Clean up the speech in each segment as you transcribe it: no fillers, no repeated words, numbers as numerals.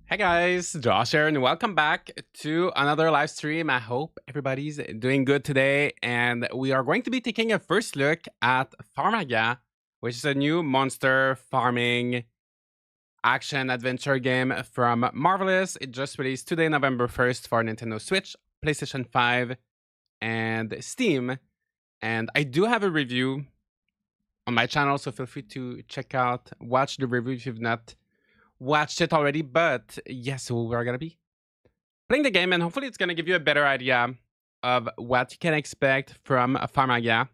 Hey guys, Josh here, and welcome back to another live stream. I hope everybody's doing good today, and we are going to be taking a first look at Farmagia, which is a new monster farming action adventure game from Marvelous. It just released today, November 1st, for Nintendo Switch, PlayStation 5, and Steam. And I do have a review on my channel, so feel free to watch the review if you've not watched it already. But yes, so we're gonna be playing the game, and hopefully it's gonna give you a better idea of what you can expect from Farmagia.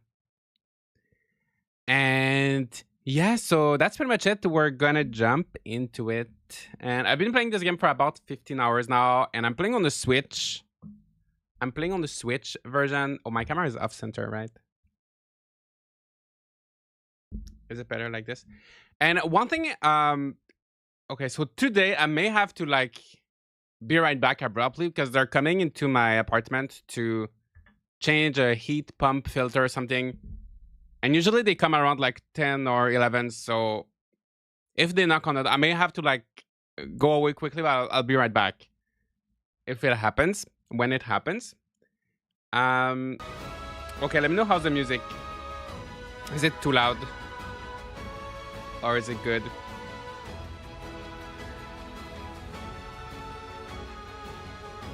And yeah, so that's pretty much it. We're gonna jump into it. And I've been playing this game for about 15 hours now, and I'm playing on the Switch. I'm playing on the Switch version. Oh, my camera is off center, right? Is it better like this? And one thing, okay, so today I may have to like be right back abruptly because they're coming into my apartment to change a heat pump filter or something. And usually they come around like 10 or 11. So if they knock on it, I may have to like go away quickly, but I'll be right back. If it happens, when it happens. Okay, let me know how's the music. Is it too loud? Or is it good?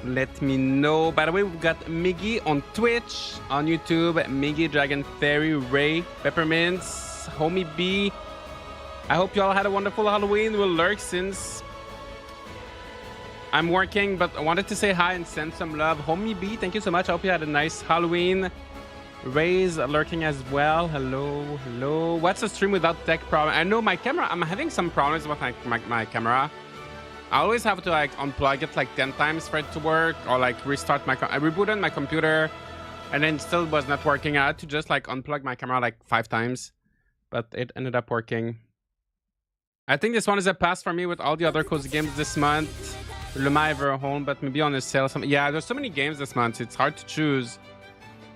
Let me know. By the way, we've got Miggy on Twitch, on YouTube, Miggy, Dragon Fairy, Ray, Peppermints, Homie B. I hope you all had a wonderful Halloween. We'll lurk since I'm working, but I wanted to say hi and send some love. Homie B, thank you so much. I hope you had a nice Halloween. Ray's lurking as well. Hello, hello. What's a stream without tech problem? I know my camera, I'm having some problems with my camera. I always have to like unplug it like 10 times for it to work, or like restart I rebooted my computer and then still was not working. I had to just like unplug my camera like 5 times, but it ended up working. I think this one is a pass for me with all the other cozy games this month. Luma Ever Home, but maybe on a sale. Yeah, there's so many games this month. It's hard to choose.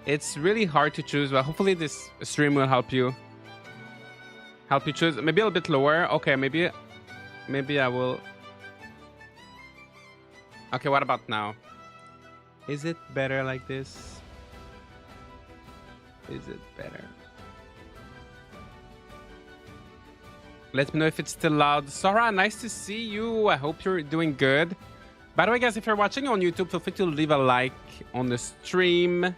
It's really hard to choose, but hopefully this stream will help you choose. Maybe a little bit lower. Okay, maybe I will. Okay, what about now? Is it better like this? Is it better? Let me know if it's still loud. Sora, nice to see you. I hope you're doing good. By the way, guys, if you're watching on YouTube, feel free to leave a like on the stream.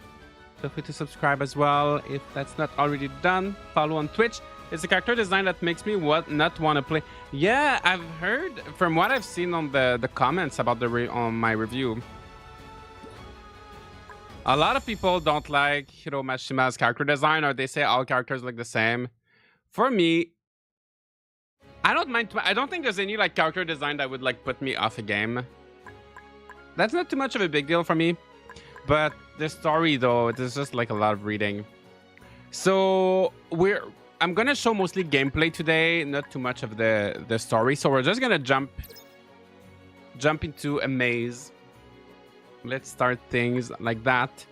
Feel free to subscribe as well if that's not already done. Follow on Twitch. It's a character design that makes me not want to play. Yeah, I've heard from what I've seen on the comments about on my review. A lot of people don't like Hiro Mashima's character design, or they say all characters look the same. For me, I don't mind. I don't think there's any like character design that would like put me off a game. That's not too much of a big deal for me. But the story, though, there's just like a lot of reading. So I'm gonna show mostly gameplay today, not too much of the story. So we're just gonna jump into a maze. Let's start things like that.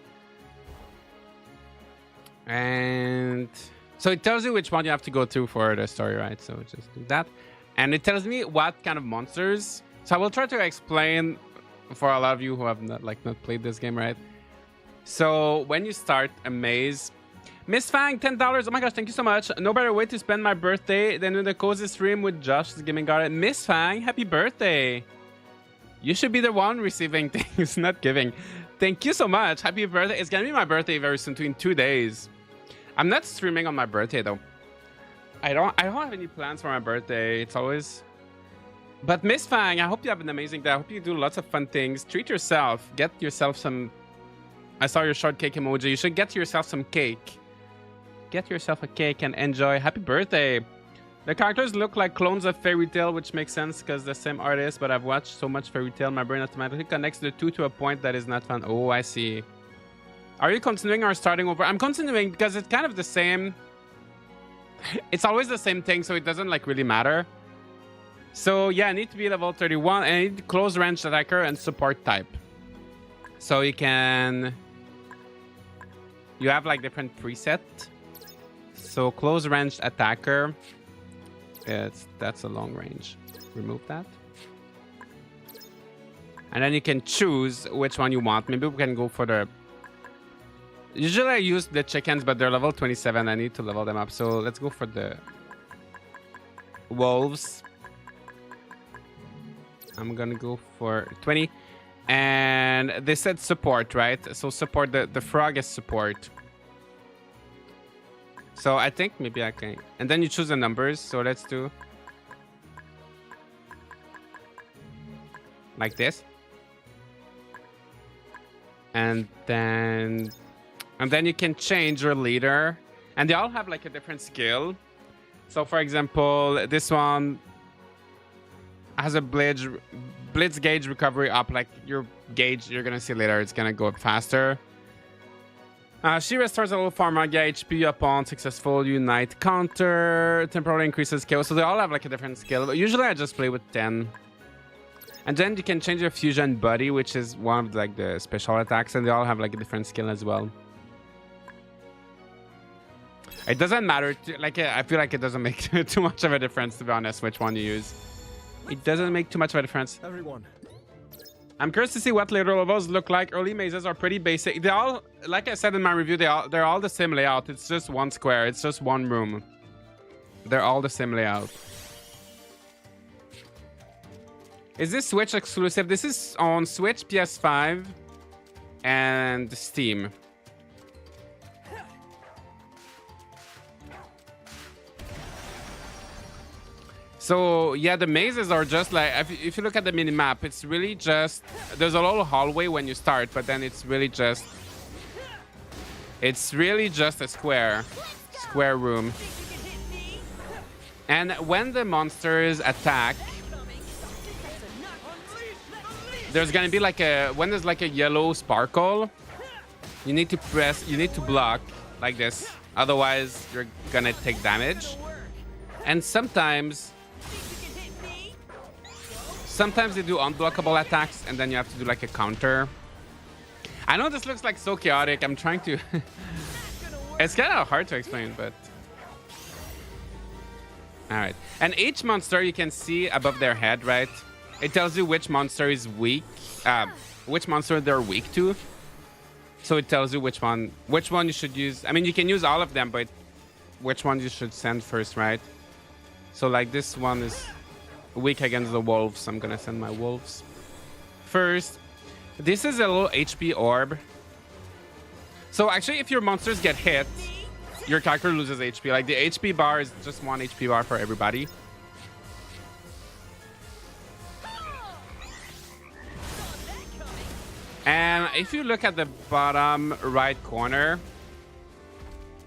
And so it tells you which one you have to go through for the story, right? So just do that. And it tells me what kind of monsters. So I will try to explain for a lot of you who have not played this game, right? So when you start a maze, Miss Fang, $10. Oh my gosh, thank you so much. No better way to spend my birthday than in the cozy stream with Josh's Gaming Garden. Miss Fang, happy birthday. You should be the one receiving things, not giving. Thank you so much. Happy birthday. It's gonna be my birthday very soon, in 2 days. I'm not streaming on my birthday though. I don't have any plans for my birthday. It's always. But Miss Fang, I hope you have an amazing day. I hope you do lots of fun things. Treat yourself. Get yourself some. I saw your shortcake emoji. You should get yourself some cake. Get yourself a cake and enjoy. Happy birthday. The characters look like clones of Fairy Tail, which makes sense because the same artist, but I've watched so much Fairy Tail, my brain automatically connects the two to a point that is not fun. Oh, I see. Are you continuing or starting over? I'm continuing because it's kind of the same. It's always the same thing, so it doesn't like really matter. So yeah, I need to be level 31 and I need close range attacker and support type. So you have like different preset. So close range attacker, that's a long range. Remove that. And then you can choose which one you want. Maybe we can go for the... Usually I use the chickens, but they're level 27. I need to level them up. So let's go for the wolves. I'm gonna go for 20. And they said support, right? So support, the frog is support. So I think maybe I can... And then you choose the numbers. So let's do... like this. And then you can change your leader. And they all have like a different skill. So for example, this one has a blitz gauge recovery up. Like your gauge, you're gonna see later, it's gonna go up faster. She restores a little Farmagia HP upon successful unite counter. Temporarily increases KO. So they all have like a different skill. But usually I just play with 10. And then you can change your fusion buddy, which is one of like the special attacks, and they all have like a different skill as well. It doesn't matter. Like I feel like it doesn't make too much of a difference, to be honest, which one you use. It doesn't make too much of a difference. Everyone. I'm curious to see what later levels look like. Early mazes are pretty basic. They all, like I said in my review, they're all the same layout. It's just one square. It's just one room. They're all the same layout. Is this Switch exclusive? This is on Switch, PS5, and Steam. So yeah, the mazes are just like, if you look at the mini map, it's really just, there's a little hallway when you start, but then it's really just a square room. And when the monsters attack, there's gonna be like when there's like a yellow sparkle, you need to block like this, otherwise you're gonna take damage. And sometimes they do unblockable attacks, and then you have to do like a counter. I know this looks like so chaotic. I'm trying to... It's kind of hard to explain, but... Alright. And each monster you can see above their head, right? It tells you which monster is weak. Which monster they're weak to. So it tells you which one you should use. I mean, you can use all of them, but which one you should send first, right? So like this one is weak against the wolves. I'm gonna send my wolves first. This is a little HP orb. So actually, if your monsters get hit, your character loses HP. Like the HP bar is just one HP bar for everybody. And if you look at the bottom right corner,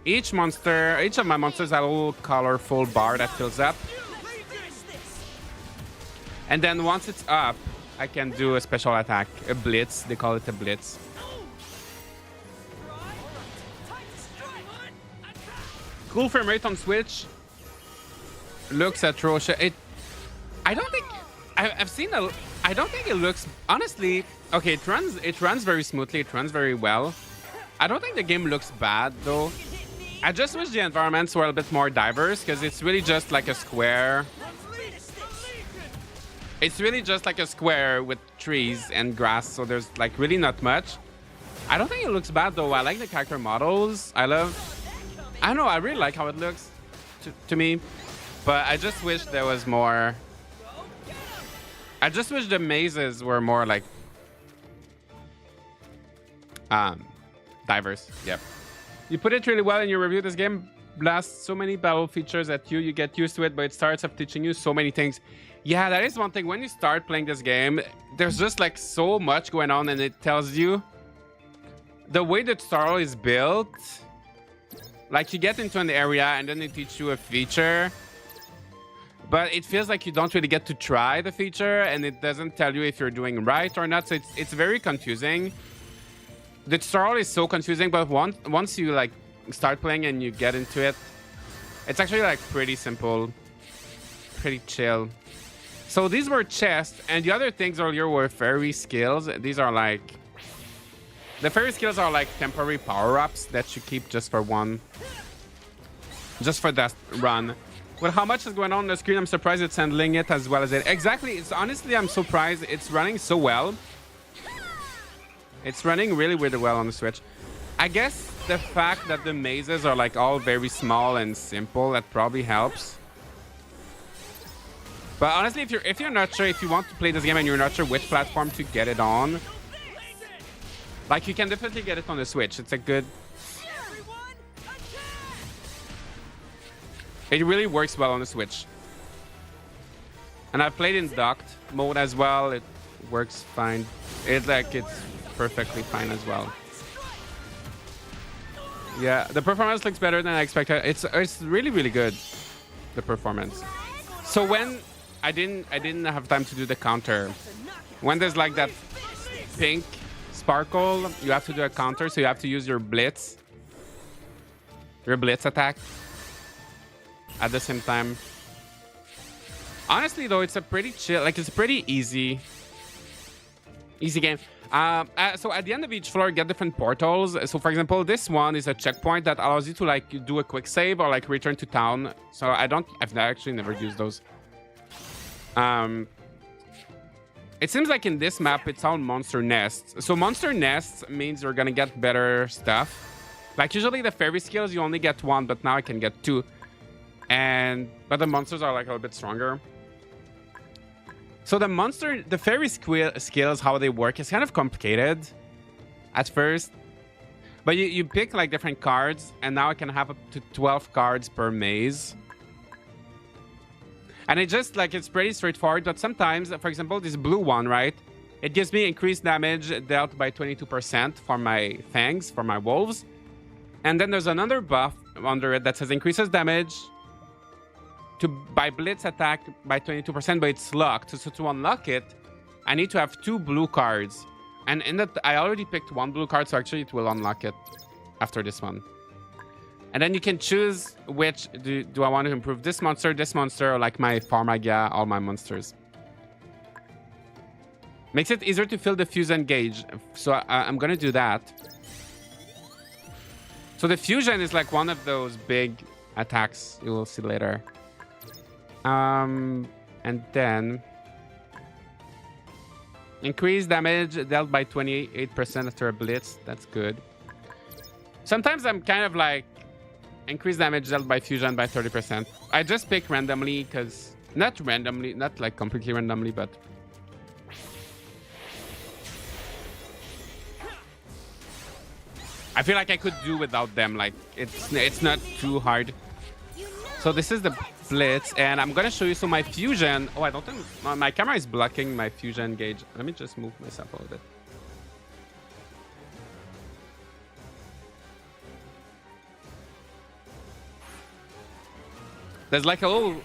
each of my monsters have a little colorful bar that fills up. And then once it's up, I can do a special attack, a blitz. They call it a blitz. Cool frame rate on Switch. Looks atrocious. I don't think I don't think it looks, honestly. Okay, it runs very smoothly. It runs very well. I don't think the game looks bad though. I just wish the environments were a bit more diverse, because it's really just like a square. It's really just like a square with trees and grass, so there's like really not much. I don't think it looks bad though. I like the character models. I don't know, I really like how it looks to me. But I just wish there was more. I just wish the mazes were more like diverse. Yep. You put it really well in your review. This game blasts so many battle features at you. You get used to it, but it starts up teaching you so many things. Yeah, that is one thing. When you start playing this game, there's just like so much going on, and it tells you the way the tutorial is built. Like you get into an area and then they teach you a feature, but it feels like you don't really get to try the feature, and it doesn't tell you if you're doing right or not. So it's very confusing. The tutorial is so confusing, but once you like start playing and you get into it, it's actually like pretty simple, pretty chill. So these were chests, and the other things earlier were fairy skills. These are like, the fairy skills are like temporary power-ups that you keep just for that run. With how much is going on the screen, I'm surprised it's handling it as well as it. Exactly. It's honestly, I'm surprised it's running so well. It's running really, really well on the Switch. I guess the fact that the mazes are like all very small and simple, that probably helps. But honestly, if you're not sure, if you want to play this game and you're not sure which platform to get it on, like you can definitely get it on the Switch. It's a good... It really works well on the Switch. And I've played in docked mode as well. It works fine. It's perfectly fine as well. Yeah, the performance looks better than I expected. It's really, really good, the performance. So when I didn't have time to do the counter, when there's like that pink sparkle, you have to do a counter, so you have to use your blitz attack at the same time. Honestly though, it's a pretty chill, like it's a pretty easy game. So at the end of each floor, get different portals. So for example, this one is a checkpoint that allows you to like do a quick save or like return to town. So I've actually never used those. It seems like in this map, it's all monster nests. So monster nests means you're gonna get better stuff. Like usually the fairy skills, you only get one, but now I can get two. But the monsters are like a little bit stronger. So the fairy skills, how they work is kind of complicated at first. But you pick like different cards, and now I can have up to 12 cards per maze. And it's pretty straightforward, but sometimes, for example, this blue one, right? It gives me increased damage dealt by 22% for my fangs, for my wolves. And then there's another buff under it that says increases damage by blitz attack by 22%, but it's locked. So to unlock it, I need to have 2 blue cards. And in that, I already picked 1 blue card, so actually it will unlock it after this one. And then you can choose which do I want to improve this monster, or like my Farmagia, all my monsters. Makes it easier to fill the fusion gauge. So I'm gonna do that. So the fusion is like one of those big attacks you will see later. And then increase damage dealt by 28% after a blitz. That's good. Sometimes I'm kind of like increase damage dealt by fusion by 30%. I just pick randomly because not like completely randomly, but I feel like I could do without them. Like it's not too hard. So this is the blitz, and I'm gonna show you. So my fusion. Oh, I don't think my camera is blocking my fusion gauge. Let me just move myself a little bit. There's like a little...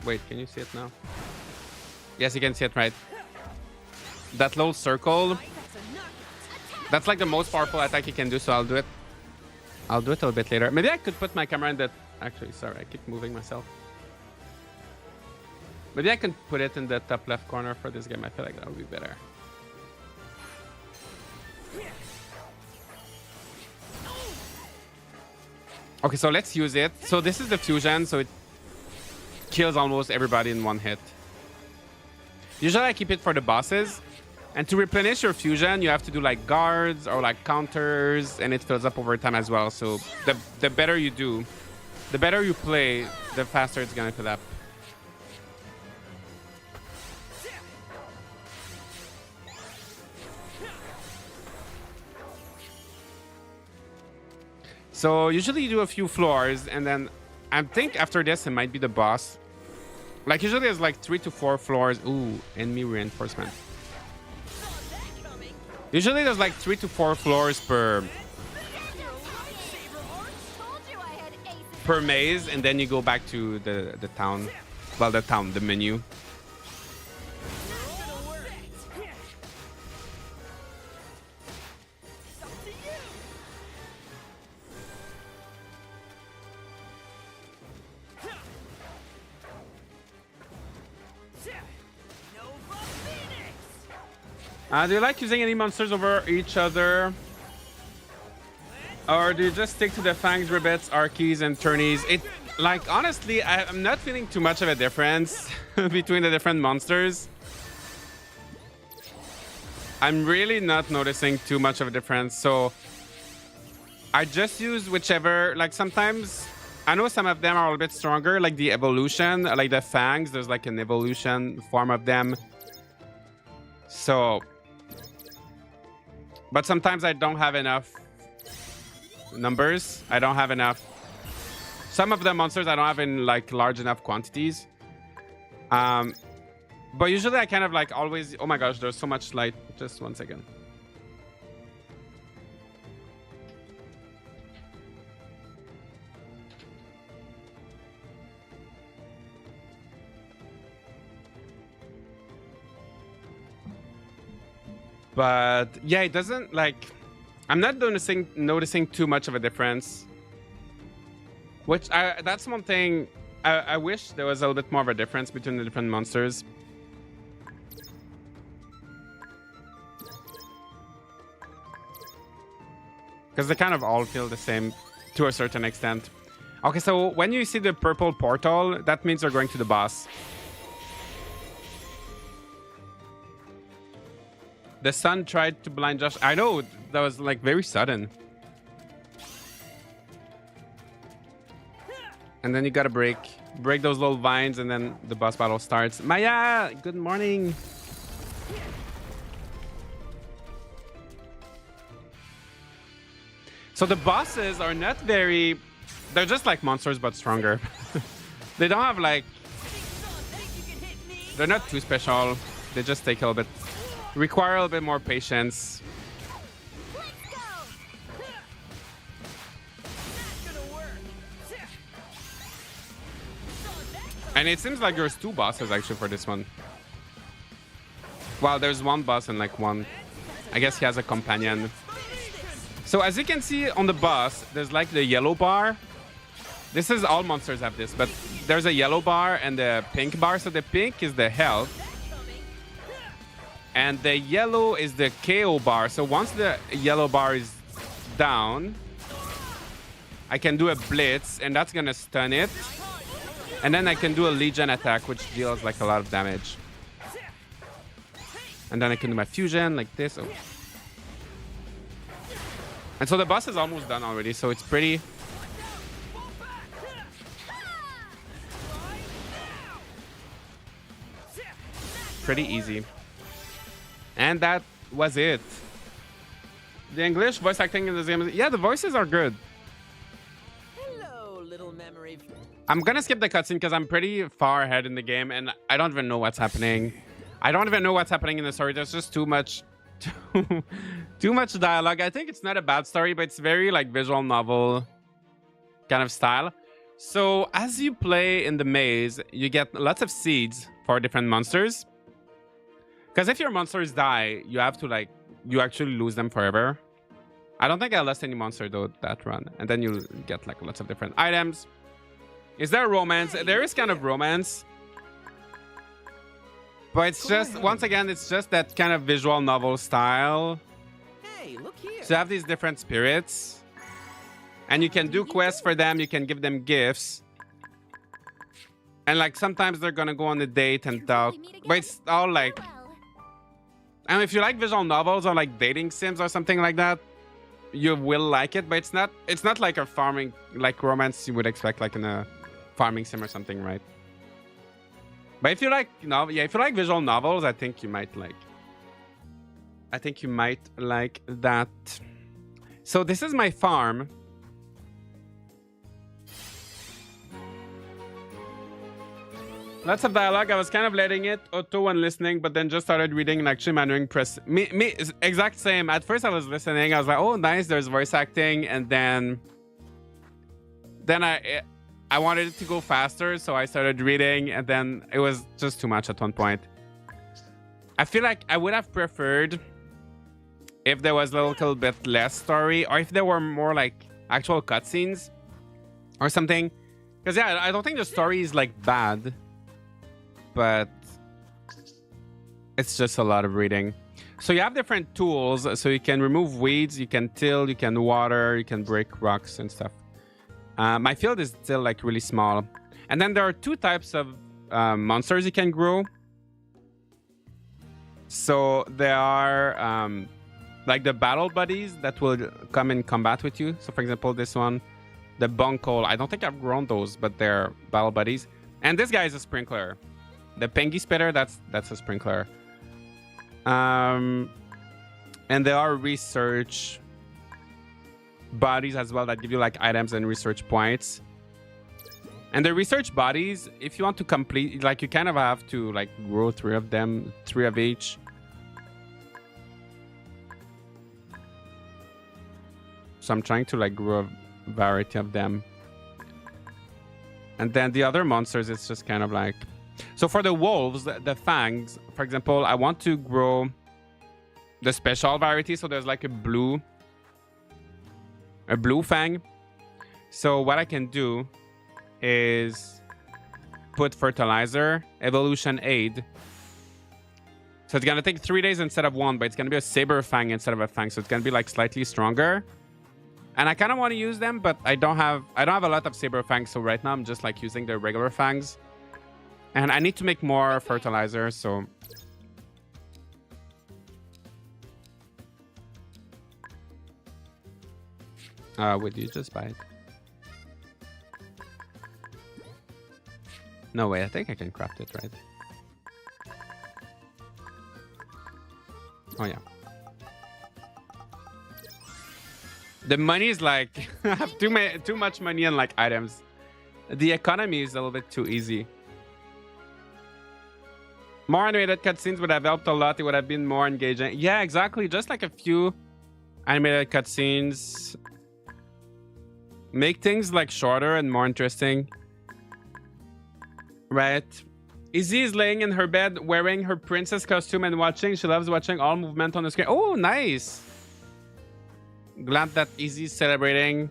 Wait, can you see it now? Yes, you can see it, right? That little circle. That's like the most powerful attack you can do, so I'll do it. I'll do it a little bit later. Maybe I could put my camera in the... Actually, sorry, I keep moving myself. Maybe I can put it in the top left corner for this game. I feel like that would be better. Okay, so let's use it. So this is the fusion, so it kills almost everybody in one hit. Usually I keep it for the bosses. And to replenish your fusion, you have to do like guards or like counters, and it fills up over time as well. So the better you do, the better you play, the faster it's gonna fill up. So usually you do a few floors, and then I think after this it might be the boss. Like usually there's like 3 to 4 floors. Ooh, enemy reinforcement. Usually there's like 3 to 4 floors per maze, and then you go back to the town. Well, the menu. Do you like using any monsters over each other? Or do you just stick to the fangs, ribbits, archies, and turnies? Like, honestly, I'm not feeling too much of a difference between the different monsters. I'm really not noticing too much of a difference. So I just use whichever, like sometimes I know some of them are a little bit stronger, like the evolution, like the fangs, there's like an evolution form of them. So, but sometimes I don't have enough numbers. I don't have enough. Some of the monsters I don't have in like large enough quantities. But usually I kind of like always, oh my gosh, there's so much light. Just 1 second. But yeah, it doesn't like, I'm not noticing too much of a difference. Which that's one thing I wish there was a little bit more of a difference between the different monsters. Because they kind of all feel the same to a certain extent. Okay, so when you see the purple portal, that means you're going to the boss. The sun tried to blind Josh. I know, that was like very sudden. And then you gotta break those little vines, and then the boss battle starts. Maya, good morning. So the bosses are not very... They're just like monsters, but stronger. They don't have like... They're not too special. They just take a little bit... Require a little bit more patience. And it seems like there's 2 bosses actually for this one. Well, there's 1 boss and like 1... I guess he has a companion. So as you can see on the boss, there's like the yellow bar. This is all monsters have this, but there's a yellow bar and a pink bar. So the pink is the health. And the yellow is the KO bar. So once the yellow bar is down, I can do a blitz, and that's gonna stun it. And then I can do a Legion attack, which deals like a lot of damage. And then I can do my fusion like this. Oh. And so the boss is almost done already, so it's pretty... Pretty easy. And that was it. The English voice acting in this game... Yeah, the voices are good. Hello, little memory. I'm gonna skip the cutscene because I'm pretty far ahead in the game, and I don't even know what's happening. I don't even know what's happening in the story. There's just too much... too much dialogue. I think it's not a bad story, but it's very like visual novel kind of style. So as you play in the maze, you get lots of seeds for different monsters. Because if your monsters die, you have to like, you actually lose them forever. I don't think I lost any monster though that run. And then you get like lots of different items. Is there romance? There is kind of romance. But it's just, once again, it's just that kind of visual novel style. Hey, look here. So you have these different spirits. And you can do quests for them. You can give them gifts. And like sometimes they're gonna go on a date and talk. But it's all like... And if you like visual novels or like dating sims or something like that, you will like it. But it's not like a farming, like romance you would expect like in a farming sim or something, right? But if you like, if you like visual novels, I think you might like. I think you might like that. So this is my farm. Lots of dialogue. I was kind of letting it auto when listening, but then just started reading and actually manually press. Me, exact same. At first I was listening. I was like, oh, nice. There's voice acting, and then I wanted it to go faster, so I started reading, and then it was just too much at one point. I feel like I would have preferred if there was a little bit less story, or if there were more like actual cutscenes or something. Because yeah, I don't think the story is like bad, but it's just a lot of reading. So you have different tools, so you can remove weeds, you can till, you can water, you can break rocks and stuff. My field is still like really small. And then there are 2 types of monsters you can grow. So there are like the battle buddies that will come in combat with you. So for example, this one, the Bunkle. I don't think I've grown those, but they're battle buddies. And this guy is a sprinkler. The Pengy Spitter, that's a sprinkler. And there are research bodies as well that give you like items and research points. And the research bodies, if you want to complete, like you kind of have to like grow 3 of them, 3 of each. So I'm trying to like grow a variety of them. And then the other monsters, it's just kind of like... So for the wolves, the fangs, for example, I want to grow the special variety. So there's like a blue fang. So what I can do is put fertilizer, evolution aid. So it's gonna take 3 days instead of 1, but it's gonna be a saber fang instead of a fang. So it's gonna be like slightly stronger. And I kind of want to use them, but I don't have a lot of saber fangs. So right now I'm just like using the regular fangs. And I need to make more fertilizer, so... would you just buy it? No way, I think I can craft it, right? Oh, yeah. The money is like... I have too much money on like items. The economy is a little bit too easy. More animated cutscenes would have helped a lot. It would have been more engaging. Yeah, exactly. Just like a few animated cutscenes. Make things like shorter and more interesting. Right. Izzy is laying in her bed wearing her princess costume and watching. She loves watching all movement on the screen. Oh, nice. Glad that Izzy's celebrating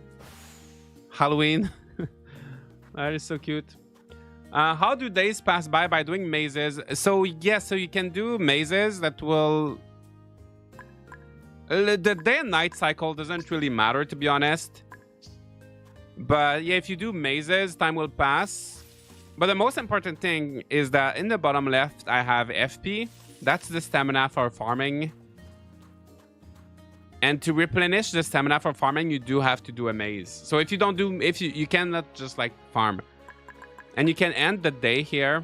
Halloween. That is so cute. How do days pass by doing mazes? So yeah, so you can do mazes that will... The day and night cycle doesn't really matter, to be honest. But yeah, if you do mazes, time will pass. But the most important thing is that in the bottom left, I have FP. That's the stamina for farming. And to replenish the stamina for farming, you do have to do a maze. So if you don't do... You cannot just like farm. And you can end the day here.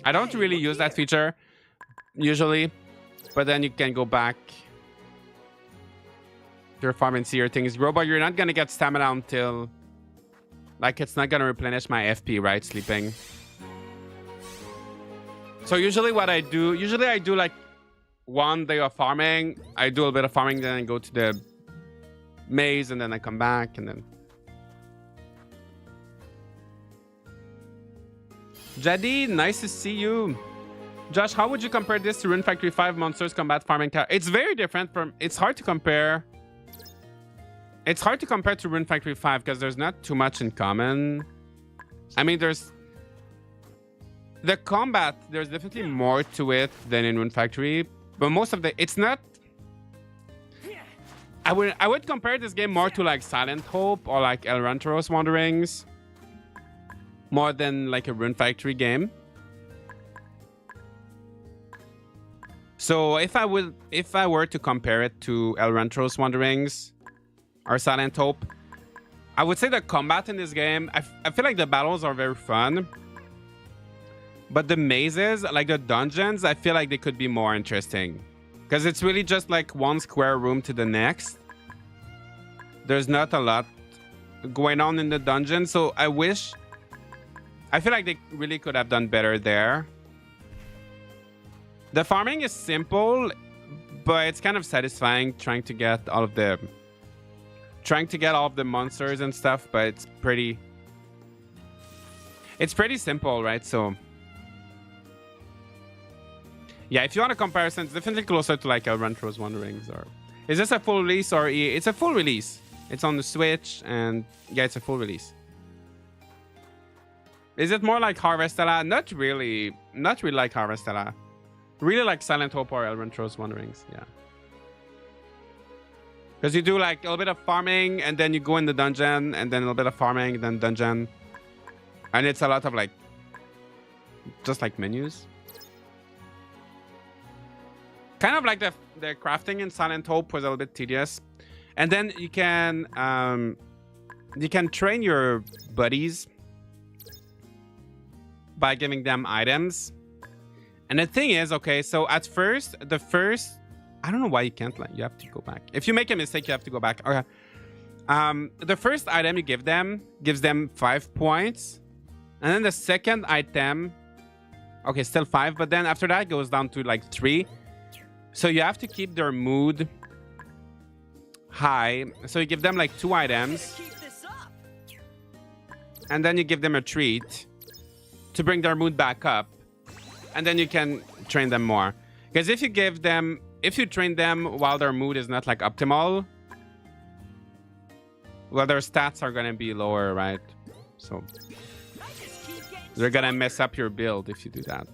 I don't really use that feature usually, but then you can go back to your farm and see your things grow. But you're not gonna get stamina until, like, it's not gonna replenish my FP, right? Sleeping. So usually what I do, I do like 1 day of farming. I do a bit of farming, then I go to the maze, and then I come back, and then. Jadi, nice to see you. Josh, how would you compare this to Rune Factory 5 Monsters Combat Farming Tower? It's very different from... It's hard to compare. It's hard to compare to Rune Factory 5 because there's not too much in common. I mean, there's... The combat, there's definitely more to it than in Rune Factory. But most of the... It's not... I would compare this game more to like Silent Hope or like El Ranteros Wanderings. More than like a Rune Factory game. So if I were to compare it to El Ranteros Wanderings or Silent Hope, I would say the combat in this game, I feel like the battles are very fun. But the mazes, like the dungeons, I feel like they could be more interesting. Because it's really just like 1 square room to the next. There's not a lot going on in the dungeon. So I feel like they really could have done better there. The farming is simple, but it's kind of satisfying trying to get all of the monsters and stuff, but it's pretty simple, right? So yeah, if you want a comparison, it's definitely closer to like El Ranteros Wanderings. Or is this a full release or it's a full release? It's on the Switch, and yeah, it's a full release. Is it more like Harvestella? Not really like Harvestella. Really like Silent Hope or El Ranteros Wanderings, yeah. Because you do like a little bit of farming, and then you go in the dungeon, and then a little bit of farming, then dungeon. And it's a lot of like, just like menus. kind of like the crafting in Silent Hope was a little bit tedious. And then you can train your buddies by giving them items. And the thing is, okay, so at first, I don't know why you can't, like, you have to go back. If you make a mistake, you have to go back. Okay. The first item you give them gives them 5 points. And then the second item, okay, still 5, but then after that it goes down to like 3. So you have to keep their mood high. So you give them like 2 items. And then you give them a treat to bring their mood back up. And then you can train them more. Because if you train them while their mood is not like optimal, well, their stats are gonna be lower, right? So they're gonna mess up your build if you do that.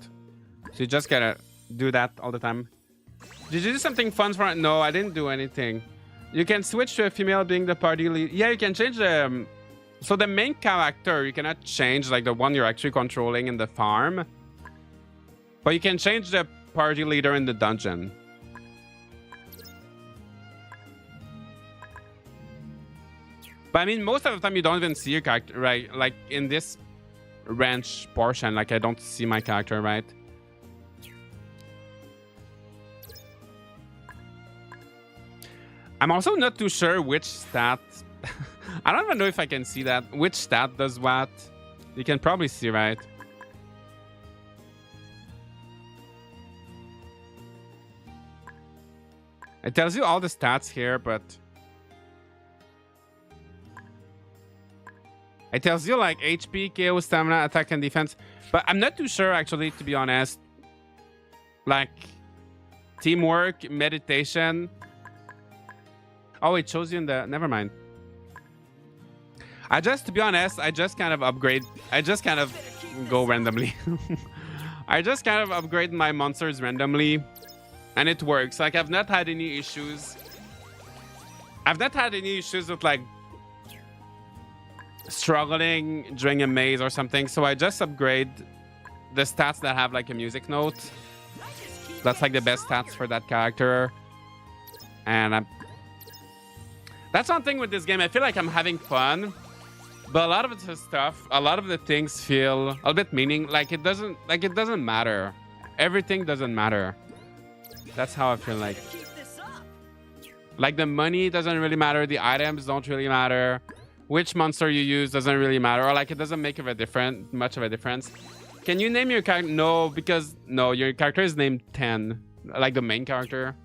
So you just gotta do that all the time. Did you do something fun for it? No, I didn't do anything. You can switch to a female being the party lead. Yeah, you can change the... So the main character, you cannot change, like the one you're actually controlling in the farm. But you can change the party leader in the dungeon. But I mean, most of the time you don't even see your character, right? Like in this ranch portion, like I don't see my character, right? I'm also not too sure which stat. I don't even know if I can see that. Which stat does what? You can probably see, right? It tells you all the stats here, but it tells you like HP, KO, stamina, attack, and defense. But I'm not too sure, actually, to be honest. Like teamwork, meditation. Oh, it shows you in the... Never mind. To be honest, I just kind of upgrade. I just kind of go randomly. I just kind of upgrade my monsters randomly. And it works. Like, I've not had any issues. I've not had any issues with, like, struggling during a maze or something. So I just upgrade the stats that have, like, a music note. That's, like, the best stats for that character. And that's one thing with this game. I feel like I'm having fun. But a lot of the stuff, a lot of the things feel a bit like it doesn't matter. Everything doesn't matter. That's how I feel like. Like the money doesn't really matter. The items don't really matter. Which monster you use doesn't really matter. Or like it doesn't make much of a difference. Can you name your character? No, because your character is named 10. Like the main character.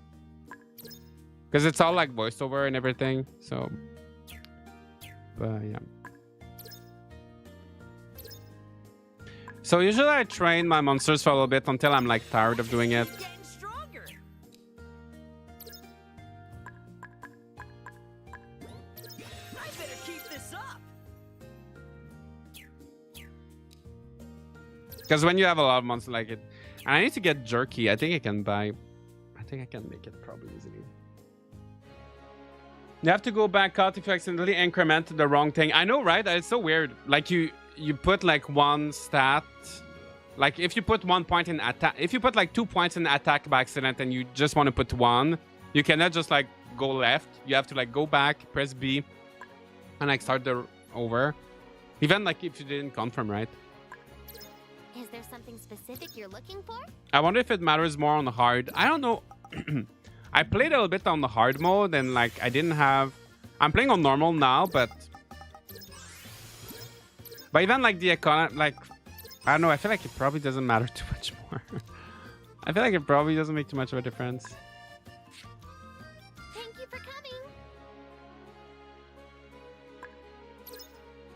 Because it's all like voiceover and everything. So, but yeah. So usually I train my monsters for a little bit until I'm like tired of doing it. Because when you have a lot of monsters like it, and I need to get jerky. I think I can make it probably easily. You have to go back out if you accidentally increment the wrong thing. I know, right? It's so weird. Like you put like one stat, like if you put 1 point in attack, if you put like 2 points in attack by accident and you just want to put 1, you cannot just like go left. You have to like go back, press B, and like start over. Even like if you didn't confirm, right? Is there something specific you're looking for? I wonder if it matters more on the hard. I don't know. I played a little bit on the hard mode and like I didn't have... I'm playing on normal now, but even like the economy, like, I don't know, I feel like it probably doesn't matter too much more. I feel like it probably doesn't make too much of a difference. Thank you for coming.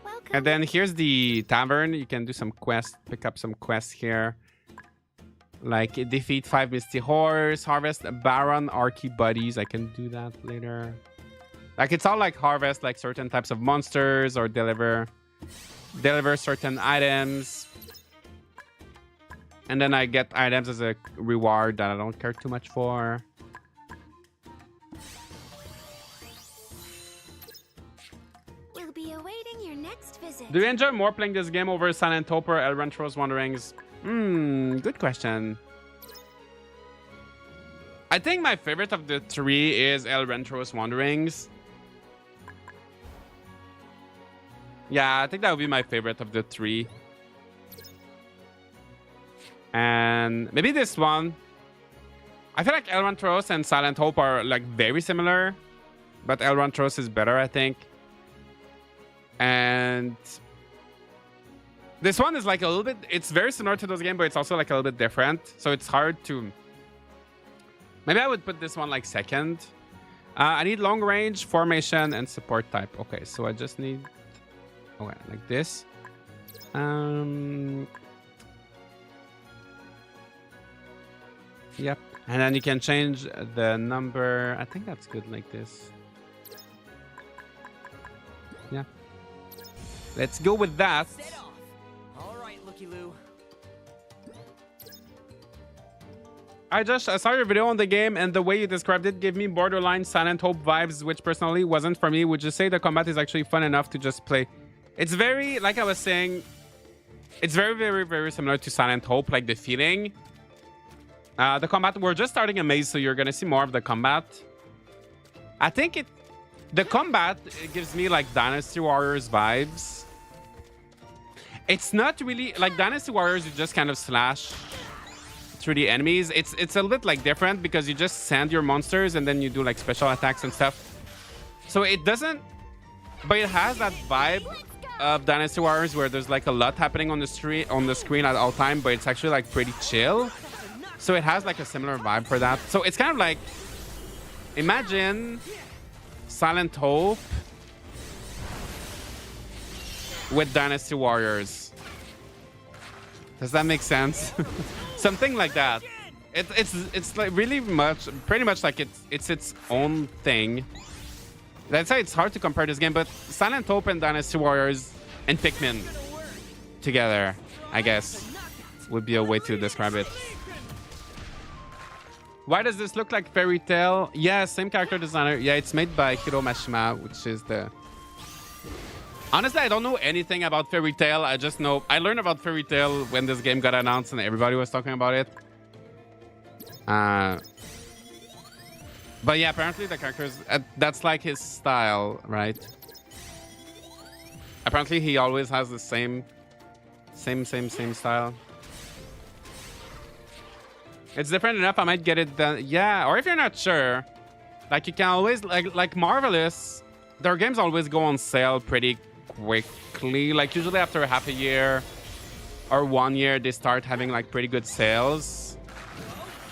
Welcome. And then here's the tavern. You can do some quests, pick up some quests here. Like defeat 5 Misty Horse, harvest a Baron Archie buddies. I can do that later. Like it's all like harvest like certain types of monsters or deliver certain items. And then I get items as a reward that I don't care too much for. We'll be awaiting your next visit. Do you enjoy more playing this game over Silent Hope or El Rancho's Wanderings? Good question. I think my favorite of the three is El Rentro's Wanderings. Yeah, I think that would be my favorite of the three. And maybe this one. I feel like El Rentros and Silent Hope are like very similar, but El Rentros is better, I think. And this one is like a little bit, it's very similar to those games, but it's also like a little bit different. So it's hard to, maybe I would put this one like second. I need long range, formation, and support type. Okay, so I just need, okay, like this. Yep. And then you can change the number. I think that's good like this. Yeah. Let's go with that. Set off. All right, Looky Loo. I just saw your video on the game, and the way you described it gave me borderline Silent Hope vibes, which personally wasn't for me. Would you say the combat is actually fun enough to just play? It's very, like I was saying, it's very, very, very similar to Silent Hope, like the feeling. The combat, we're just starting a maze, so you're gonna see more of the combat. I think the combat, it gives me like Dynasty Warriors vibes. It's not really like Dynasty Warriors, you just kind of slash through the enemies. It's a little bit like different because you just send your monsters and then you do like special attacks and stuff. So it doesn't, but it has that vibe of Dynasty Warriors where there's like a lot happening on the screen at all time, but it's actually like pretty chill. So it has like a similar vibe for that. So it's kind of like, imagine Silent Hope with Dynasty Warriors. Does that make sense? Something like that. It's like really much, pretty much like it's its own thing. That's why it's hard to compare this game, but Silent Hope and Dynasty Warriors and Pikmin together, I guess, would be a way to describe it. Why does this look like Fairy Tail? Yeah, same character designer. Yeah, it's made by Hiro Mashima, which is the... Honestly, I don't know anything about Fairy Tail. I just know... I learned about Fairy Tail when this game got announced and everybody was talking about it. But yeah, apparently the characters... that's like his style, right? Apparently he always has the same style. It's different enough, I might get it done. Yeah, or if you're not sure, like you can always, like Marvelous, their games always go on sale pretty quickly. Like usually after half a year or 1 year, they start having like pretty good sales.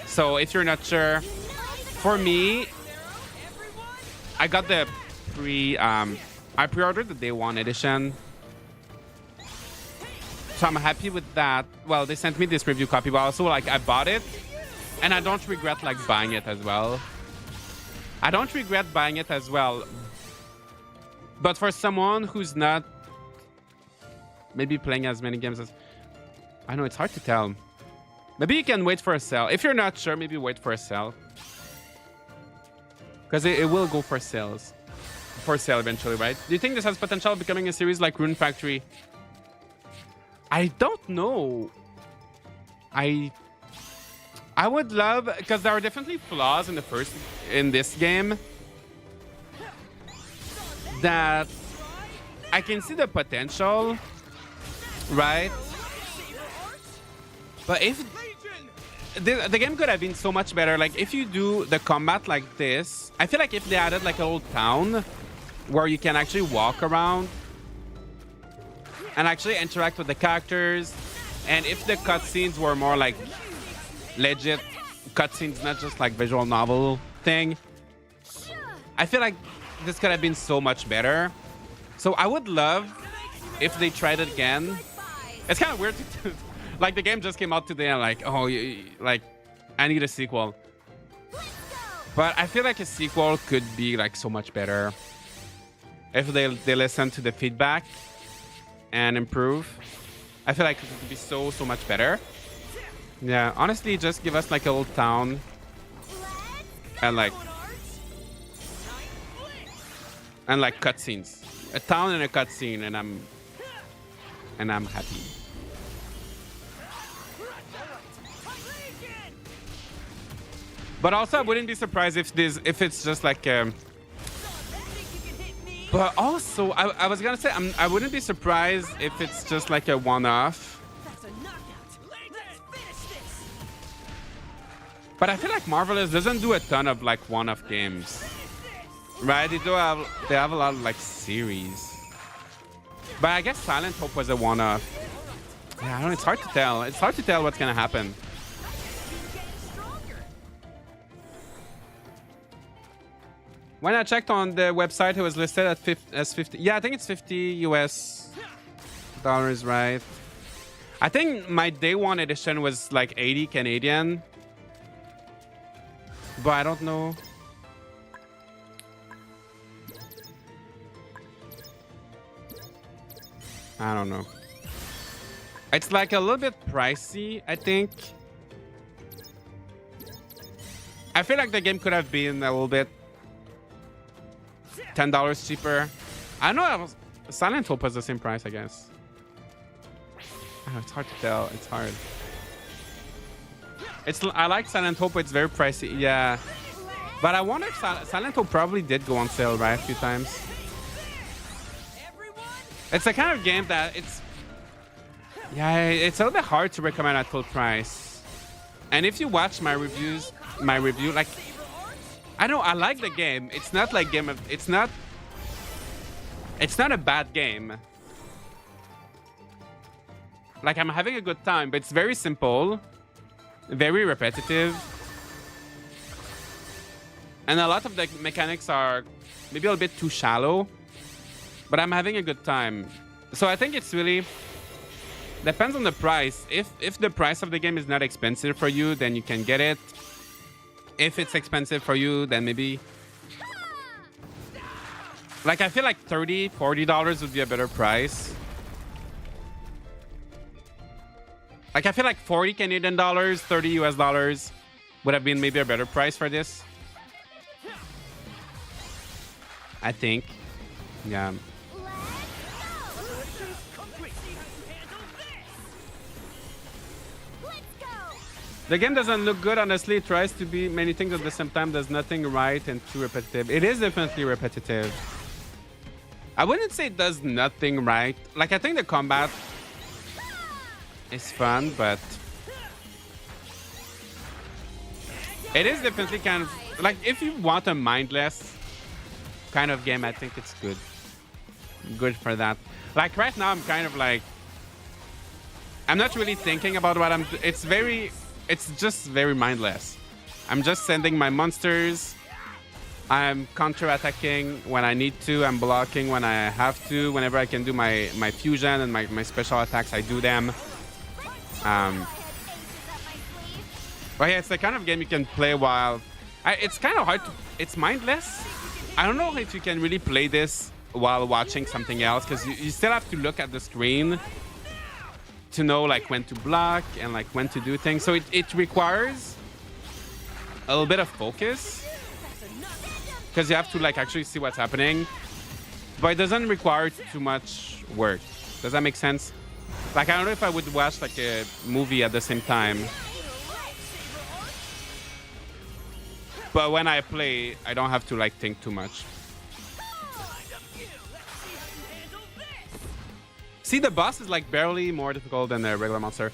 So if you're not sure, for me, I got the I pre-ordered the day one edition. So I'm happy with that. Well, they sent me this review copy, but also like I bought it. And I don't regret like buying it as well. I don't regret buying it as well. But for someone who's not maybe playing as many games as... I know, it's hard to tell. Maybe you can wait for a sale. If you're not sure, maybe wait for a sale. Because it will go for sales. For sale eventually, right? Do you think this has potential of becoming a series like Rune Factory? I don't know. I would love, because there are definitely flaws in this game that I can see the potential, right? But if the game could have been so much better, like if you do the combat like this, I feel like if they added like a little town where you can actually walk around and actually interact with the characters, and if the cutscenes were more like legit cutscenes, not just like visual novel thing, I feel like this could have been so much better. So I would love if they tried it again. It's kind of weird to like the game just came out today and like, oh, like I need a sequel. But I feel like a sequel could be like so much better if they listen to the feedback and improve. I feel like it could be so much better. Yeah, honestly, just give us like a little town and like cutscenes. A town and a cutscene, and I'm happy. But also, I wouldn't be surprised if it's just like. But also, I was gonna say I wouldn't be surprised if it's just like a one-off. That's a knockout. Let's finish this. But I feel like Marvelous doesn't do a ton of like one-off games, right? They have a lot of like series. But I guess Silent Hope was a one-off. Yeah, I don't know. It's hard to tell. It's hard to tell what's gonna happen. When I checked on the website, it was listed at 50. Yeah, I think it's 50 US dollars, right? I think my day one edition was like 80 Canadian. But I don't know. I don't know. It's like a little bit pricey, I think. I feel like the game could have been a little bit $10 cheaper. I know Silent Hope was the same price, I guess. Oh, it's hard to tell. It's hard. I like Silent Hope. It's very pricey. Yeah. But I wonder if Silent Hope probably did go on sale, right? A few times. It's the kind of game that it's a little bit hard to recommend at full price. And if you watch my review, like, I know I like the game. It's not like it's not a bad game. Like, I'm having a good time, but it's very simple, very repetitive. And a lot of the mechanics are maybe a little bit too shallow, but I'm having a good time. So I think it's really depends on the price. If the price of the game is not expensive for you, then you can get it. If it's expensive for you, then maybe like I feel like $30-$40 would be a better price. Like I feel like 40 Canadian dollars, 30 US dollars would have been maybe a better price for this. I think. Yeah. The game doesn't look good, honestly. It tries to be many things at the same time. There's nothing right and too repetitive. It is definitely repetitive. I wouldn't say it does nothing right. Like, I think the combat is fun, but it is definitely kind of like if you want a mindless kind of game, I think it's good. Good for that. Like right now, I'm kind of like I'm not really thinking about what it's just very mindless. I'm just sending my monsters. I'm counter-attacking when I need to. I'm blocking when I have to. Whenever I can do my fusion and my special attacks, I do them. But yeah, it's the kind of game you can play while... it's kind of hard to... It's mindless. I don't know if you can really play this while watching something else, because you still have to look at the screen to know like when to block and like when to do things. So it requires a little bit of focus, because you have to like actually see what's happening, but it doesn't require too much work. Does that make sense? Like I don't know if I would watch like a movie at the same time, but when I play, I don't have to like think too much. See, the boss is like barely more difficult than a regular monster.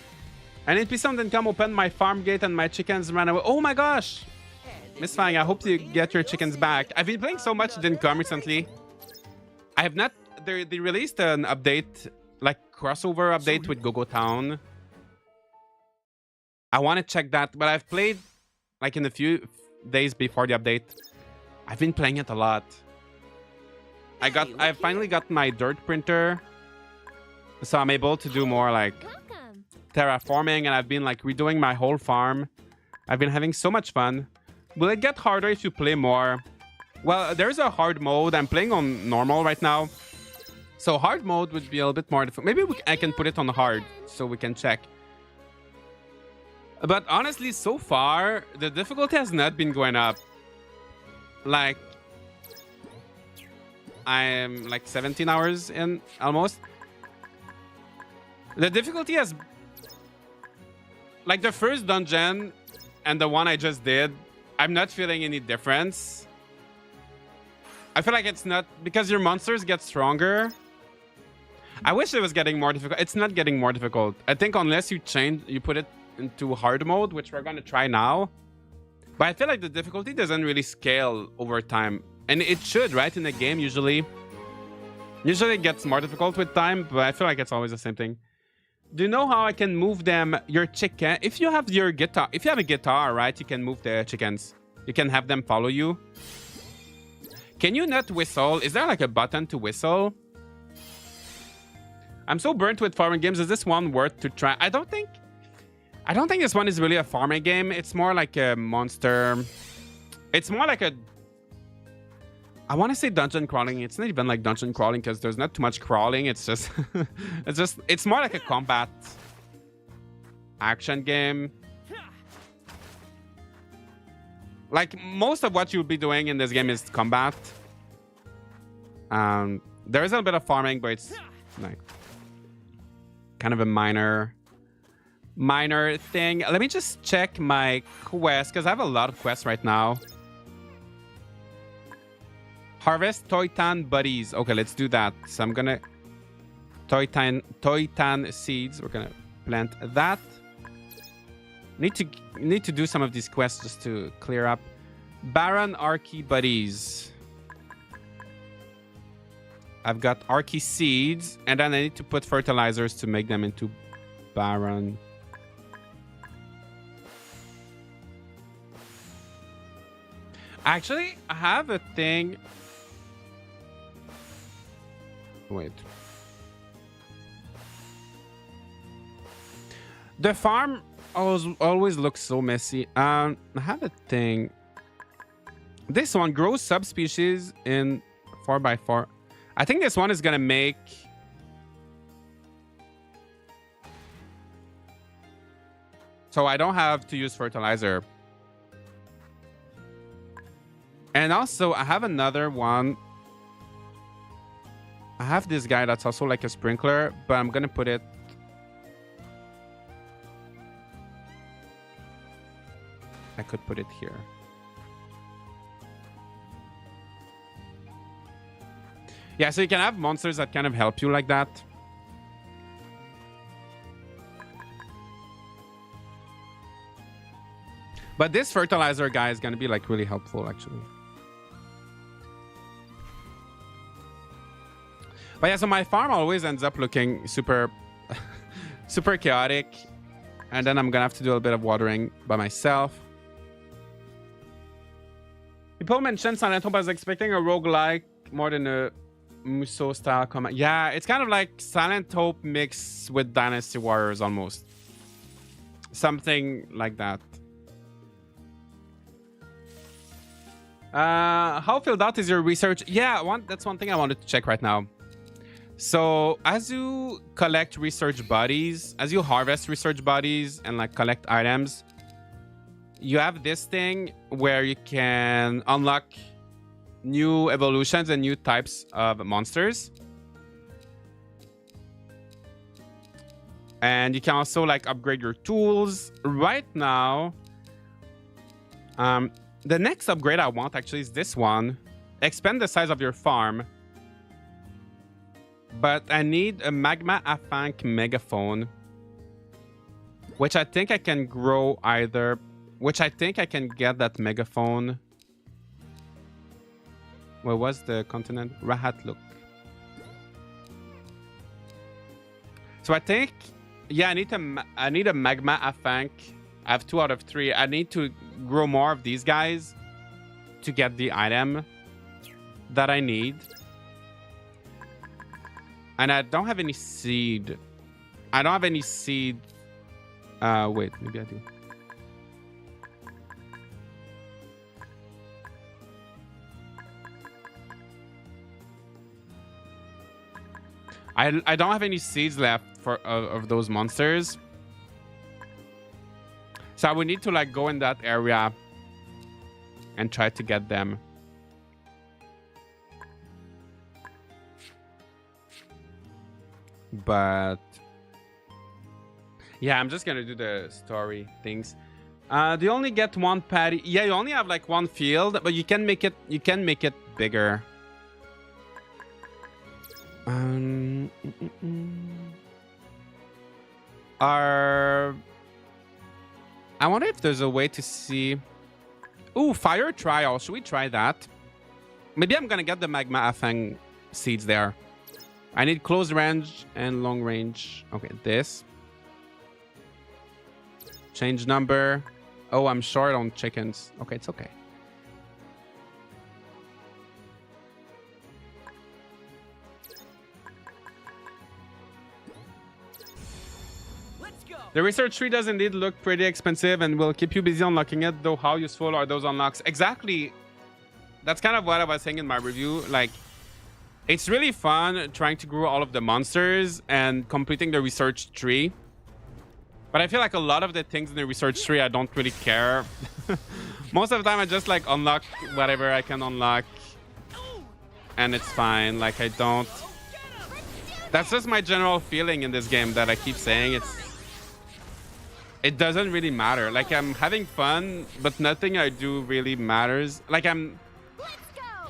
And NPC didn't come open my farm gate and my chickens ran away. Oh my gosh! Miss Fang, I hope you get your chickens back. I've been playing so much, it didn't come recently. I have not... They released an update, like crossover update with Go-Go Town. I want to check that, but I've played like in a few days before the update. I've been playing it a lot. I finally got my dirt printer, so I'm able to do more like terraforming, and I've been like redoing my whole farm. I've been having so much fun. Will it get harder if you play more? Well, there's a hard mode. I'm playing on normal right now, so hard mode would be a little bit more difficult. Maybe I can put it on hard so we can check. But honestly, so far the difficulty has not been going up. Like I am like 17 hours in almost. The difficulty has, like the first dungeon and the one I just did, I'm not feeling any difference. I feel like it's not because your monsters get stronger. I wish it was getting more difficult. It's not getting more difficult. I think unless you put it into hard mode, which we're gonna try now. But I feel like the difficulty doesn't really scale over time. And it should, right? In the game, usually it gets more difficult with time, but I feel like it's always the same thing. Do you know how I can move them, your chicken? If you have your guitar, if you have a guitar, right, you can move the chickens. You can have them follow you. Can you not whistle? Is there like a button to whistle? I'm so burnt with farming games. Is this one worth to try? I don't think this one is really a farming game. It's more like a monster. It's more like a... I want to say dungeon crawling. It's not even like dungeon crawling because there's not too much crawling. It's just... it's more like a combat action game. Like, most of what you'll be doing in this game is combat. There is a little bit of farming, but it's like kind of a minor thing. Let me just check my quest because I have a lot of quests right now. Harvest Toitan buddies. Okay, let's do that. So I'm gonna Toitan seeds. We're gonna plant that. Need to do some of these quests just to clear up. Baron Archie buddies. I've got Archie seeds, and then I need to put fertilizers to make them into Baron. Actually, I have a thing. Wait. The farm always looks so messy. I have a thing. This one grows subspecies in 4x4. I think this one is gonna make... So I don't have to use fertilizer. And also, I have another one. I have this guy that's also like a sprinkler, but I'm gonna put it... I could put it here. Yeah, so you can have monsters that kind of help you like that. But this fertilizer guy is going to be like really helpful, actually. But yeah, so my farm always ends up looking super, super chaotic. And then I'm going to have to do a little bit of watering by myself. People mentioned Silent Hope. I was expecting a roguelike more than a Muso style combat. Yeah, it's kind of like Silent Hope mixed with Dynasty Warriors almost. Something like that. How filled out is your research? Yeah, that's one thing I wanted to check right now. So as you collect research bodies, as you harvest research bodies and like collect items, you have this thing where you can unlock new evolutions and new types of monsters. And you can also like upgrade your tools. Right now, the next upgrade I want actually is this one. Expand the size of your farm. But I need a Magma Afank Megaphone. Which I think I can grow either... Which I think I can get that megaphone. Where was the continent? Rahatluk. So I think... Yeah, I need a Magma Afank. I have 2 out of 3. I need to grow more of these guys to get the item that I need. And I don't have any seed. I don't have any seed. Wait, maybe I do. I don't have any seeds left for of those monsters. So I would need to like go in that area and try to get them. But yeah, I'm just gonna do the story things. Do you only get one patty? Yeah, you only have like one field, but you can make it bigger. Are I wonder if there's a way to see. Ooh, fire trial. Should we try that? Maybe I'm gonna get the magma afang seeds there. I need close range and long range. Okay, this. Change number. Oh, I'm short on chickens. Okay, it's okay. Let's go. The research tree does indeed look pretty expensive and will keep you busy unlocking it, though how useful are those unlocks? Exactly. That's kind of what I was saying in my review. Like, it's really fun trying to grow all of the monsters and completing the research tree. But I feel like a lot of the things in the research tree, I don't really care. Most of the time, I just like unlock whatever I can unlock. And it's fine. Like, I don't... That's just my general feeling in this game that I keep saying. It doesn't really matter. Like, I'm having fun, but nothing I do really matters. Like, Let's go.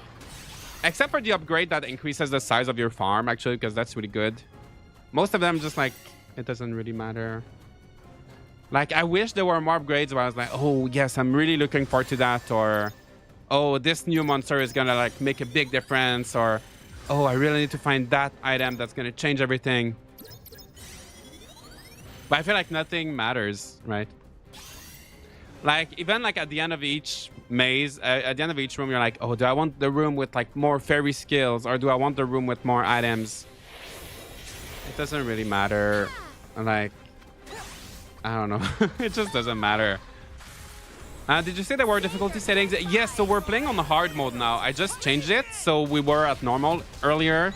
except for the upgrade that increases the size of your farm, actually, because that's really good. Most of them just like, it doesn't really matter. Like, I wish there were more upgrades where I was like, oh, yes, I'm really looking forward to that. Or, oh, this new monster is going to, like, make a big difference. Or, oh, I really need to find that item that's going to change everything. But I feel like nothing matters, right? Like, even, like, at the end of each maze, at the end of each room, you're like, oh, do I want the room with, like, more fairy skills? Or do I want the room with more items? It doesn't really matter. Like... I don't know. It just doesn't matter. Did you say there were difficulty settings? Yes, so we're playing on the hard mode now. I just changed it. So we were at normal earlier.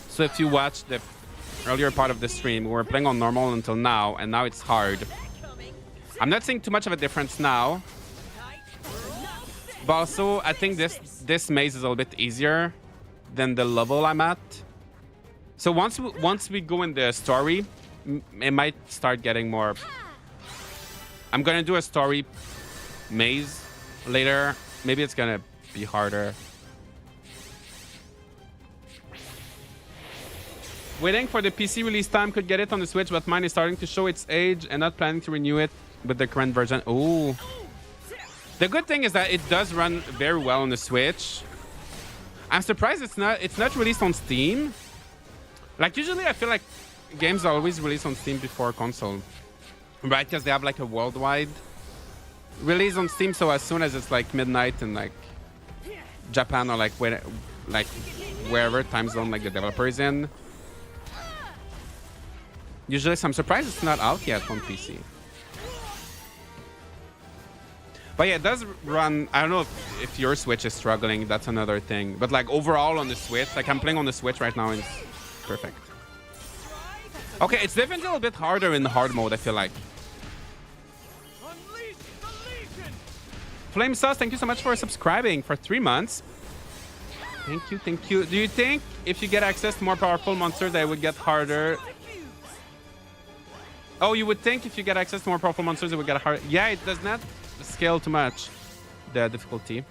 So if you watched the earlier part of the stream, we were playing on normal until now. And now it's hard. I'm not seeing too much of a difference now. But also, I think this maze is a little bit easier than the level I'm at. So once we go in the story, it might start getting more... I'm gonna do a story maze later. Maybe it's gonna be harder. Waiting for the PC release time, could get it on the Switch, but mine is starting to show its age and not planning to renew it with the current version. Oh, the good thing is that it does run very well on the Switch. I'm surprised it's not released on Steam. Like, usually I feel like games are always released on Steam before console. Right, because they have like a worldwide release on Steam. So as soon as it's like midnight in like Japan or like wherever time zone like the developer is in, usually. So I'm surprised it's not out yet on PC. But yeah, it does run. I don't know if your Switch is struggling. That's another thing. But like overall on the Switch, like I'm playing on the Switch right now, and it's perfect. Okay, it's definitely a little bit harder in hard mode, I feel like. Flame Sauce, thank you so much for subscribing for 3 months. Thank you, thank you. Do you think if you get access to more powerful monsters, that it would get harder? Oh, you would think if you get access to more powerful monsters, it would get harder. Yeah, it does not scale too much, the difficulty.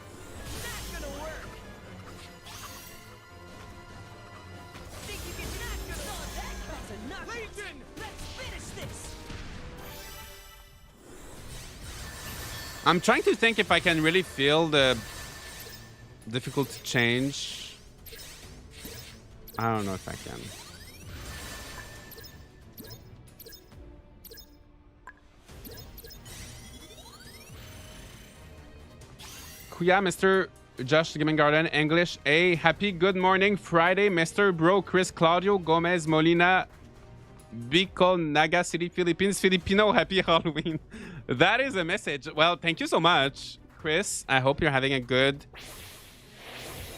I'm trying to think if I can really feel the difficulty change. I don't know if I can. Kuya, Mr. Josh Gaming Garden, English. A happy good morning Friday, Mr. Bro, Chris, Claudio, Gomez, Molina, Bicol, Naga City, Philippines, Filipino, happy Halloween. That is a message. Well, thank you so much, Chris. I hope you're having a good...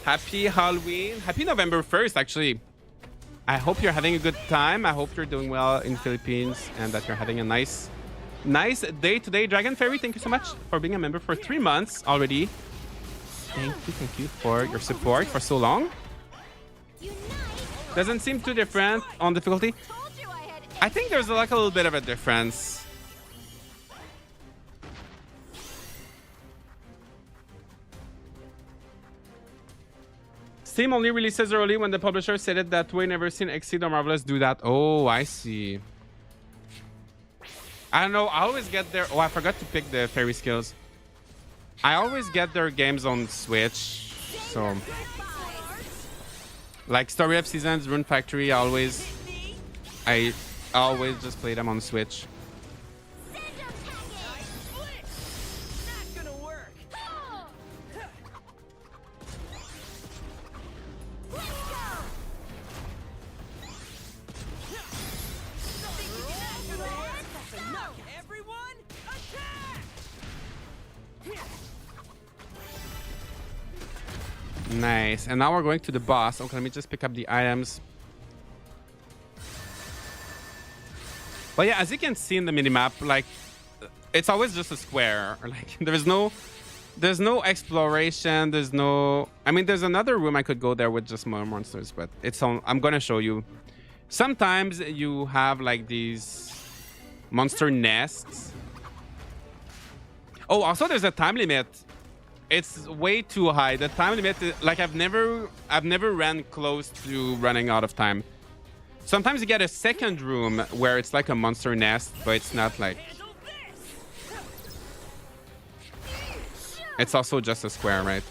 Happy Halloween. Happy November 1st, actually. I hope you're having a good time. I hope you're doing well in Philippines and that you're having a nice day today. Dragon Fairy, thank you so much for being a member for 3 months already. Thank you for your support for so long. Doesn't seem too different on difficulty. I think there's like a little bit of a difference. Steam only releases early when the publisher said it that way. Never seen Exceed or Marvelous do that. Oh, I see. I don't know. I always get their... Oh, I forgot to pick the fairy skills. I always get their games on Switch. So... Like Story of Seasons, Rune Factory, I always just play them on Switch. Nice. And now we're going to the boss. Okay, let me just pick up the items. But yeah, as you can see in the minimap, like, it's always just a square. Like, there's no exploration. There's no... I mean, there's another room I could go there with just more monsters, but it's on... I'm gonna show you. Sometimes you have, like, these monster nests. Oh, also there's a time limit. It's way too high. The time limit, like I've never ran close to running out of time. Sometimes you get a second room where it's like a monster nest, but it's not like... It's also just a square, right?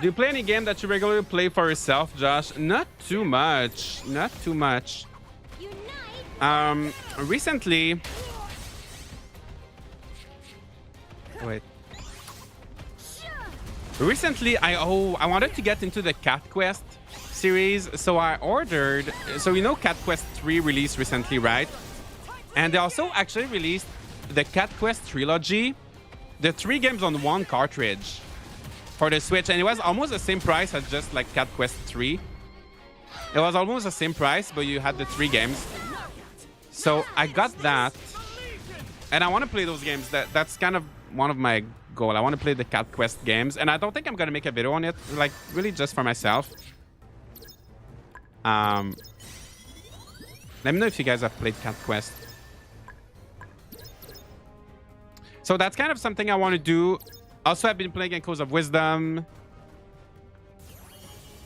Do you play any game that you regularly play for yourself, Josh? Not too much. Not too much. Recently... Wait. Recently, I wanted to get into the Cat Quest series, so I ordered... So you know Cat Quest 3 released recently, right? And they also actually released the Cat Quest trilogy. The 3 games on one cartridge. For the Switch, and it was almost the same price as just like Cat Quest 3. It was almost the same price, but you had the 3 games. So I got that, and I want to play those games. That's kind of one of my goals. I want to play the Cat Quest games, and I don't think I'm gonna make a video on it. Like really, just for myself. Let me know if you guys have played Cat Quest. So that's kind of something I want to do. Also, I've been playing Echoes of Wisdom.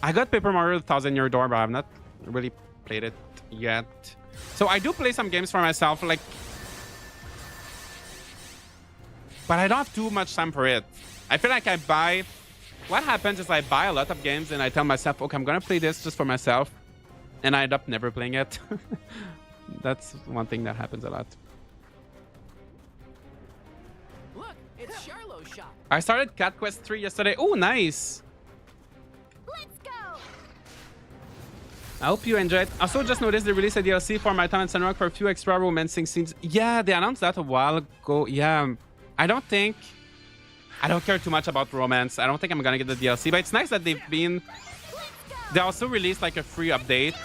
I got Paper Mario 1000 Year Door, but I've not really played it yet. So I do play some games for myself, like... But I don't have too much time for it. I feel like I buy... What happens is I buy a lot of games and I tell myself, okay, I'm gonna play this just for myself. And I end up never playing it. That's one thing that happens a lot. It's Charlo's shop. I started Cat Quest 3 yesterday. Oh, nice. Let's go. I hope you enjoyed. Also, just noticed they released a DLC for My Time in Sunrock for a few extra romancing scenes. Yeah, they announced that a while ago. Yeah, I don't care too much about romance. I don't think I'm gonna get the DLC, but it's nice that they've been... They also released like a free update,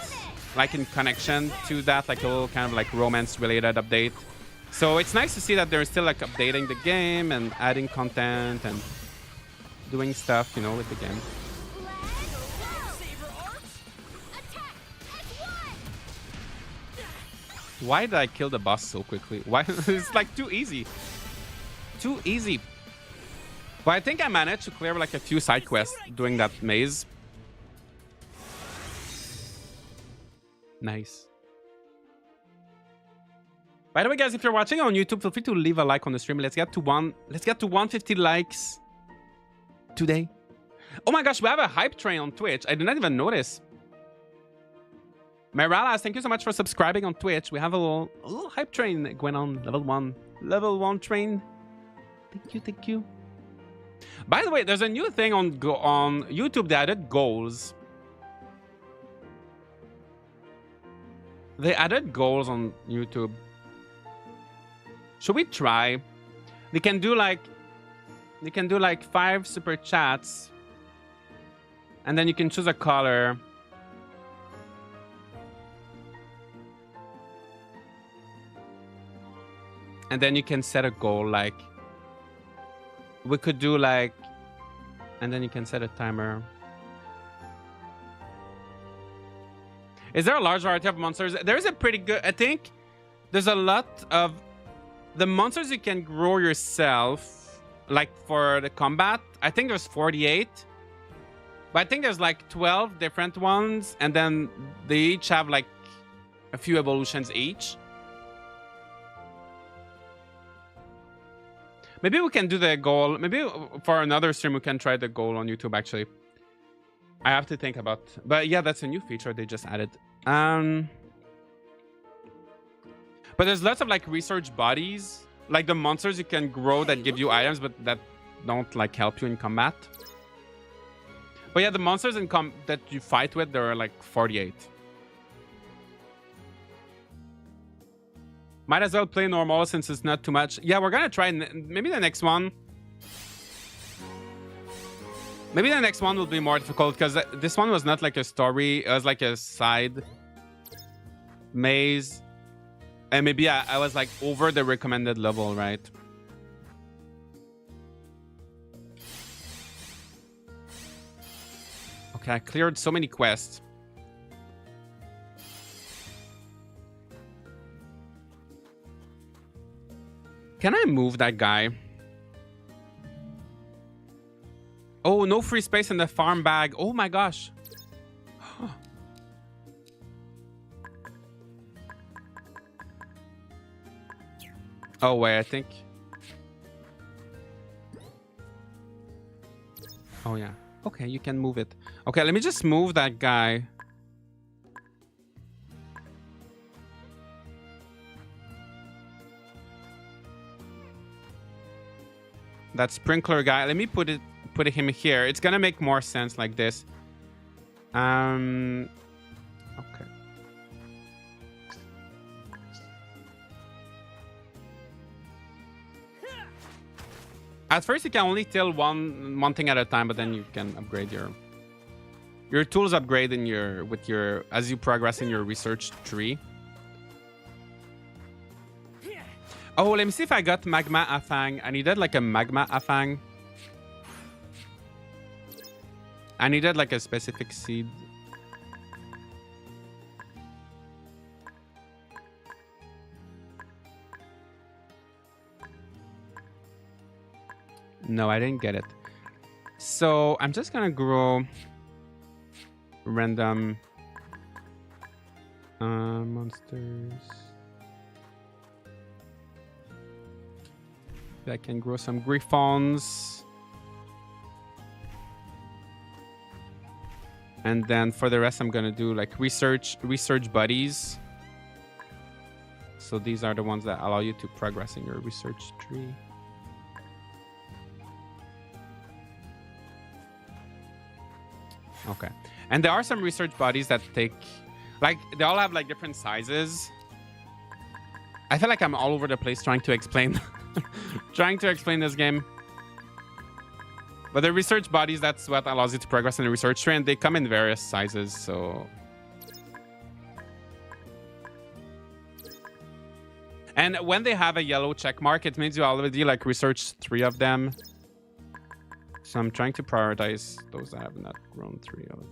like in connection to that, like a little kind of like romance-related update. So it's nice to see that they're still like updating the game and adding content and doing stuff, you know, with the game. Why did I kill the boss so quickly? Why? It's like too easy. Too easy. But I think I managed to clear like a few side quests doing that maze. Nice. By the way, guys, if you're watching on YouTube, feel free to leave a like on the stream. Let's get to 150 likes today. Oh my gosh, we have a hype train on Twitch. I did not even notice. Meralas, thank you so much for subscribing on Twitch. We have a little hype train going on. Level 1 train. Thank you. By the way, there's a new thing on YouTube. They added goals. They added goals on YouTube. Should we try? They can do like 5 super chats, and then you can choose a color. And then you can set a goal, like we could do like, and then you can set a timer. Is there a large variety of monsters? There is a pretty good, I think there's a lot of the monsters you can grow yourself, like for the combat. I think there's 48, but I think there's like 12 different ones, and then they each have like a few evolutions each. Maybe we can do the goal. Maybe for another stream we can try the goal on YouTube. Actually, I have to think about. But yeah, that's a new feature they just added. But there's lots of like research bodies, like the monsters you can grow that give you items, but that don't like help you in combat. But yeah, the monsters that you fight with, there are like 48. Might as well play normal since it's not too much. Yeah, we're gonna try maybe the next one. Maybe the next one will be more difficult because this one was not like a story. It was like a side maze. And maybe I was like over the recommended level, right? Okay, I cleared so many quests. Can I move that guy? Oh, no free space in the farm bag. Oh my gosh. Oh, wait, I think... Oh, yeah. Okay, you can move it. Okay, let me just move that guy. That sprinkler guy. Let me put him here. It's gonna make more sense like this. Okay. At first, you can only till one thing at a time, but then you can upgrade your tools. Upgrade in your as you progress in your research tree. Oh, let me see if I got magma afang. I needed like a magma afang. I needed like a specific seed. No, I didn't get it. So I'm just gonna grow random monsters. I can grow some griffons. And then for the rest, I'm gonna do like research buddies. So these are the ones that allow you to progress in your research tree. Okay. And there are some research bodies that take, like, they all have like different sizes. I feel like I'm all over the place trying to explain this game. But the research bodies, that's what allows you to progress in the research tree, and they come in various sizes, so... And when they have a yellow check mark, it means you already like researched 3 of them. So I'm trying to prioritize those that I have not grown 3 of.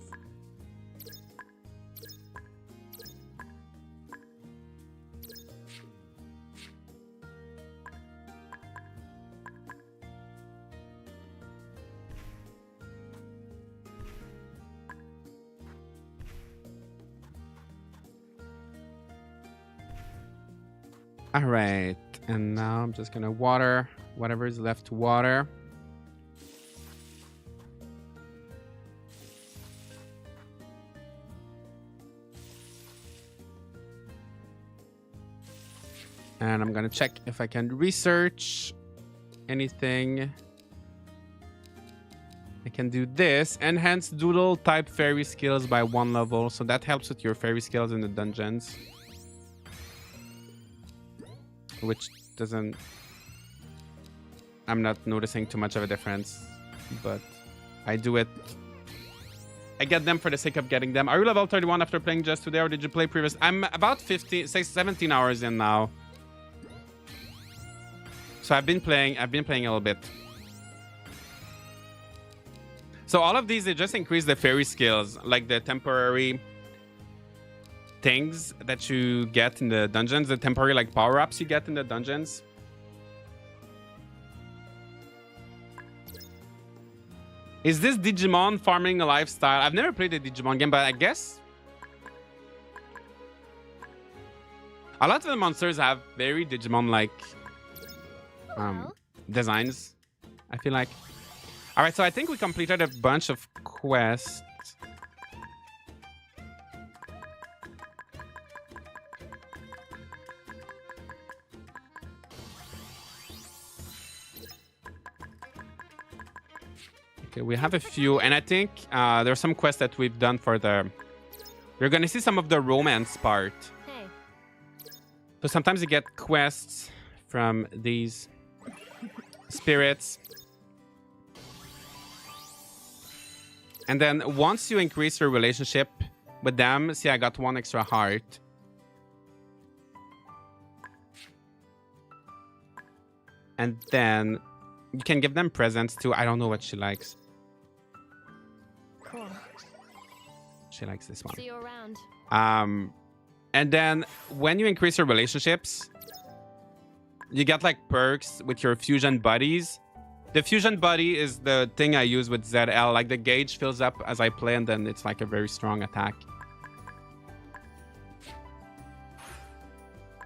All right, and now I'm just gonna water whatever is left to water. And I'm gonna check if I can research anything. I can do this. Enhance doodle type fairy skills by 1 level. So that helps with your fairy skills in the dungeons. Which doesn't... I'm not noticing too much of a difference. But I do it. I get them for the sake of getting them. Are you level 31 after playing just today, or did you play previous? I'm about 17 hours in now. So I've been playing a little bit. So all of these, they just increase the fairy skills, like the temporary things that you get in the dungeons, the temporary like power-ups you get in the dungeons. Is this Digimon farming a lifestyle? I've never played a Digimon game, but I guess a lot of the monsters have very Digimon-like designs, I feel like. All right, so I think we completed a bunch of quests. Okay, we have a few, and I think there's some quests that we've done for the... You're gonna see some of the romance part. Hey. So sometimes you get quests from these spirits. And then once you increase your relationship with them, see, I got 1 extra heart. And then you can give them presents too. I don't know what she likes. Cool. She likes this one. See you around. And then when you increase your relationships, you get like perks with your fusion buddies. The fusion buddy is the thing I use with ZL. Like the gauge fills up as I play, and then it's like a very strong attack.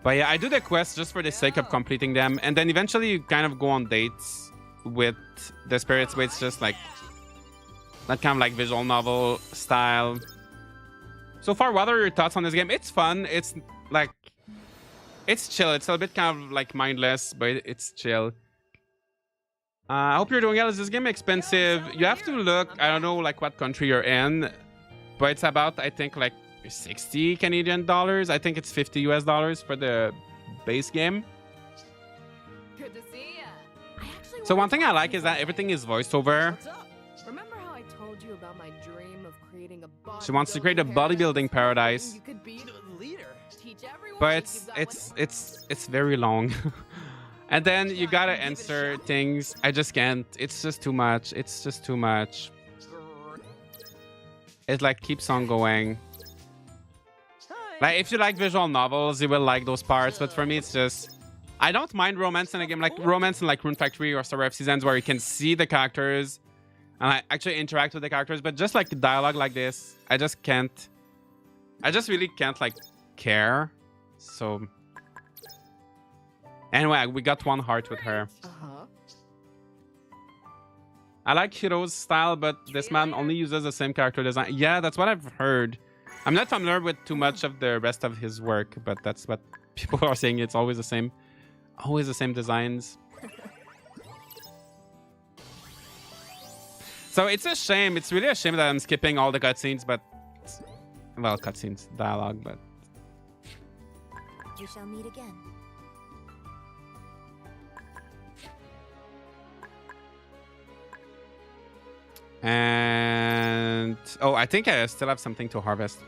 But yeah, I do the quests just for the sake of completing them, and then eventually you kind of go on dates with the spirits, where it's just like that kind of like visual novel style. So far, what are your thoughts on this game? It's fun. It's like, it's chill. It's a bit kind of like mindless, but it's chill. I hope you're doing well. Is this game expensive? You have to look. I don't know like what country you're in, but it's about, I think, like 60 Canadian dollars. I think it's 50 US dollars for the base game. Good to see ya. So one thing I like is that everything is voiced over. What's up? Remember how I told you about my dream of creating a She wants to create a bodybuilding paradise. You could be the leader. Teach everyone. But it's very long. And then you gotta answer things. I just can't. It's just too much. It's just too much. It like keeps on going. Like if you like visual novels, you will like those parts. But for me, it's just, I don't mind romance in a game like romance in like Rune Factory or Story of Seasons, where you can see the characters and I actually interact with the characters. But just like dialogue like this, I just can't. I just really can't like care. So anyway, we got 1 heart with her. I like Hiro's style, but this man only uses the same character design. Yeah, that's what I've heard. I'm not familiar with too much of the rest of his work, but that's what people are saying. It's always the same. Always the same designs. So it's a shame. It's really a shame that I'm skipping all the cutscenes, but... Well, cutscenes, dialogue, but... We shall meet again. And oh, I think I still have something to harvest.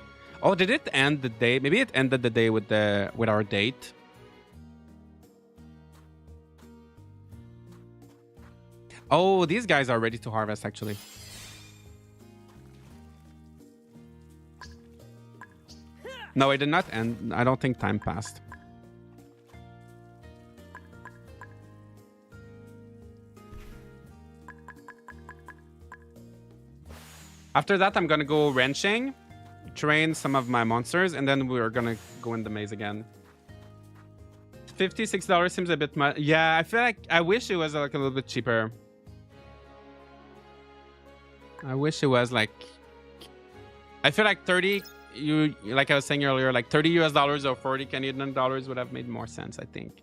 Oh, did it end the day? Maybe it ended the day with our date. Oh, these guys are ready to harvest actually. No, it did not end. I don't think time passed. After that, I'm gonna go wrenching, train some of my monsters, and then we're gonna go in the maze again. $56 seems a bit much. Yeah, I feel like I wish it was like a little bit cheaper. I wish it was like, I feel like 30, like I was saying earlier, like 30 US dollars or 40 Canadian dollars would have made more sense, I think.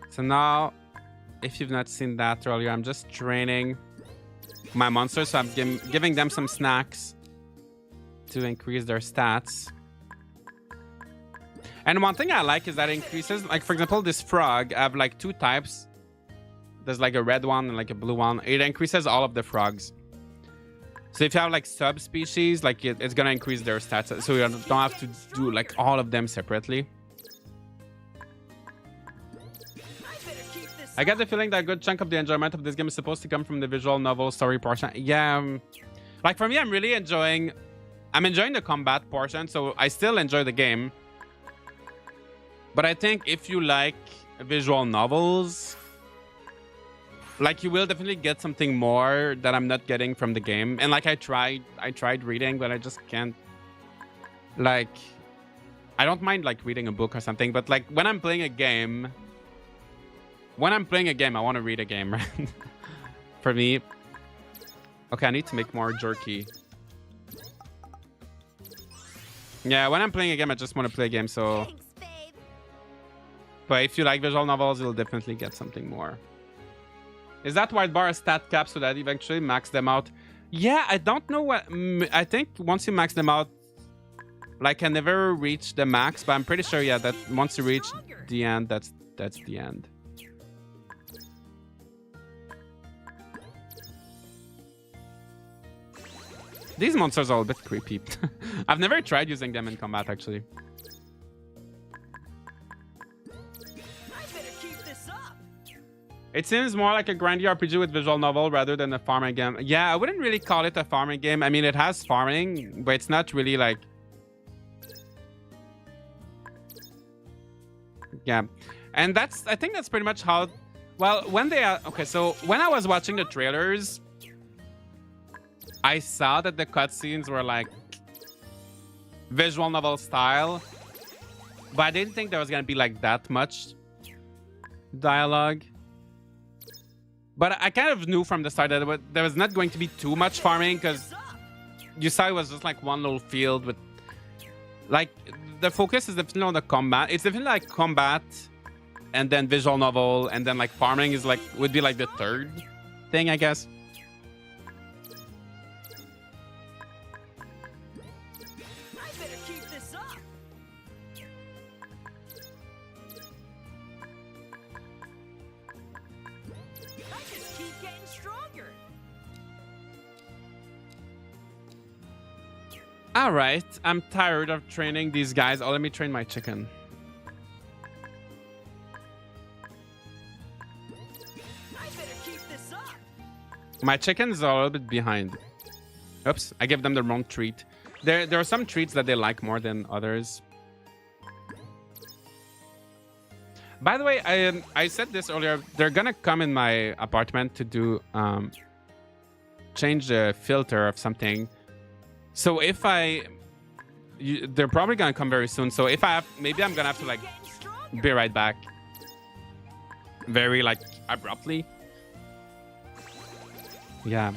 So now, if you've not seen that earlier, I'm just training my monsters. So I'm giving them some snacks to increase their stats. And one thing I like is that it increases, like for example, this frog, I have like 2 types. There's like a red one and like a blue one. It increases all of the frogs. So if you have like subspecies, like it's gonna increase their stats. So you don't have to do like all of them separately. I get the feeling that a good chunk of the enjoyment of this game is supposed to come from the visual novel story portion. Yeah, like for me, I'm really enjoying. I'm enjoying the combat portion, so I still enjoy the game. But I think if you like visual novels, like you will definitely get something more that I'm not getting from the game. And like I tried reading, but I just can't. Like, I don't mind like reading a book or something, but like when I'm playing a game, I want to read a game, right? For me. Okay, I need to make more jerky. Yeah, when I'm playing a game, I just want to play a game, so... Thanks, babe. But if you like visual novels, you'll definitely get something more. Is that white bar a stat cap so that eventually max them out? Yeah, I don't know what... I think once you max them out, like I never reach the max, but I'm pretty sure, yeah, that once you reach the end, that's the end. These monsters are a bit creepy. I've never tried using them in combat, actually. It seems more like a grindy RPG with visual novel rather than a farming game. Yeah, I wouldn't really call it a farming game. I mean, it has farming, but it's not really like... Yeah. And I think that's pretty much how... Well, when they are... Okay, so when I was watching the trailers, I saw that the cutscenes were like visual novel style, but I didn't think there was going to be like that much dialogue. But I kind of knew from the start that there was not going to be too much farming, because you saw it was just like one little field with like the focus is definitely on the combat. It's definitely like combat and then visual novel, and then like farming is like would be like the third thing, I guess. All right, I'm tired of training these guys. Oh, let me train my chicken. My chickens are a little bit behind. Oops, I gave them the wrong treat. There are some treats that they like more than others. By the way, I said this earlier. They're gonna come in my apartment to do change the filter of something. So if they're probably gonna come very soon. So if maybe I'm gonna have to like be right back. Very like abruptly. Yeah.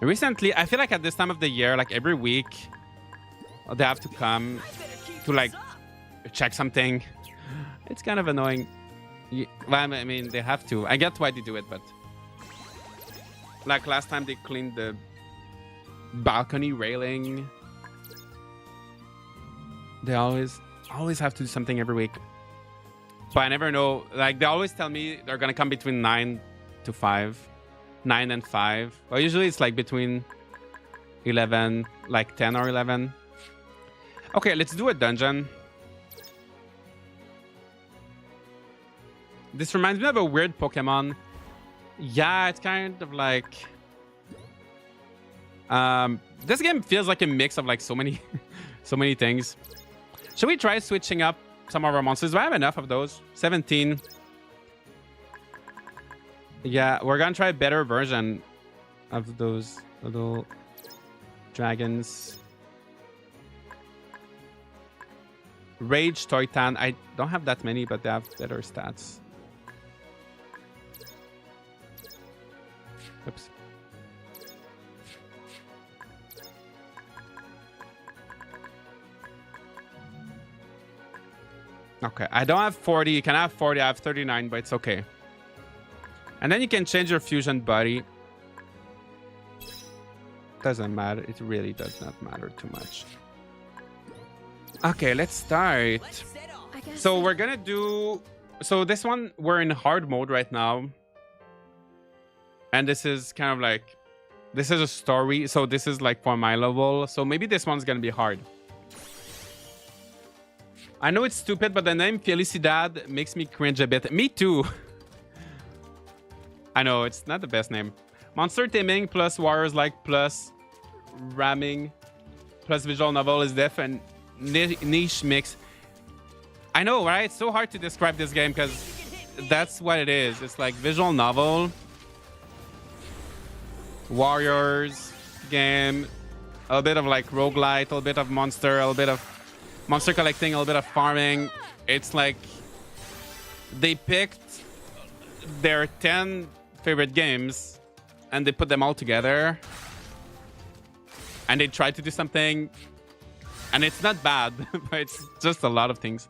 Recently, I feel like at this time of the year, like every week, they have to come to like check something. It's kind of annoying. Well, I mean, they have to. I get why they do it, but like last time they cleaned the balcony railing. They always have to do something every week, but I never know. Like they always tell me they're gonna come between 9 to 5, 9 and 5. Well, usually it's like between 11, like 10 or 11. Okay, let's do a dungeon. This reminds me of a weird Pokemon. Yeah, it's kind of like this game feels like a mix of like so many things. Should we try switching up some of our monsters? Do I have enough of those? 17. Yeah, we're gonna try a better version of those little dragons. Rage Toitan. I don't have that many, but they have better stats. Oops. Okay, I don't have 40. You can have 40. I have 39, but it's okay. And then you can change your fusion buddy. Doesn't matter. It really does not matter too much. Okay, let's start. So we're gonna do... So this one, we're in hard mode right now. And this is kind of like... This is a story. So this is like for my level. So maybe this one's gonna be hard. I know it's stupid, but the name Felicidad makes me cringe a bit. Me too. I know, it's not the best name. Monster taming plus warriors like plus ramming plus visual novel is def and niche mix. I know, right? It's so hard to describe this game because that's what it is. It's like visual novel, warriors game, a little bit of like roguelite, a little bit of monster, a little bit of monster collecting, a little bit of farming. It's like they picked their 10 favorite games and they put them all together and they tried to do something, and it's not bad, but it's just a lot of things.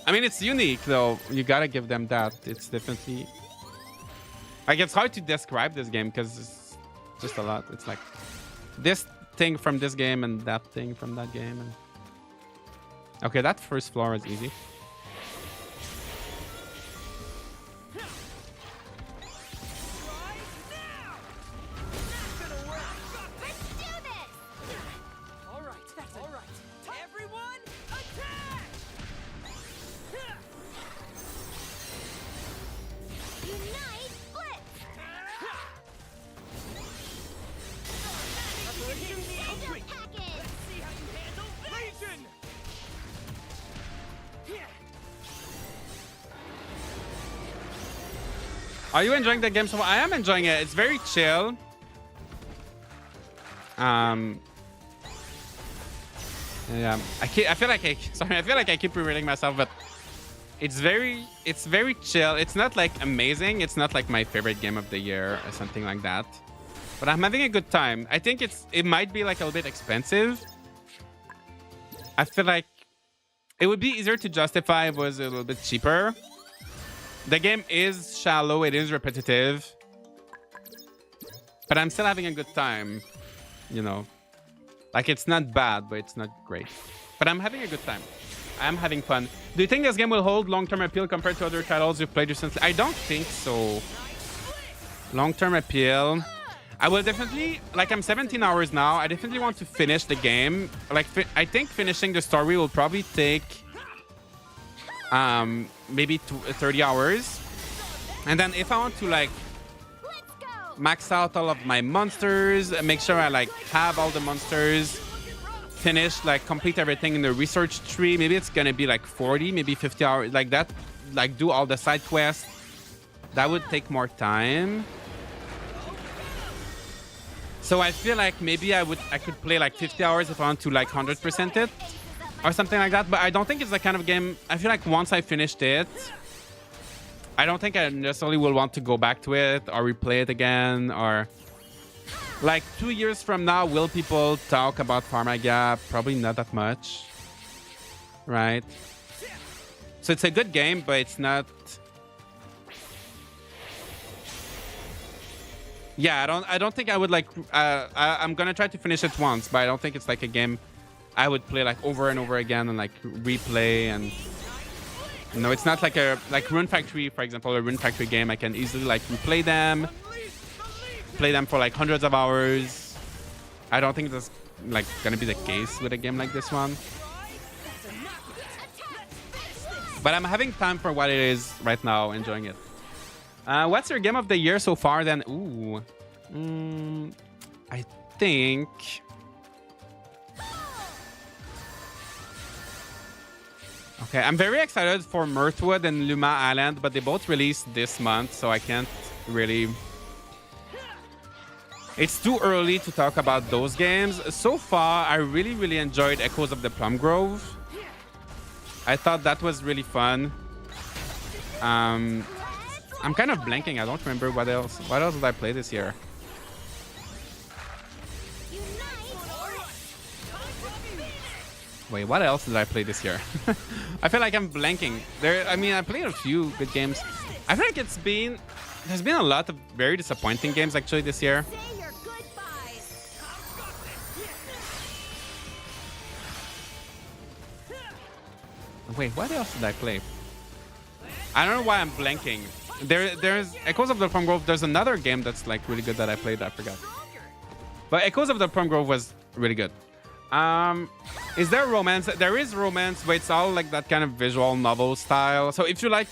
I mean, it's unique though. You gotta give them that. It's definitely like, it's hard to describe this game because it's just a lot. It's like this thing from this game and that thing from that game. And okay, that first floor is easy. Are you enjoying the game so far? I am enjoying it. It's very chill. Yeah, I feel like I keep repeating myself, but it's very chill. It's not like amazing. It's not like my favorite game of the year or something like that. But I'm having a good time. I think it might be like a little bit expensive. I feel like it would be easier to justify if it was a little bit cheaper. The game is shallow, it is repetitive, but I'm still having a good time, you know. Like, it's not bad, but it's not great. But I'm having a good time. I'm having fun. Do you think this game will hold long-term appeal compared to other titles you've played recently? I don't think so. Long-term appeal. I will definitely, like, I'm 17 hours now. I definitely want to finish the game. Like, I think finishing the story will probably take maybe 30 hours. And then if I want to like max out all of my monsters, make sure I like have all the monsters, finish, like complete everything in the research tree, maybe it's gonna be like 40, maybe 50 hours like that, like do all the side quests. That would take more time. So I feel like maybe I could play like 50 hours if I want to like 100% it or something like that. But I don't think it's the kind of game. I feel like once I finished it, I don't think I necessarily will want to go back to it or replay it again. Or like 2 years from now, will people talk about Farmagia? Probably not that much, right? So it's a good game, but it's not. Yeah, I don't think I would like. I'm gonna try to finish it once, but I don't think it's like a game I would play like over and over again and like replay. And no, it's not like a Rune Factory, for example, a Rune Factory game. I can easily like replay them, play them for like hundreds of hours. I don't think that's like gonna be the case with a game like this one. But I'm having time for what it is right now, enjoying it. What's your game of the year so far then? Ooh. I think... Okay, I'm very excited for Mirthwood and Luma Island, but they both released this month, so I can't really... It's too early to talk about those games. So far, I really, really enjoyed Echoes of the Plum Grove. I thought that was really fun. I'm kind of blanking. I don't remember what else. What else did I play this year? Wait, what else did I play this year? I feel like I'm blanking. I mean, I played a few good games. I feel like there's been a lot of very disappointing games actually this year. Wait, what else did I play? I don't know why I'm blanking. There's Echoes of the Plum Grove. There's another game that's like really good that I played. I forgot. But Echoes of the Plum Grove was really good. Is there romance? There is romance, but it's all like that kind of visual novel style. So if you like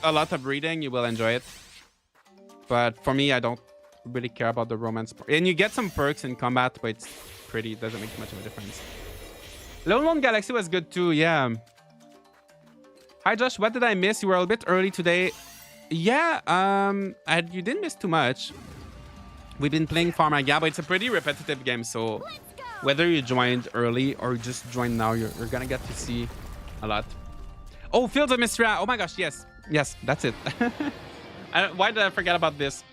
a lot of reading, you will enjoy it. But for me, I don't really care about the romance part. And you get some perks in combat, but it's pretty. It doesn't make much of a difference. Lone Lone Galaxy was good too. Yeah. Hi Josh, what did I miss? You were a bit early today. Yeah. You didn't miss too much. We've been playing Farmagia, but it's a pretty repetitive game. So whether you joined early or just joined now, you're gonna get to see a lot. Oh, Fields of Mystria. Oh my gosh, yes. Yes, that's it. Why did I forget about this?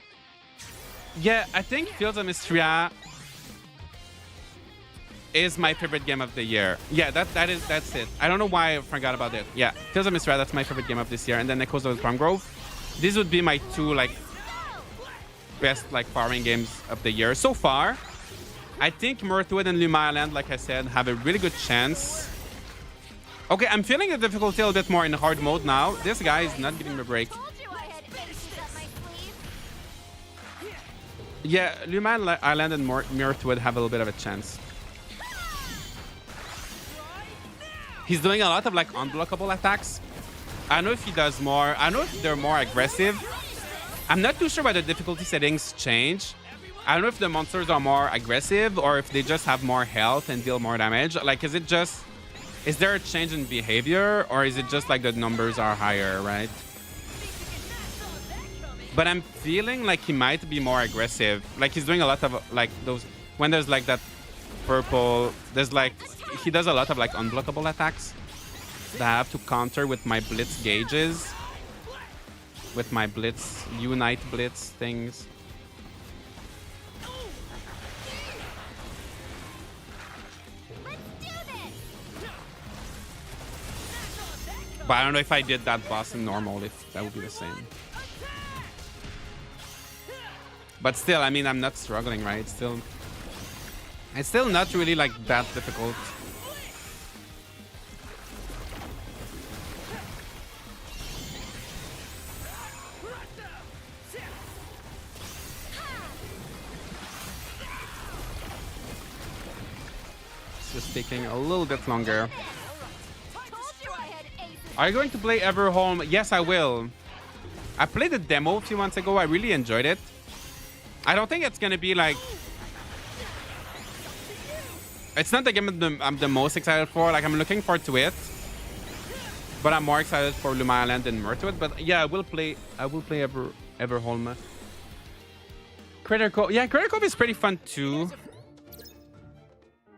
Yeah, I think Fields of Mystria is my favorite game of the year. Yeah, that's it. I don't know why I forgot about it. Yeah, Fields of Mystria, that's my favorite game of this year. And then Echoes of the Palm Grove. These would be my two like best like farming games of the year so far. I think Mirthwood and Luma Island, like I said, have a really good chance. Okay, I'm feeling the difficulty a little bit more in hard mode now. This guy is not giving me a break. Yeah, Luma Island and Mirthwood have a little bit of a chance. He's doing a lot of like unblockable attacks. I don't know if he does more. I don't know if they're more aggressive. I'm not too sure why the difficulty settings change. I don't know if the monsters are more aggressive or if they just have more health and deal more damage. Like, is there a change in behavior or is it just like the numbers are higher, right? But I'm feeling like he might be more aggressive. Like he's doing a lot of like those, when there's like that purple, there's like, he does a lot of like unblockable attacks that I have to counter with my blitz gauges. With my blitz, unite blitz things. But I don't know if I did that boss in normal, if that would be the same. But still, I mean, I'm not struggling, right? It's still not really like that difficult. It's just taking a little bit longer. Are you going to play Everholm? Yes, I will. I played the demo a few months ago. I really enjoyed it. I don't think it's going to be like... It's not the game I'm the most excited for. Like, I'm looking forward to it. But I'm more excited for Luma Island and Mirthwood. But yeah, I will play Everholm. Critter Cove. Yeah, Critter Cove is pretty fun too.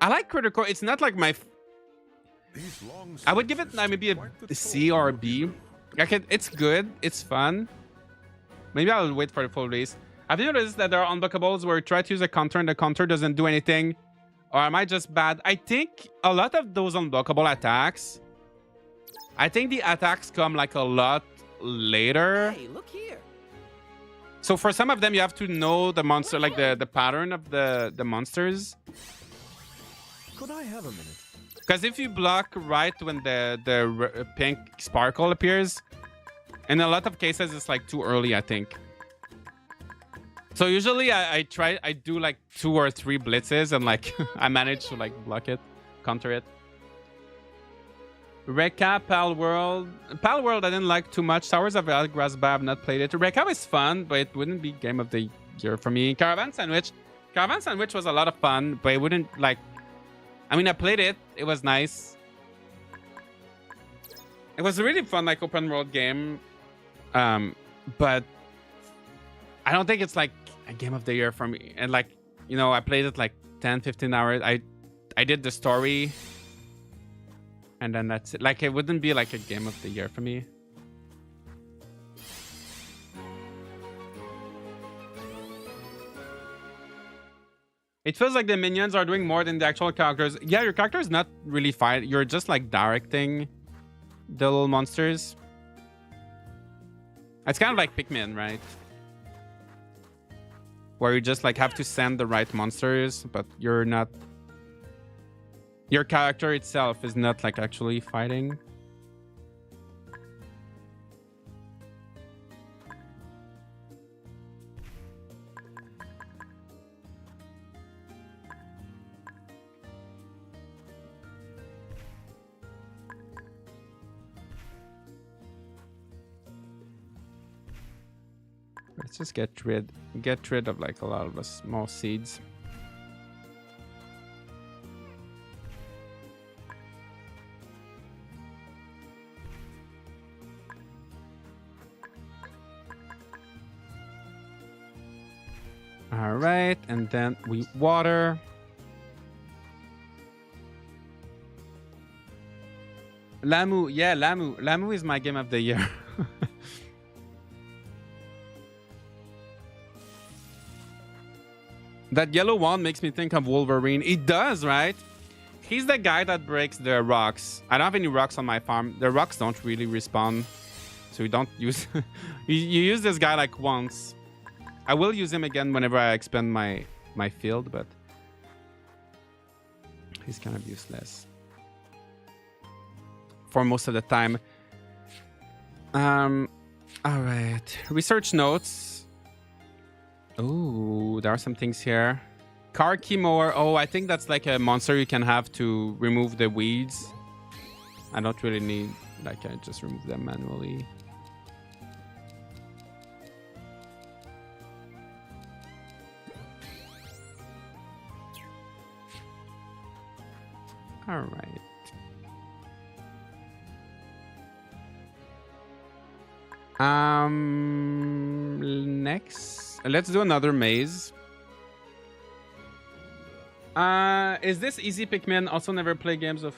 I like Critter Cove. It's not like my... I would give it maybe a C or a B. Like it's good. It's fun. Maybe I'll wait for the full release. Have you noticed that there are unblockables where you try to use a counter and the counter doesn't do anything? Or am I just bad? I think a lot of those unblockable attacks, I think the attacks come like a lot later. Hey, look here. So for some of them, you have to know the monster, like the pattern of the monsters. Could I have a minute? Because if you block right when the pink sparkle appears, in a lot of cases, it's like too early, I think. So usually I do like 2 or 3 blitzes and like I manage to like block it, counter it. Recap, Pal World. Pal World I didn't like too much. Towers of Algrasba, I've not played it. Recap is fun, but it wouldn't be game of the year for me. Caravan Sandwich. Caravan Sandwich was a lot of fun, but it wouldn't like... I mean, I played it. It was nice. It was a really fun, like, open world game. But I don't think it's, like, a game of the year for me. And, like, you know, I played it, like, 10, 15 hours. I did the story. And then that's it. Like, it wouldn't be, like, a game of the year for me. It feels like the minions are doing more than the actual characters. Yeah, your character is not really fighting. You're just like directing the little monsters. It's kind of like Pikmin, right? Where you just like have to send the right monsters, but you're not... Your character itself is not like actually fighting. Let's just get rid of like a lot of the small seeds. All right, and then we water. Lamu, yeah, Lamu. Lamu is my game of the year. That yellow one makes me think of Wolverine. It does, right? He's the guy that breaks the rocks. I don't have any rocks on my farm. The rocks don't really respawn. So you don't use... you use this guy like once. I will use him again whenever I expand my field, but... he's kind of useless. For most of the time. Alright. Research notes. Oh, there are some things here. Car key mower. Oh, I think that's like a monster you can have to remove the weeds. I don't really need, like, I just remove them manually. All right. Next, let's do another maze. Is this easy, Pikmin? Also never play games of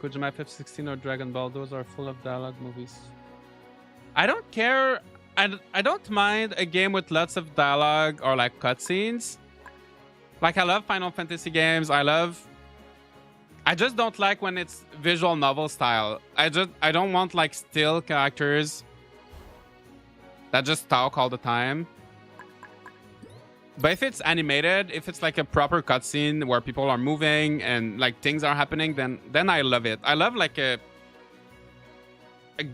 Kojima FF16 or Dragon Ball. Those are full of dialogue movies. I don't care. I don't mind a game with lots of dialogue or like cutscenes. Like I love Final Fantasy games. I just don't like when it's visual novel style. I don't want like still characters that just talk all the time. But if it's animated, if it's like a proper cutscene where people are moving and like things are happening, then I love it. I love like a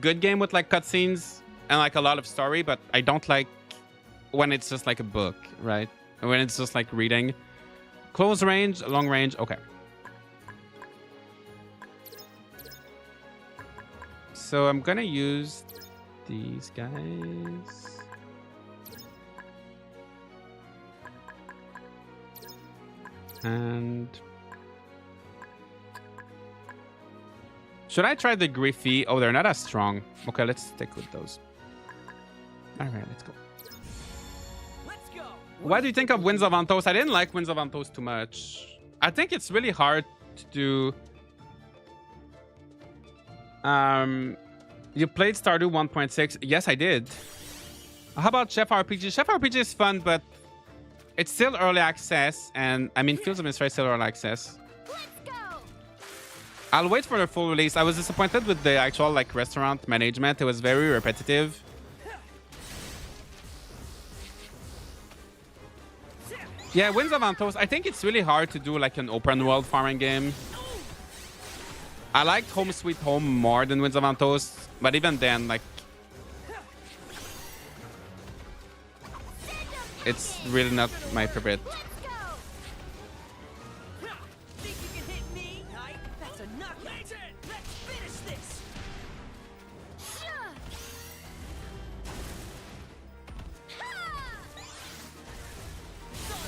good game with like cutscenes and like a lot of story, but I don't like when it's just like a book, right? When it's just like reading. Close range, long range, okay. So I'm gonna use these guys. And should I try the Griffey? Oh, they're not as strong. Okay, let's stick with those. All right, let's go. What do you think of Winds of Antos? I didn't like Winds of Antos too much. I think it's really hard to do. You played Stardew 1.6? Yes, I did. How about Chef RPG? Chef RPG is fun, but it's still early access, and I mean, Fields of Mystery is still early access. Let's go. I'll wait for the full release. I was disappointed with the actual like restaurant management. It was very repetitive. Yeah, Winds of Antos. I think it's really hard to do like an open world farming game. I liked Home Sweet Home more than Winds of Antos, but even then, like, it's really not my favorite. Think you can hit me? That's a knockout. Let's finish this.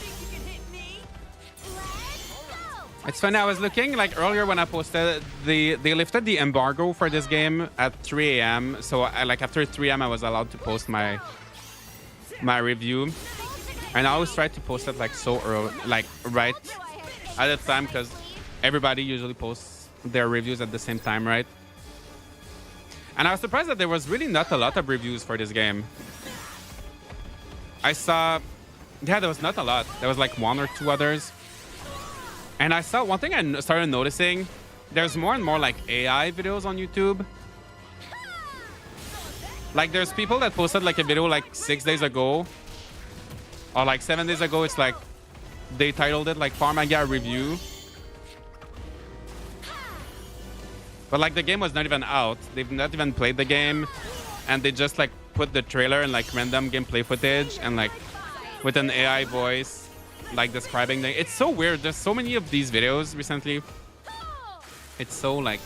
Think you can hit me? Let's go. It's funny, I was looking like earlier when I posted, they lifted the embargo for this game at 3 a.m. So like after 3 a.m. I was allowed to post my review. And I always try to post it like so early, like right at the time, because everybody usually posts their reviews at the same time, right? And I was surprised that there was really not a lot of reviews for this game. I saw, yeah, there was not a lot. There was like one or two others. And I saw one thing I started noticing, there's more and more like AI videos on YouTube. Like there's people that posted like a video like 6 days ago or like 7 days ago. It's like they titled it like Farmagia review, but like the game was not even out. They've not even played the game, and they just like put the trailer and like random gameplay footage and like with an AI voice like describing the. It's so weird. There's so many of these videos recently. It's so like,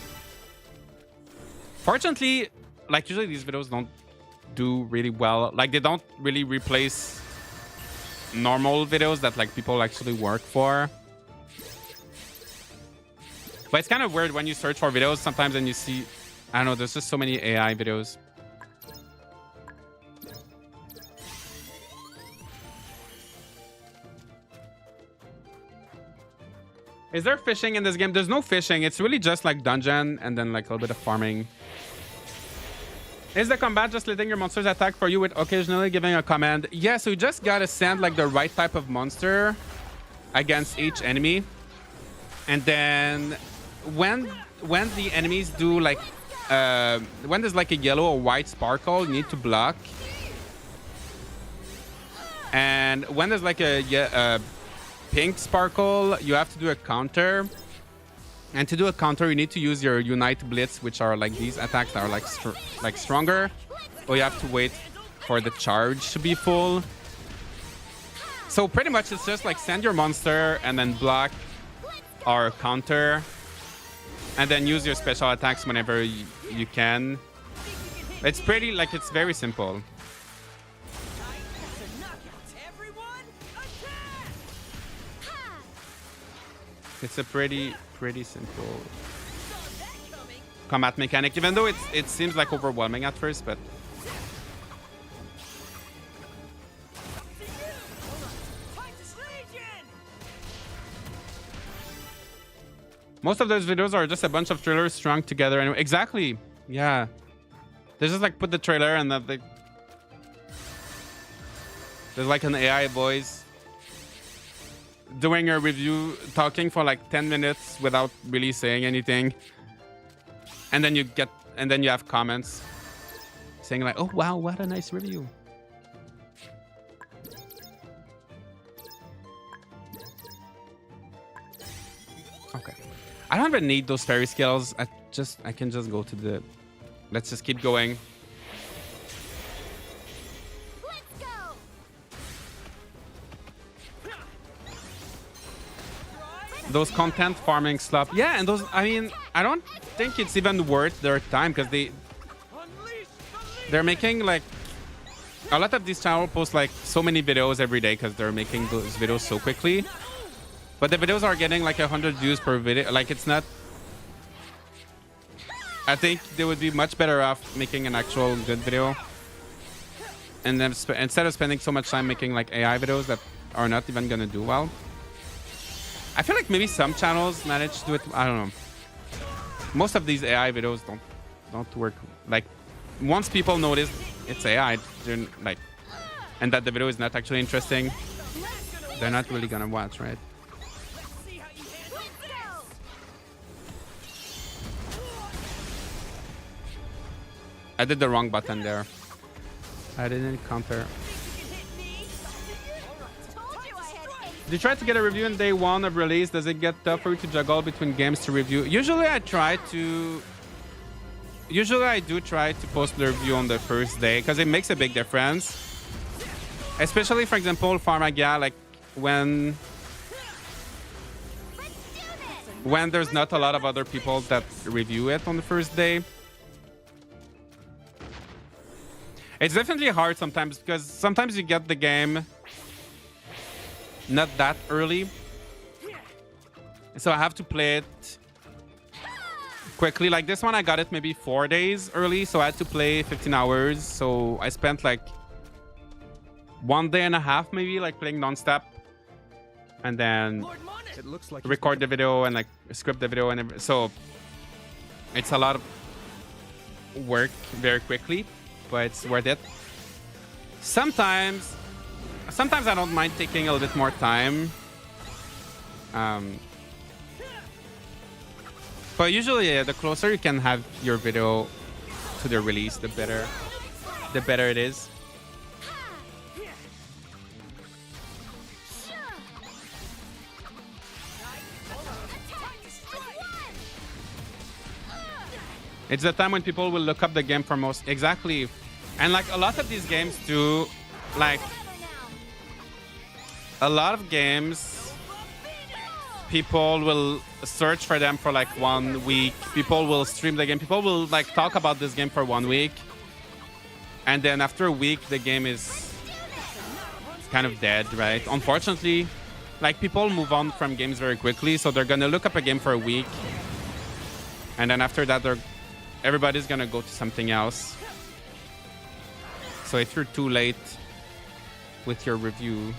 fortunately, like usually these videos don't do really well. Like they don't really replace normal videos that like people actually work for. But it's kind of weird when you search for videos sometimes and you see, I don't know, there's just so many AI videos. Is there fishing in this game? There's no fishing. It's really just like dungeon and then like a little bit of farming. Is the combat just letting your monsters attack for you with occasionally giving a command? Yeah, so you just gotta send like the right type of monster against each enemy. And then when the enemies do like when there's like a yellow or white sparkle, you need to block. And when there's like a pink sparkle, you have to do a counter. And to do a counter, you need to use your Unite Blitz, which are like these attacks that are like stronger. Or you have to wait for the charge to be full. So pretty much it's just like send your monster and then block or counter. And then use your special attacks whenever you can. It's pretty, like, it's very simple. It's a pretty simple combat mechanic, even though it seems like overwhelming at first, but most of those videos are just a bunch of trailers strung together. And exactly, yeah, they just like put the trailer and that there's like an AI voice doing a review, talking for like 10 minutes without really saying anything, and then you have comments saying like, oh wow, what a nice review. Okay, I don't even need those fairy skills. I can just go to the, let's just keep going. Those content farming stuff, yeah, and those, I mean, I don't think it's even worth their time because they're making like a lot of these channels post like so many videos every day because they're making those videos so quickly. But the videos are getting like 100 views per video. Like it's not. I think they would be much better off making an actual good video, and then instead of spending so much time making like AI videos that are not even gonna do well. I feel like maybe some channels manage to do it. I don't know. Most of these AI videos don't work. Like once people notice it's AI, they're like, and that the video is not actually interesting, they're not really gonna watch, right? I did the wrong button there. I didn't counter. Did you try to get a review on day one of release? Does it get tougher to juggle between games to review? Usually I do try to post the review on the first day because it makes a big difference. Especially, for example, Farmagia, like when there's not a lot of other people that review it on the first day. It's definitely hard sometimes because sometimes you get the game not that early, so I have to play it quickly. Like this one, I got it maybe 4 days early, so I had to play 15 hours. So I spent like 1.5 days maybe like playing non-stop, and then It looks like record the video and like script the video, and so it's a lot of work very quickly, but it's worth it. Sometimes I don't mind taking a little bit more time. But usually, yeah, the closer you can have your video to the release, the better it is. It's the time when people will look up the game for most. Exactly. And like a lot of these games too, like a lot of games, people will search for them for like 1 week. People will stream the game. People will like talk about this game for 1 week. and then after a week the game is kind of dead, right? Unfortunately, like people move on from games very quickly, so they're gonna look up a game for a week, and then after that everybody's gonna go to something else. So if you're too late with your review,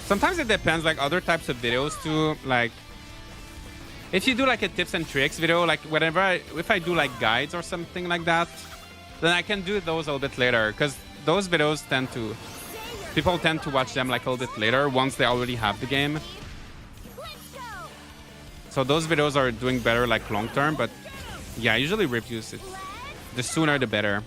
sometimes it depends, like other types of videos too. Like if you do like a tips and tricks video, like if I do like guides or something like that, then I can do those a little bit later, because those videos people tend to watch them like a little bit later once they already have the game. So those videos are doing better like long term, but yeah, usually reviews, the sooner the better.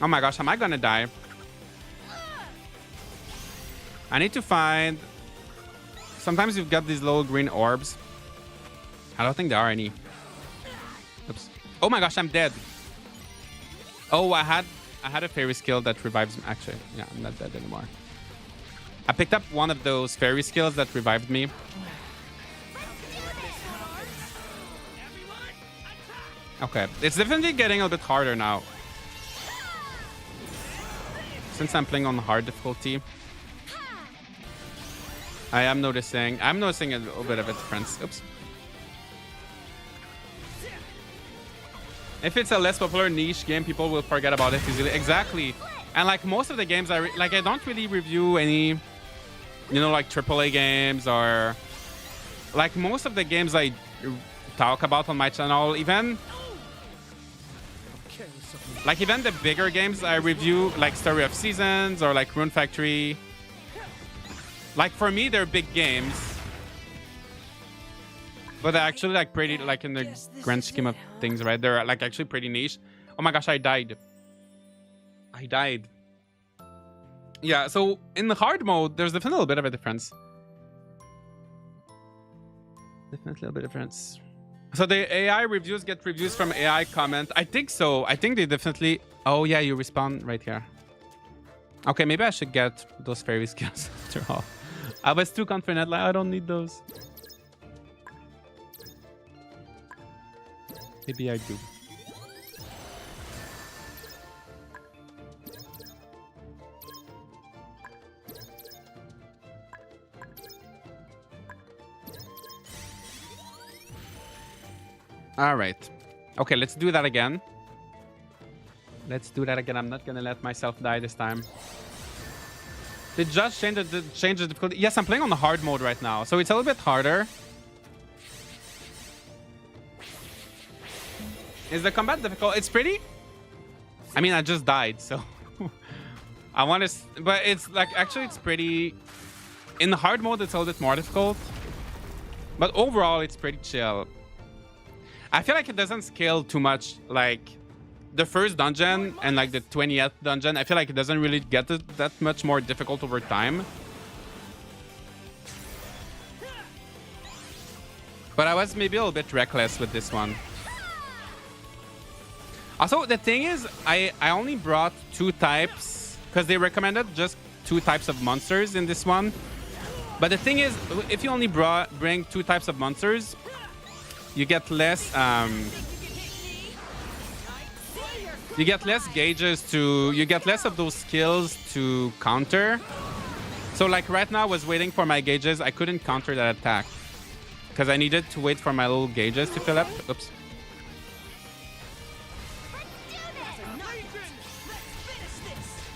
Oh my gosh, am I gonna die? I need to find... Sometimes you've got these little green orbs. I don't think there are any. Oops. Oh my gosh, I'm dead. Oh, I had a fairy skill that revives me. Actually, yeah, I'm not dead anymore. I picked up one of those fairy skills that revived me. Okay, it's definitely getting a bit harder now, since I'm playing on hard difficulty. I'm noticing a little bit of a difference. Oops. If it's a less popular niche game, people will forget about it easily. Exactly. And like most of the games, I don't really review any, like AAA games, or like most of the games I talk about on my channel, even the bigger games I review, like Story of Seasons or like Rune Factory. Like for me, they're big games, but they're actually like pretty, like in the grand scheme of things, right? They're like actually pretty niche. Oh my gosh, I died. Yeah, so in the hard mode, there's definitely a little bit of a difference. So the AI reviews get reviews from AI comment. I think so. I think they definitely... Oh yeah, you respawn right here. Okay, maybe I should get those fairy skills after all. I was too confident, like I don't need those. Maybe I do. All right. Okay, let's do that again. I'm not gonna let myself die this time. Did just change the difficulty? Yes, I'm playing on the hard mode right now, so it's a little bit harder. Is the combat difficult? It's pretty... I mean, I just died, so... I want to... But it's like... Actually, it's pretty... In the hard mode, it's a little bit more difficult. But overall, it's pretty chill. I feel like it doesn't scale too much. Like, the first dungeon and like the 20th dungeon, I feel like it doesn't really get that much more difficult over time. But I was maybe a little bit reckless with this one. Also, the thing is, I only brought 2 types because they recommended just 2 types of monsters in this one. But the thing is, if you only bring 2 types of monsters, you get less gauges you get less of those skills to counter. So like right now I was waiting for my gauges. I couldn't counter that attack because I needed to wait for my little gauges to fill up. Oops.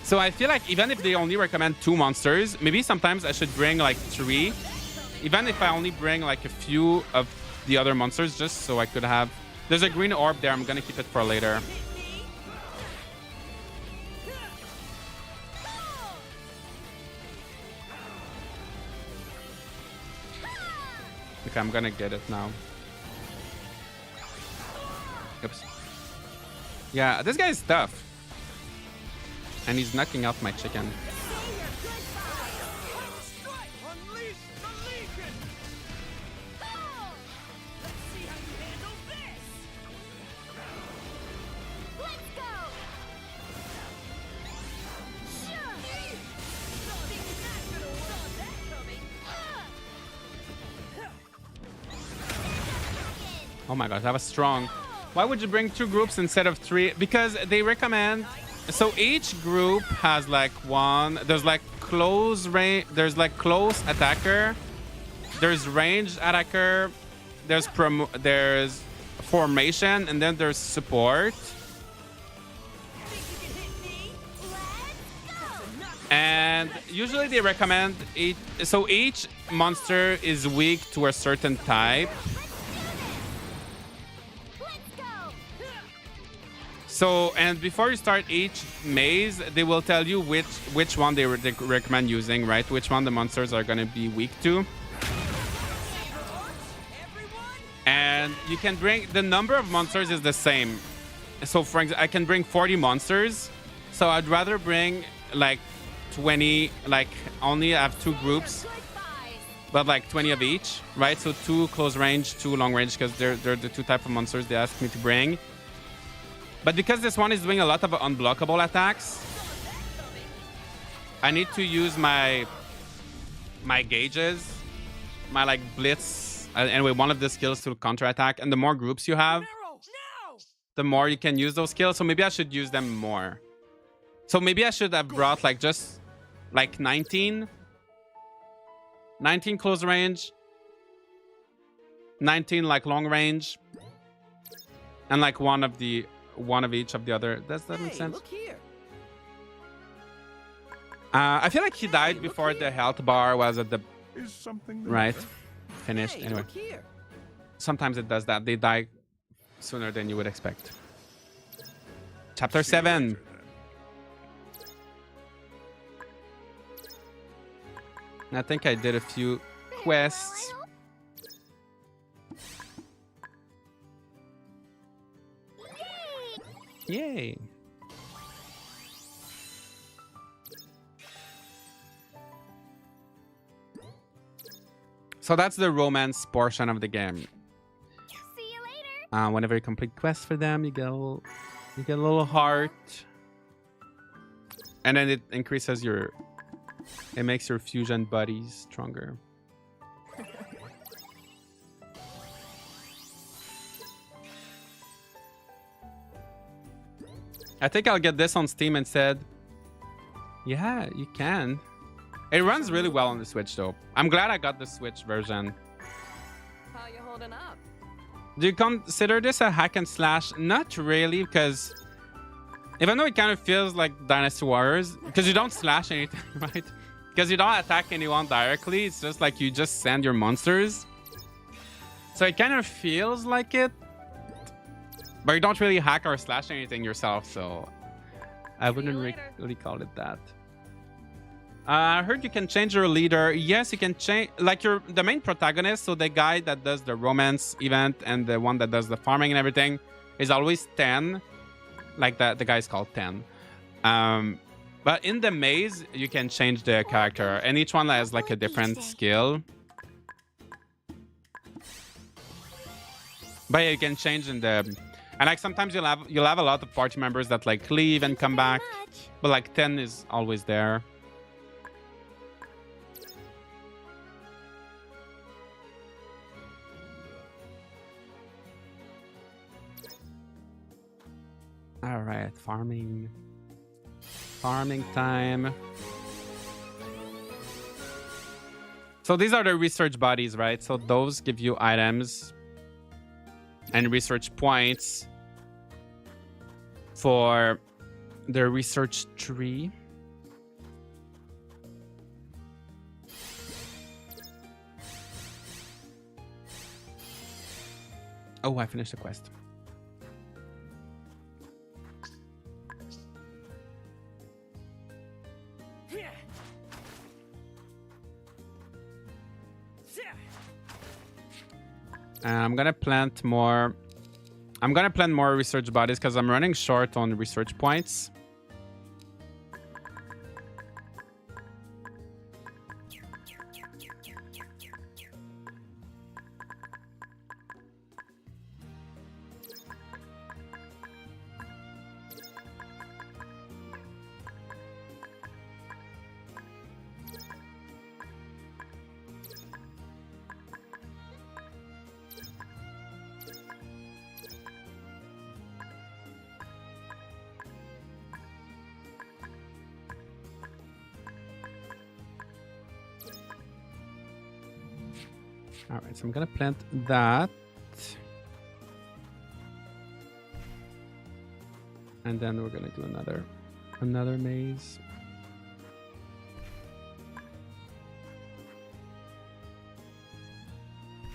So I feel like even if they only recommend 2 monsters, maybe sometimes I should bring like 3. Even if I only bring like a few of the other monsters, just so I could have... There's a green orb there. I'm gonna keep it for later. Okay, I'm gonna get it now. Oops. Yeah, this guy is tough. And he's knocking out my chicken. Oh my gosh, that was strong. Why would you bring 2 groups instead of 3? Because they recommend. So each group has like one. There's like close range. There's like close attacker. There's ranged attacker. There's formation, and then there's support. And usually they recommend each. So each monster is weak to a certain type. So, and before you start each maze, they will tell you which one they recommend using, right? Which one the monsters are going to be weak to. And you can bring, the number of monsters is the same. So for example, I can bring 40 monsters. So I'd rather bring like 20, like only have 2 groups, but like 20 of each, right? So 2 close range, 2 long range, because they're the 2 type of monsters they asked me to bring. But because this one is doing a lot of unblockable attacks, I need to use my gauges, my like blitz. Anyway, one of the skills to counterattack. And the more groups you have, the more you can use those skills. So maybe I should use them more. So maybe I should have brought like just like 19 close range, 19 like long range, and like one of each of the other. Does that make sense? I feel like he died before the health bar was at the right finished. Anyway, sometimes it does that. They die sooner than you would expect. Chapter 7. I think I did a few quests. Yay. So that's the romance portion of the game. See you later. Whenever you complete quests for them, you get a little heart, and then it increases your. It makes your fusion buddies stronger. I think I'll get this on Steam instead. Yeah, you can. It runs really well on the Switch, though. I'm glad I got the Switch version. How you holding up? Do you consider this a hack and slash? Not really, because even though it kind of feels like Dynasty Warriors, because you don't slash anything, right? Because you don't attack anyone directly. It's just like you just send your monsters. So it kind of feels like it. But you don't really hack or slash anything yourself, so I wouldn't really call it that. I heard you can change your leader. Yes, you can change, like the main protagonist. So the guy that does the romance event and the one that does the farming and everything is always 10. Like that, the guy's called 10. But in the maze, you can change the character, and each one has like a different skill. But yeah, you can change in the. And like sometimes you'll have a lot of party members that like leave and come back, but like 10 is always there. All right, farming time. So these are the research bodies, right? So those give you items and research points for the research tree. Oh, I finished the quest. I'm gonna plant more. I'm gonna plant more research bodies because I'm running short on research points. All right, so I'm gonna plant that. And then we're gonna do another maze.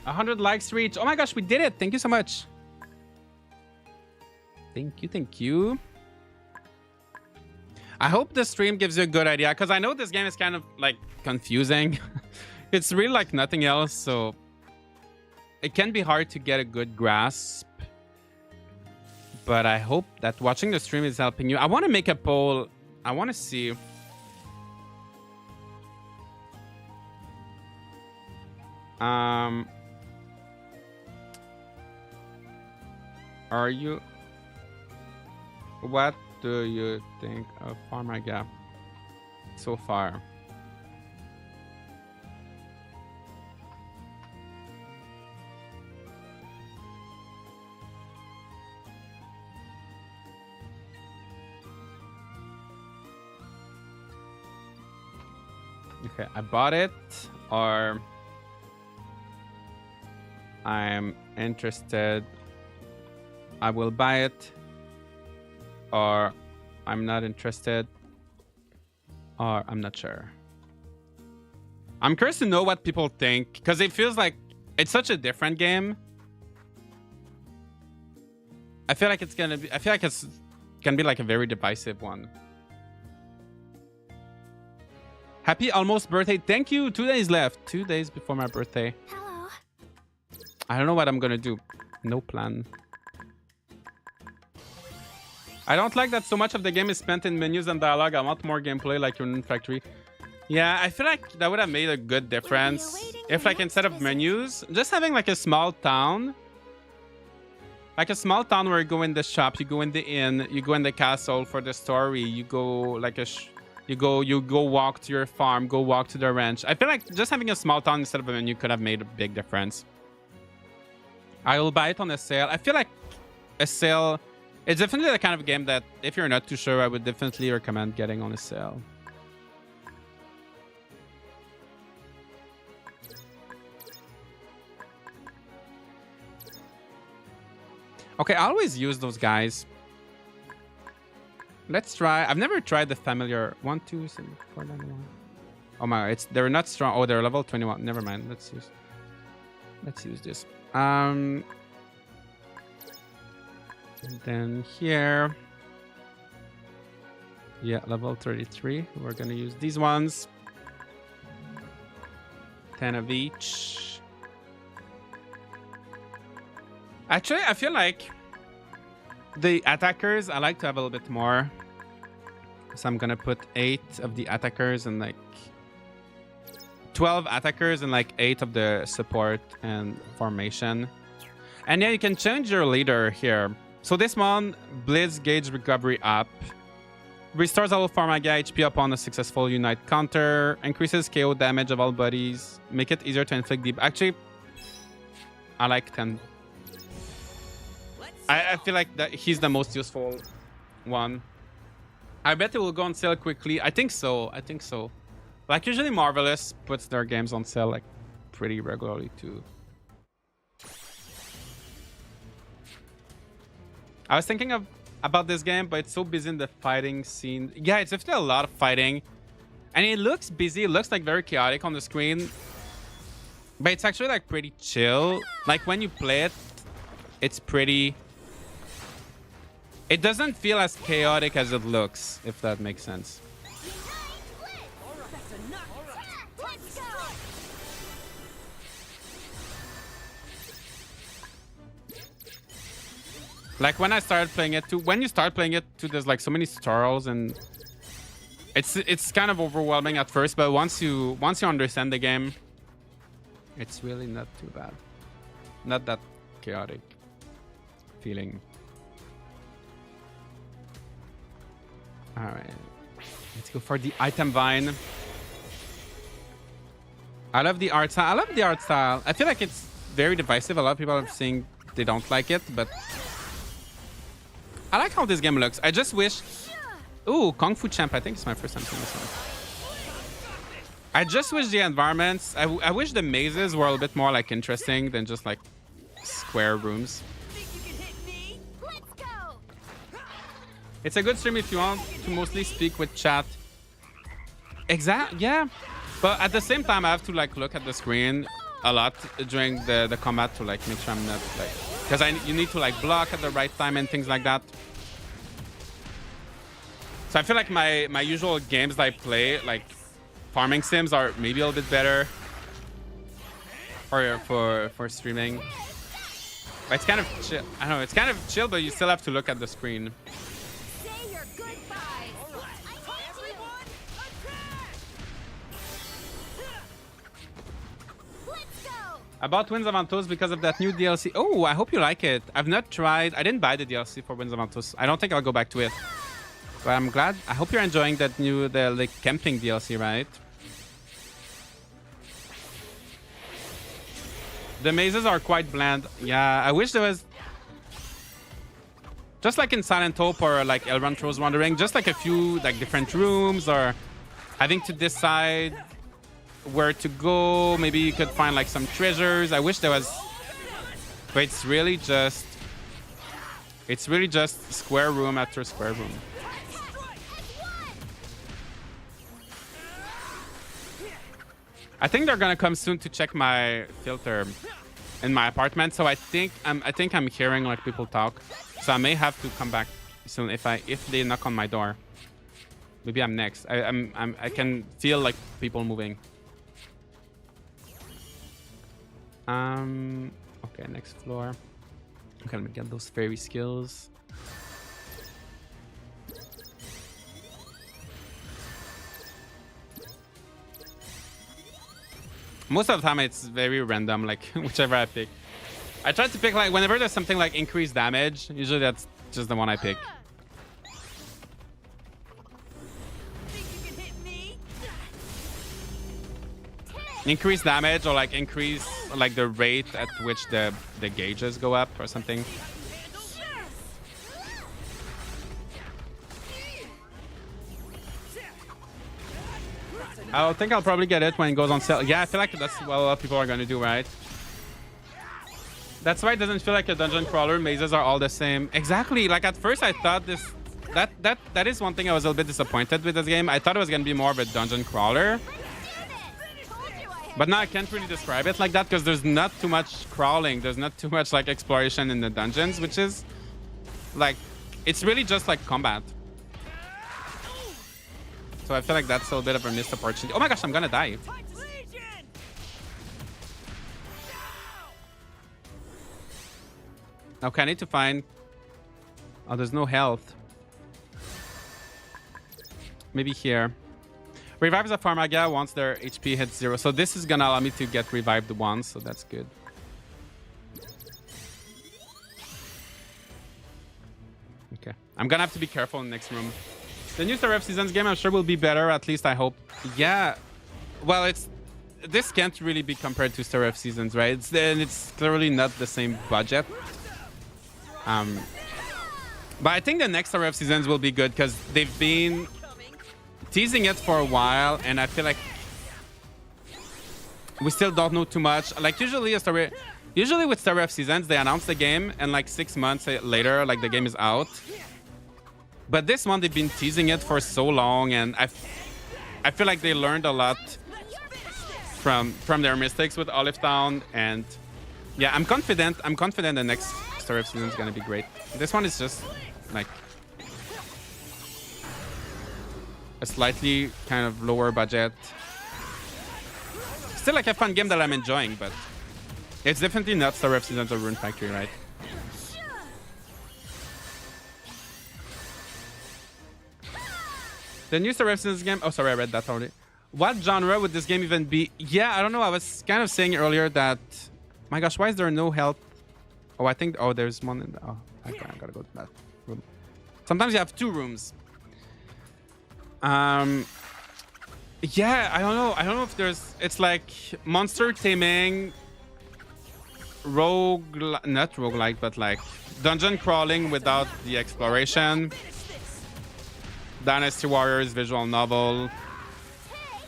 A 100 likes reach. Oh my gosh, we did it. Thank you so much. Thank you, thank you. I hope the stream gives you a good idea, because I know this game is kind of like confusing. It's really like nothing else, so it can be hard to get a good grasp. But I hope that watching the stream is helping you. I want to make a poll. I want to see. Are you... What do you think of Farmagia so far? Okay, I bought it, or I'm interested. I will buy it, or I'm not interested, or I'm not sure. I'm curious to know what people think, because it feels like it's such a different game. I feel like it's gonna be. I feel like it's gonna be like a very divisive one. Happy almost birthday. Thank you. 2 days left. 2 days before my birthday. Hello. I don't know what I'm gonna do. No plan. I don't like that so much of the game is spent in menus and dialogue. I want more gameplay like Union Factory. Yeah, I feel like that would have made a good difference if, like, instead of menus, just having like a small town. Like a small town where you go in the shop, you go in the inn, you go in the castle for the story, you go like you go walk to your farm, go walk to the ranch. I feel like just having a small town instead of a menu could have made a big difference. I will buy it on a sale. I feel like a sale, it's definitely the kind of game that if you're not too sure, I would definitely recommend getting on a sale. Okay, I always use those guys. Let's try. I've never tried the familiar 1, 2, 3, 4, 9, 1. Oh my, they're not strong. Oh, they're level 21. Never mind. Let's use this. And then here. Yeah, level 33. We're gonna use these ones. 10 of each. Actually, I feel like the attackers, I like to have a little bit more. So I'm gonna put 8 of the attackers and like 12 attackers and like 8 of the support and formation. And yeah, you can change your leader here. So this one, Blitz Gauge Recovery up. Restores all Farmagia HP upon a successful Unite counter. Increases KO damage of all buddies. Make it easier to inflict deep. Actually, I like 10. I feel like that he's the most useful one. I bet it will go on sale quickly. I think so. I think so. Like usually Marvelous puts their games on sale like pretty regularly too. I was thinking about this game, but it's so busy in the fighting scene. Yeah, it's definitely a lot of fighting. And it looks busy. It looks like very chaotic on the screen. But it's actually like pretty chill. Like when you play it, it's pretty... It doesn't feel as chaotic as it looks, if that makes sense. Like when I started playing it too, when you start playing it too, there's like so many tutorials and it's kind of overwhelming at first, but once you understand the game, it's really not too bad. Not that chaotic feeling. All right, let's go for the item vine. I love the art style. I love the art style. I feel like it's very divisive. A lot of people are saying they don't like it, but I like how this game looks. I just wish... Ooh, Kung Fu Champ. I think it's my first time seeing this one. I just wish the environments. I wish the mazes were a little bit more like interesting than just like square rooms. Think you can hit me? Let's go. It's a good stream if you want to mostly speak with chat. Yeah. But at the same time, I have to like look at the screen a lot during the combat to like make sure I'm not like, because you need to like block at the right time and things like that. So I feel like my usual games that I play, like farming sims, are maybe a little bit better for streaming. But it's kind of chill. I don't know. It's kind of chill, but you still have to look at the screen. Say your goodbyes. Everyone, attack! Let's go. I bought Winds of Antos because of that new DLC. Oh, I hope you like it. I've not tried. I didn't buy the DLC for Winds of Antos. I don't think I'll go back to it. But I'm glad. I hope you're enjoying that new like camping DLC, right? The mazes are quite bland. Yeah, I wish there was, just like in Silent Hope or like Elrond Throws Wandering, just like a few like different rooms, or having to decide where to go. Maybe you could find like some treasures. I wish there was, but it's really just square room after square room. I think they're gonna come soon to check my filter in my apartment. So I think I'm hearing like people talk. So I may have to come back soon if they knock on my door. Maybe I'm next. I can feel like people moving. Okay, next floor. Okay, let me get those fairy skills. Most of the time it's very random, like whichever I pick. I try to pick like whenever there's something like increased damage, usually that's just the one I pick. Think you can hit me? Increase damage or like increase like the rate at which the gauges go up or something. I think I'll probably get it when it goes on sale. Yeah, I feel like that's what a lot of people are going to do, right? That's why it doesn't feel like a dungeon crawler. Mazes are all the same. Exactly. Like at first I thought that is one thing I was a little bit disappointed with this game. I thought it was going to be more of a dungeon crawler. But now I can't really describe it like that because there's not too much crawling. There's not too much like exploration in the dungeons, which is like, it's really just like combat. So I feel like that's a little bit of a missed opportunity. Oh my gosh, I'm gonna die. Okay, I need to find... Oh, there's no health. Maybe here. Revives a Farmagia once their HP hits 0. So this is gonna allow me to get revived once, so that's good. Okay. I'm gonna have to be careful in the next room. The new Star F Seasons game, I'm sure, will be better. At least I hope. Yeah. Well, this can't really be compared to Star F Seasons, right? It's clearly not the same budget. But I think the next Star F Seasons will be good because they've been teasing it for a while, and I feel like we still don't know too much. Like usually with Star F Seasons, they announce the game, and like 6 months later, like the game is out. But this one, they've been teasing it for so long, and I feel like they learned a lot from their mistakes with Olive Town, and yeah, I'm confident the next Star F Season is gonna be great. This one is just like a slightly kind of lower budget. Still like a fun game that I'm enjoying, but it's definitely not Star F Seasons or Rune Factory, right? The new Star F Seasons game... Oh, sorry, I read that already. What genre would this game even be? Yeah, I don't know. I was kind of saying earlier that... My gosh, why is there no health? Oh, I think... Oh, there's one in the... Oh, I gotta go to that room. Sometimes you have 2 rooms. Yeah, I don't know. I don't know if there's... It's like monster taming... Not roguelike, but like... Dungeon crawling without the exploration. Dynasty Warriors visual novel.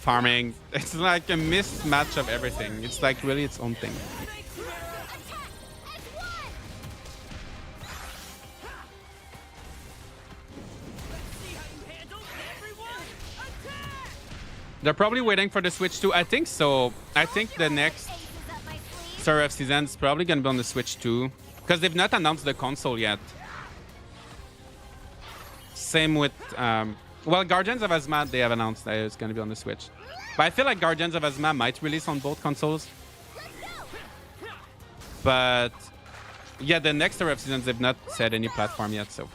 farming. It's like a mismatch of everything. It's like really its own thing. They're probably waiting for the Switch too. I think so. I think the next Story of Seasons is probably gonna be on the Switch too, because they've not announced the console yet. Same with well, Guardians of Asma, they have announced that it's gonna be on the Switch, but I feel like Guardians of Asma might release on both consoles. But yeah, the next Story of Seasons, they've not said any platform yet, so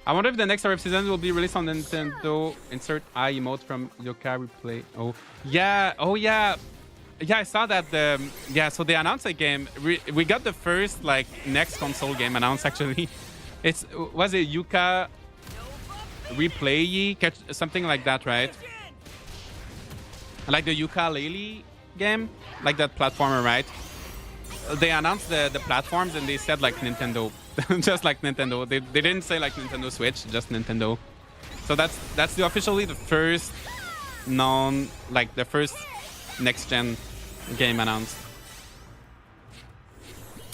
I wonder if the next Story of Seasons will be released on Nintendo. Insert I emote from Yoka Replay. Oh yeah, oh yeah. Yeah, I saw that. Yeah, so they announced a game. We got the first like next console game announced actually. Was it Yuka Replay, something like that, right? Like the Yooka-Laylee game, like that platformer, right? They announced the platforms and they said like Nintendo, just like Nintendo. They didn't say like Nintendo Switch, just Nintendo. So that's officially the first known, like the first next gen game announced.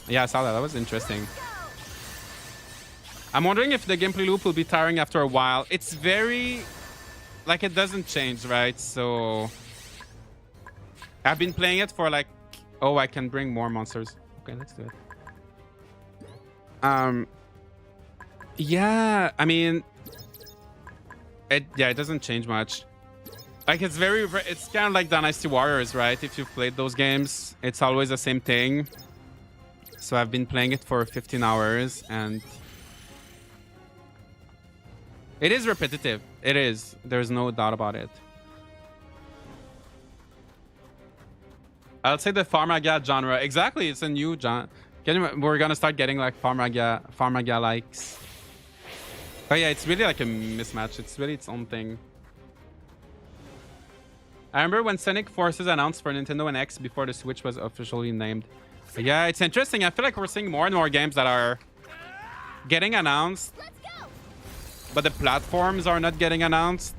Yeah, I saw that. That was interesting. I'm wondering if the gameplay loop will be tiring after a while. It's very like it doesn't change, right? So I've been playing it for like, oh, I can bring more monsters. Okay, let's do it. Yeah, I mean, it doesn't change much. Like it's kind of like Dynasty Warriors, right? If you've played those games, it's always the same thing. So I've been playing it for 15 hours and it is repetitive. It is. There's no doubt about it. I'll say the Farmagia genre. Exactly, it's a new genre. We're gonna start getting like Farmagia likes. But yeah, it's really like a mismatch. It's really its own thing. I remember when Sonic Forces announced for Nintendo and X before the Switch was officially named. But yeah, it's interesting. I feel like we're seeing more and more games that are getting announced, but the platforms are not getting announced.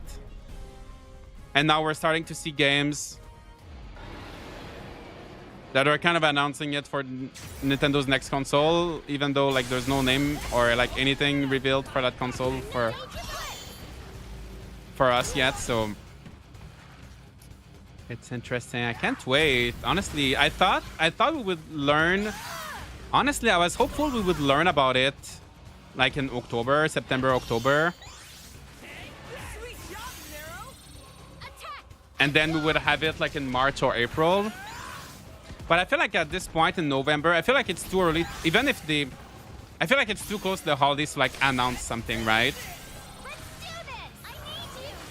And now we're starting to see games that are kind of announcing it for Nintendo's next console, even though like there's no name or like anything revealed for that console for us yet. So it's interesting. I can't wait. Honestly, I thought we would learn. Honestly, I was hopeful we would learn about it like in October, September, October. And then we would have it like in March or April. But I feel like at this point in November, I feel like it's too early. Even if I feel like it's too close to the holidays to like announce something, right?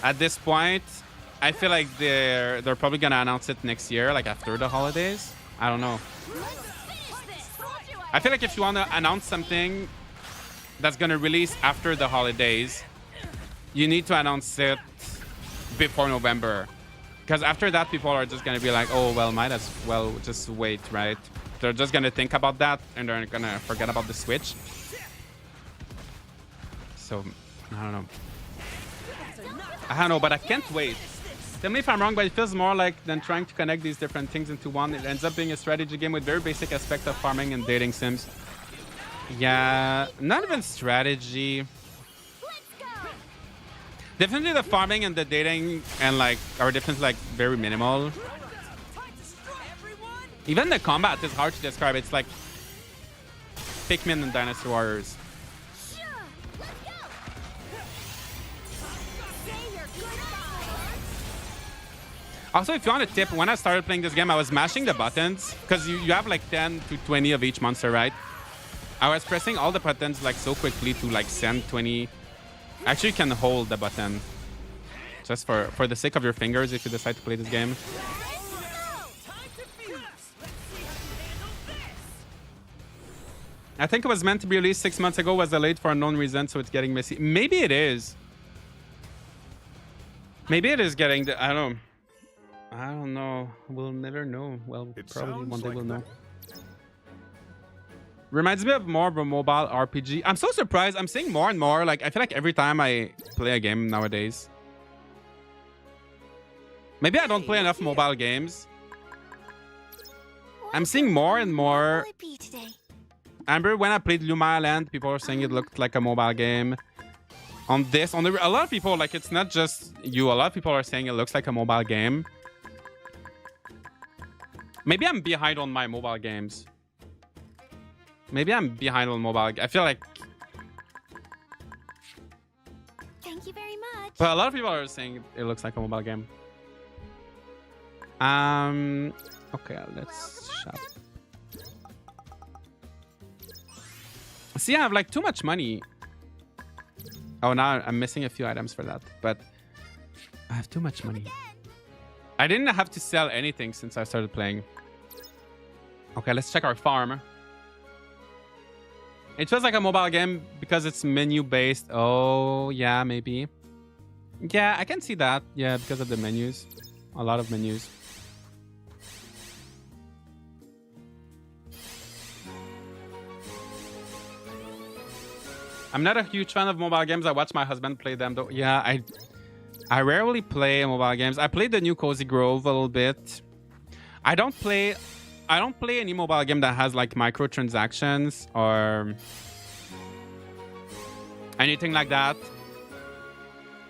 At this point, I feel like they're probably gonna announce it next year, like after the holidays. I don't know. I feel like if you want to announce something that's gonna release after the holidays, you need to announce it before November. Because after that, people are just going to be like, oh, well, might as well just wait, right? They're just going to think about that and they're going to forget about the Switch. So, I don't know, but I can't wait. Tell me if I'm wrong, but it feels more like than trying to connect these different things into one. It ends up being a strategy game with very basic aspect of farming and dating sims. Yeah, not even strategy. Definitely the farming and the dating and like are definitely like very minimal. Even the combat is hard to describe. It's like Pikmin and Dynasty Warriors. Also, if you want a tip, when I started playing this game, I was mashing the buttons because you have like 10 to 20 of each monster, right? I was pressing all the buttons like so quickly to like send 20. Actually, you can hold the button just for the sake of your fingers if you decide to play this game. I think it was meant to be released 6 months ago, was delayed for unknown reason, so it's getting messy. Maybe it is. Maybe it is getting the, I don't know. We'll never know. Well, probably one day we'll know. Reminds me of more of a mobile RPG. I'm so surprised. I'm seeing more and more. Like, I feel like every time I play a game nowadays, Maybe I don't play enough mobile games. I'm seeing more and more. What will it be today? I remember when I played Luma Land, people were saying it looked like a mobile game. On this, a lot of people, like, it's not just you. A lot of people are saying it looks like a mobile game. Maybe I'm behind on my mobile games. Maybe I'm behind on mobile. I feel like. Thank you very much. But a lot of people are saying it looks like a mobile game. Okay, let's shop. See, I have like too much money. Oh, now I'm missing a few items for that, but I have too much money. I didn't have to sell anything since I started playing. Okay, let's check our farm. It feels like a mobile game because it's menu based. Oh, yeah, maybe. Yeah, I can see that. Yeah, because of the menus. A lot of menus. I'm not a huge fan of mobile games. I watch my husband play them though. Yeah, I rarely play mobile games. I played the new Cozy Grove a little bit. I don't play any mobile game that has like microtransactions or anything like that.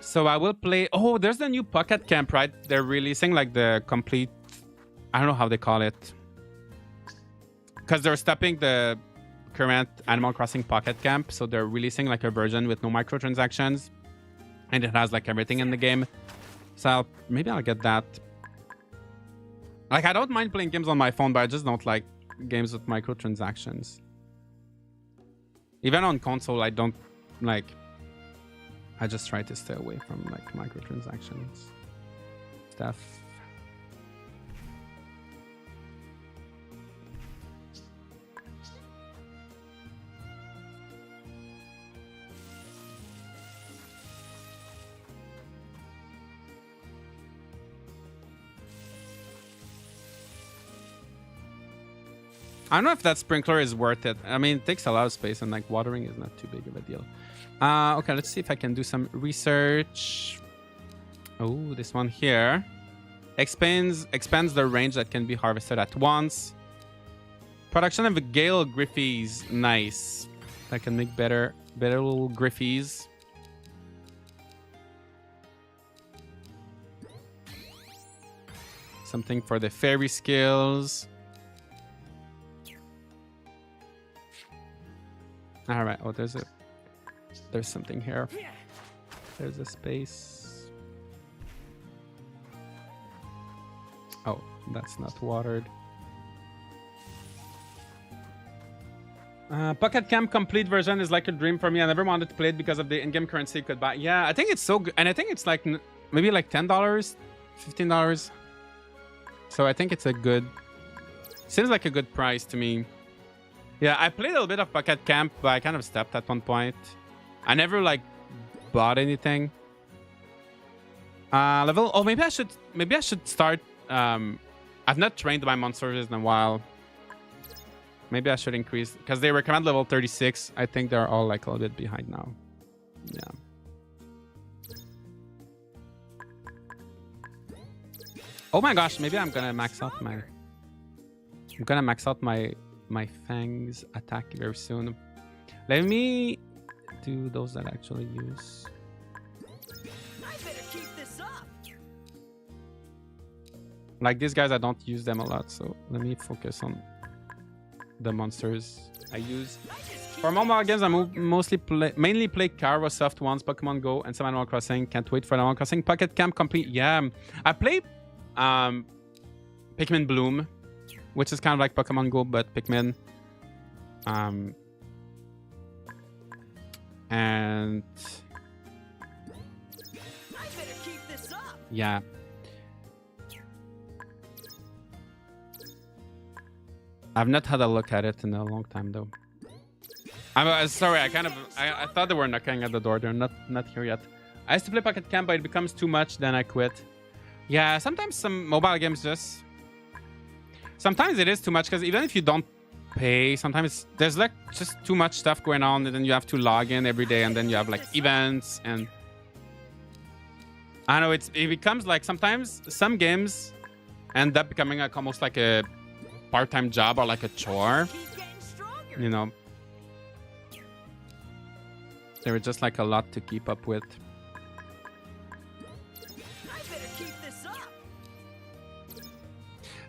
So I will play. Oh, there's the new Pocket Camp, right? They're releasing like the complete. I don't know how they call it. Because they're stopping the current Animal Crossing Pocket Camp, so they're releasing like a version with no microtransactions, and it has like everything in the game. So maybe I'll get that. Like, I don't mind playing games on my phone, but I just don't like games with microtransactions. Even on console, I don't like. I just try to stay away from like microtransactions stuff. I don't know if that sprinkler is worth it. I mean, it takes a lot of space and like watering is not too big of a deal. Okay, let's see if I can do some research. Oh, this one here. Expands the range that can be harvested at once. Production of Gale Griffies. Nice. I can make better little Griffies. Something for the fairy skills. All right. Oh, there's something here. There's a space. Oh, that's not watered. Pocket Camp complete version is like a dream for me. I never wanted to play it because of the in-game currency you could buy. Yeah, I think it's so good, and I think it's like maybe like $10, $15. So I think it's a good. Seems like a good price to me. Yeah, I played a little bit of Pocket Camp, but I kind of stopped at one point. I never like bought anything. Level. Oh, maybe I should start. I've not trained my monsters in a while. Maybe I should increase because they recommend level 36. I think they're all like a little bit behind now. Yeah. Oh my gosh, maybe I'm gonna max out my Fang's attack very soon. Let me do those that I actually use. I better keep this up. Like these guys, I don't use them a lot, so let me focus on the monsters I use. For mobile games, I mainly play Kara soft ones, Pokemon Go, and some Animal Crossing. Can't wait for Animal Crossing Pocket Camp complete. Yeah, I play Pikmin Bloom, which is kind of like Pokemon Go, but Pikmin. And I better keep this up. yeah. I've not had a look at it in a long time though. I'm sorry, I thought they were knocking at the door. They're not here yet. I used to play Pocket Camp, but it becomes too much, then I quit. Yeah, sometimes some mobile games sometimes it is too much because even if you don't pay, sometimes there's like just too much stuff going on, and then you have to log in every day, and then you have like events, and I know it becomes like sometimes some games end up becoming like almost like a part-time job or like a chore. Keep getting stronger. You know, there was just like a lot to keep up with. I better keep this up.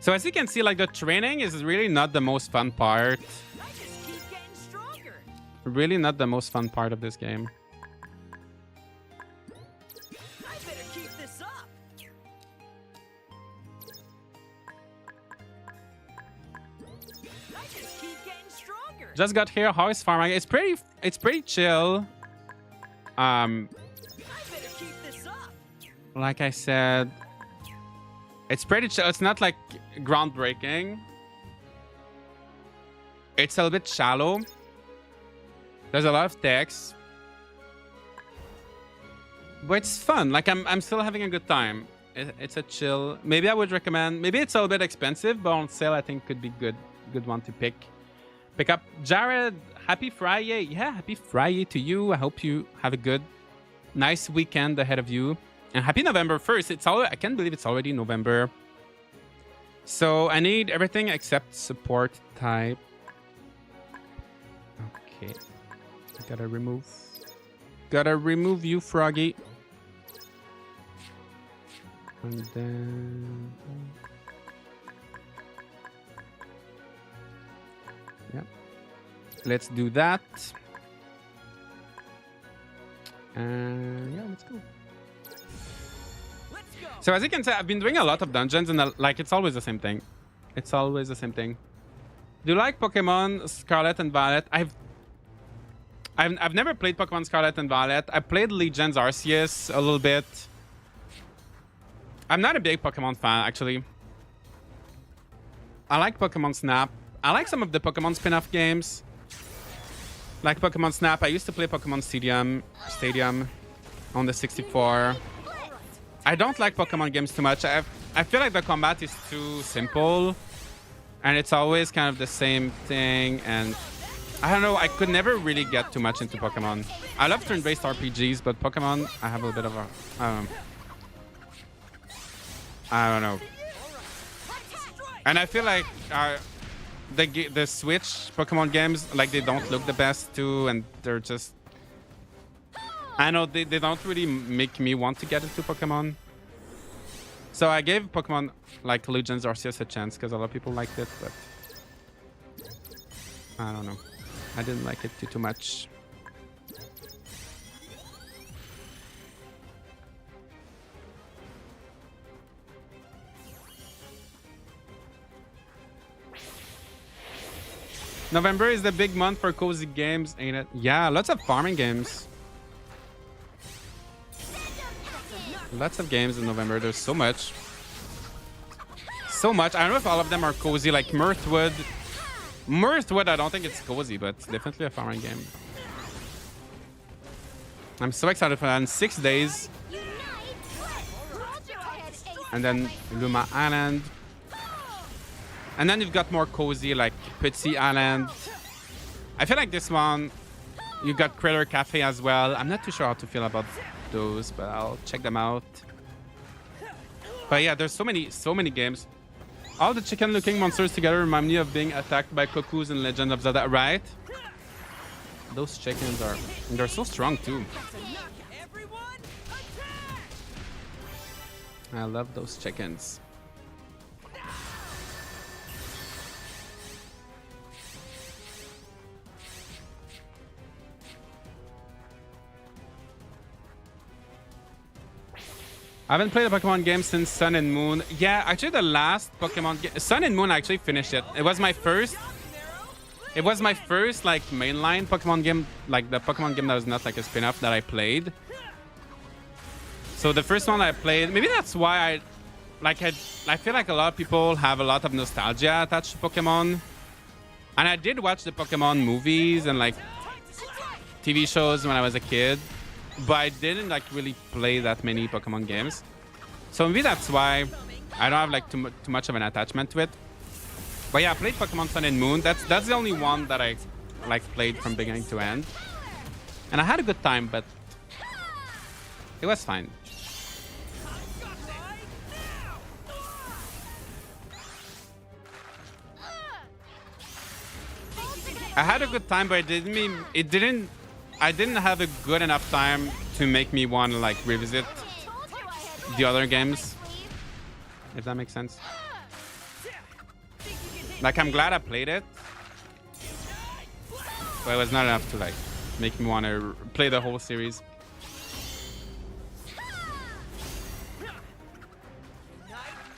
So as you can see, like the training is really not the most fun part. I just keep getting stronger. Really not the most fun part of this game. I better keep this up. I just keep getting stronger. Just got here. How is Farmagia? It's pretty chill. I better keep this up. Like I said, it's pretty chill. It's not like groundbreaking. It's a little bit shallow. There's a lot of text, but it's fun. Like I'm still having a good time. It's a chill. Maybe I would recommend. Maybe it's a little bit expensive, but on sale I think could be good one to pick up. Jared, happy Friday. Yeah, happy Friday to you. I hope you have a good, nice weekend ahead of you. And happy November 1st. I can't believe it's already November. So I need everything except support type. Okay. Gotta remove you, Froggy. And then... yeah. Let's do that. And yeah, let's go. Let's go. So as you can see, I've been doing a lot of dungeons, and like it's always the same thing. It's always the same thing. Do you like Pokemon Scarlet and Violet? I've never played Pokemon Scarlet and Violet. I played Legends Arceus a little bit. I'm not a big Pokemon fan, actually. I like Pokemon Snap. I like some of the Pokemon spin-off games. Like Pokemon Snap. I used to play Pokemon Stadium on the 64. I don't like Pokemon games too much. I feel like the combat is too simple. And it's always kind of the same thing. And I don't know. I could never really get too much into Pokemon. I love turn-based RPGs, but Pokemon, I have a bit of a... I don't know. And I feel like the Switch Pokemon games, like they don't look the best too, and they're just... I know they don't really make me want to get into Pokemon. So I gave Pokemon like Legends Arceus a chance because a lot of people liked it, but I don't know. I didn't like it too much. November is the big month for cozy games, ain't it? Yeah, lots of farming games. Lots of games in November. There's so much. So much. I don't know if all of them are cozy. Like Mirthwood. Mirthwood, I don't think it's cozy, but it's definitely a farming game. I'm so excited for that. In 6 days. And then Luma Island. And then you've got more cozy, like Petit Island. I feel like this one, you got Critter Cafe as well. I'm not too sure how to feel about those, but I'll check them out. But yeah, there's so many games. All the chicken-looking monsters together remind me of being attacked by cuckoos in Legend of Zelda, right? Those chickens they're so strong too. Everyone, attack! I love those chickens. I haven't played a Pokemon game since Sun and Moon. Yeah, actually the last Pokemon game... Sun and Moon, I actually finished it. It was my first... It was my first, like, mainline Pokemon game. Like, the Pokemon game that was not, like, a spin-off that I played. So the first one I played... Maybe that's why I feel like a lot of people have a lot of nostalgia attached to Pokemon. And I did watch the Pokemon movies and, like, TV shows when I was a kid. But I didn't like really play that many Pokemon games, so maybe that's why I don't have like too much of an attachment to it. But yeah, I played Pokemon Sun and Moon. That's the only one that I like played from beginning to end, and I had a good time, but it was fine. I had a good time, but I didn't have a good enough time to make me want to like revisit the other games, if that makes sense. Like, I'm glad I played it, but it was not enough to like make me want to play the whole series.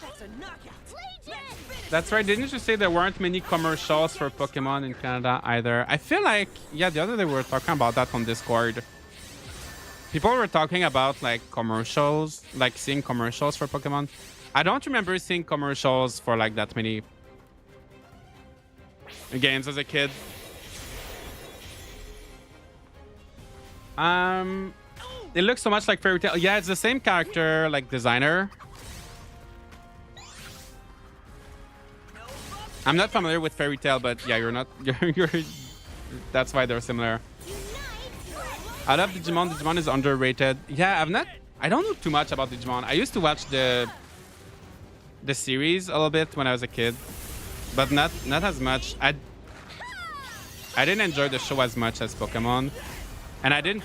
That's a knockout. That's right. Didn't you say there weren't many commercials for Pokemon in Canada either? I feel like, yeah, the other day we were talking about that on Discord. People were talking about like commercials, like seeing commercials for Pokemon. I don't remember seeing commercials for like that many games as a kid. It looks so much like Fairy Tail. Yeah, it's the same character, like designer. I'm not familiar with Fairy Tail, but yeah, you're not. You're that's why they're similar. I love Digimon. Digimon is underrated. Yeah, I don't know too much about Digimon. I used to watch the series a little bit when I was a kid, but not as much. I didn't enjoy the show as much as Pokemon, and I don't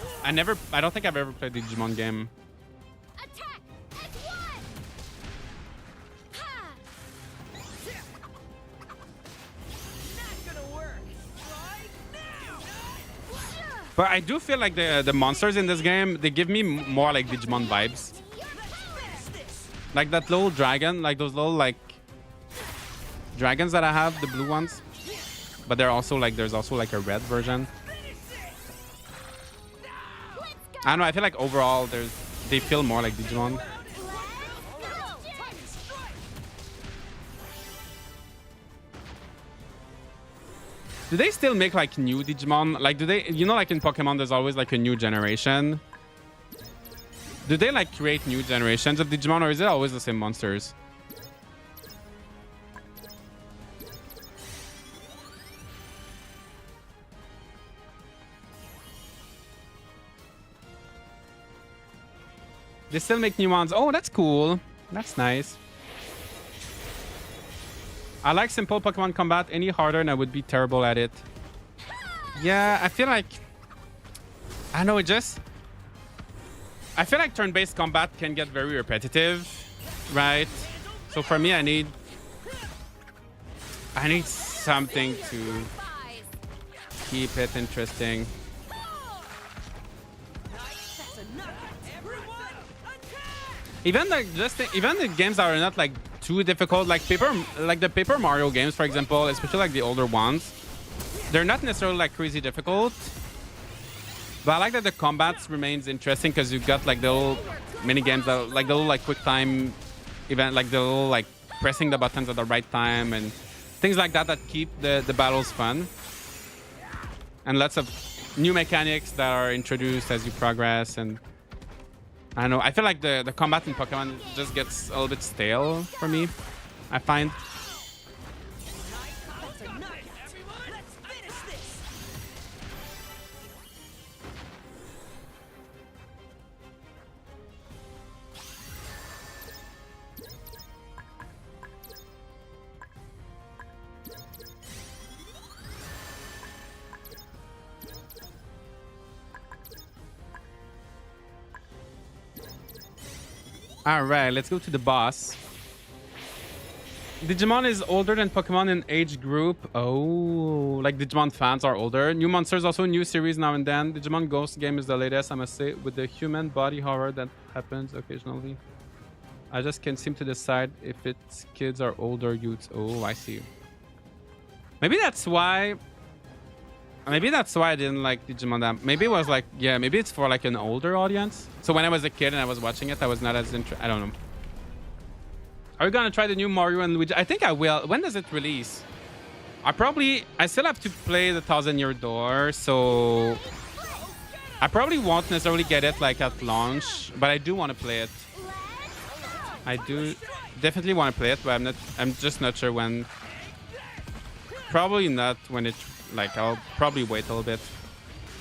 think I've ever played the Digimon game. Attack! S1! Ha! Not gonna work. Right now. But I do feel like the monsters in this game, they give me more like Digimon vibes. Let's finish this. Like that little dragon, like those little like dragons that I have, the blue ones. But they're also like, there's also like a red version. I don't know, I feel like overall they feel more like Digimon. Do they still make like new Digimon? Like, do they, you know, like in Pokemon, there's always like a new generation. Do they like create new generations of Digimon, or is it always the same monsters? They still make new ones. Oh, that's cool. That's nice. I like simple Pokemon combat. Any harder and I would be terrible at it. Yeah, I feel like... I don't know, I feel like turn-based combat can get very repetitive, right? So for me, I need something to keep it interesting. That's a knockout. Everyone, attack! Even the games that are not like too difficult, like the Paper Mario games, for example, especially like the older ones, they're not necessarily like crazy difficult. But I like that the combats remains interesting because you've got like the little mini games that like the little like quick time event, like the little like pressing the buttons at the right time and things like that keep the battles fun. And lots of new mechanics that are introduced as you progress. And I don't know, I feel like the combat in Pokemon just gets a little bit stale for me, I find. That's a knockout. Everyone, let's finish this. All right, let's go to the boss. Digimon is older than Pokemon in age group. Oh, like Digimon fans are older. New monsters, also new series now and then. Digimon Ghost game is the latest, I must say, with the human body horror that happens occasionally. I just can't seem to decide if it's kids or older youths. Oh, I see. Maybe that's why I didn't like Digimon that. Maybe it was like, yeah, maybe it's for like an older audience. So when I was a kid and I was watching it, I was not as interested. I don't know. Are we gonna try the new Mario and Luigi? I think I will. When does it release? I still have to play the Thousand Year Door, so I probably won't necessarily get it like at launch, but I do want to play it. I do definitely want to play it, but I'm just not sure when. Probably not when it, like, I'll probably wait a little bit.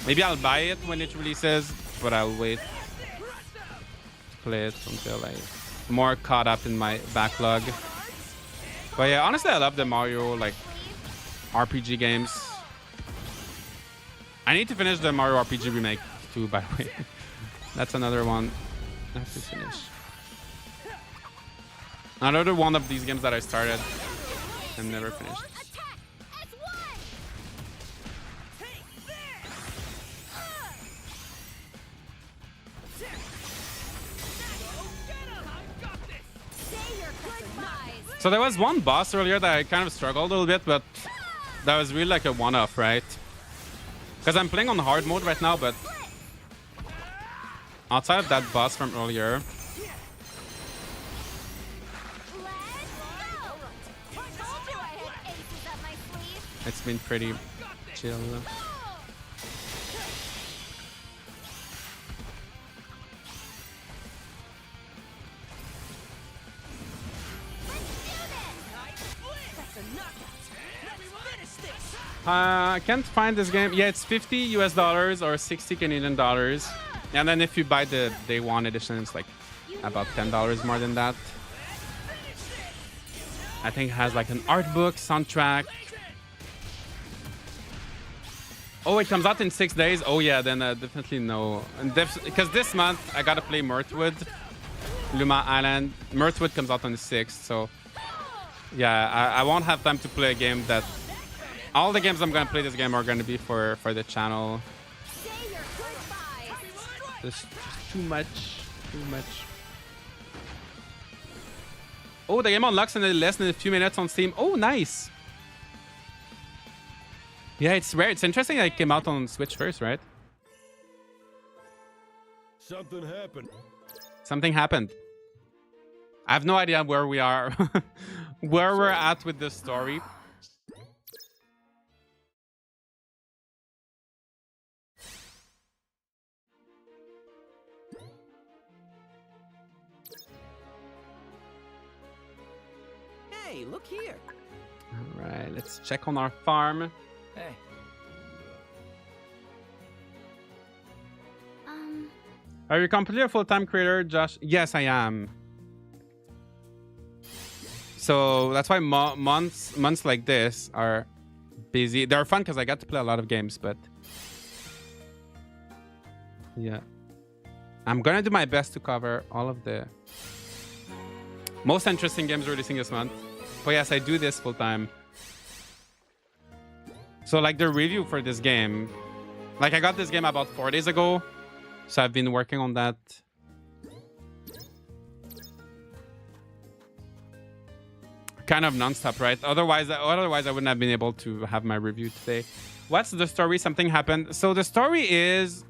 Maybe I'll buy it when it releases, but I'll wait to play it until I'm more caught up in my backlog. But yeah, honestly, I love the Mario like RPG games. I need to finish the Mario RPG remake too, by the way. That's another one I have to finish. Another one of these games that I started and never finished. So there was one boss earlier that I kind of struggled a little bit, but that was really like a one-off, right? Because I'm playing on hard mode right now, but outside of that boss from earlier, it's been pretty chill. I can't find this game. Yeah, it's $50 US or 60 Canadian dollars. And then if you buy the day one edition, it's like about $10 more than that. I think it has like an art book, soundtrack. Oh, it comes out in 6 days. Oh yeah, then definitely no. Because this month I gotta play Mirthwood, Luma Island. Mirthwood comes out on the 6th, so yeah, I won't have time to play a game that. All the games I'm gonna play this game are gonna be for the channel. There's just too much. Oh, the game unlocks in less than a few minutes on Steam. Oh, nice. Yeah, it's rare. It's interesting that it came out on Switch first, right? Something happened. Something happened. I have no idea where we are, where we're at with this story. Hey, look here. All right, let's check on our farm. Hey. Um, Are you completely a full-time creator, Josh? Yes, I am. So that's why months like this are busy. They're fun because I got to play a lot of games, but yeah, I'm gonna do my best to cover all of the most interesting games releasing this month. But yes, I do this full time. So like the review for this game, like I got this game about 4 days ago, so I've been working on that. Kind of non-stop, right? Otherwise I wouldn't have been able to have my review today. What's the story? Something happened. So the story is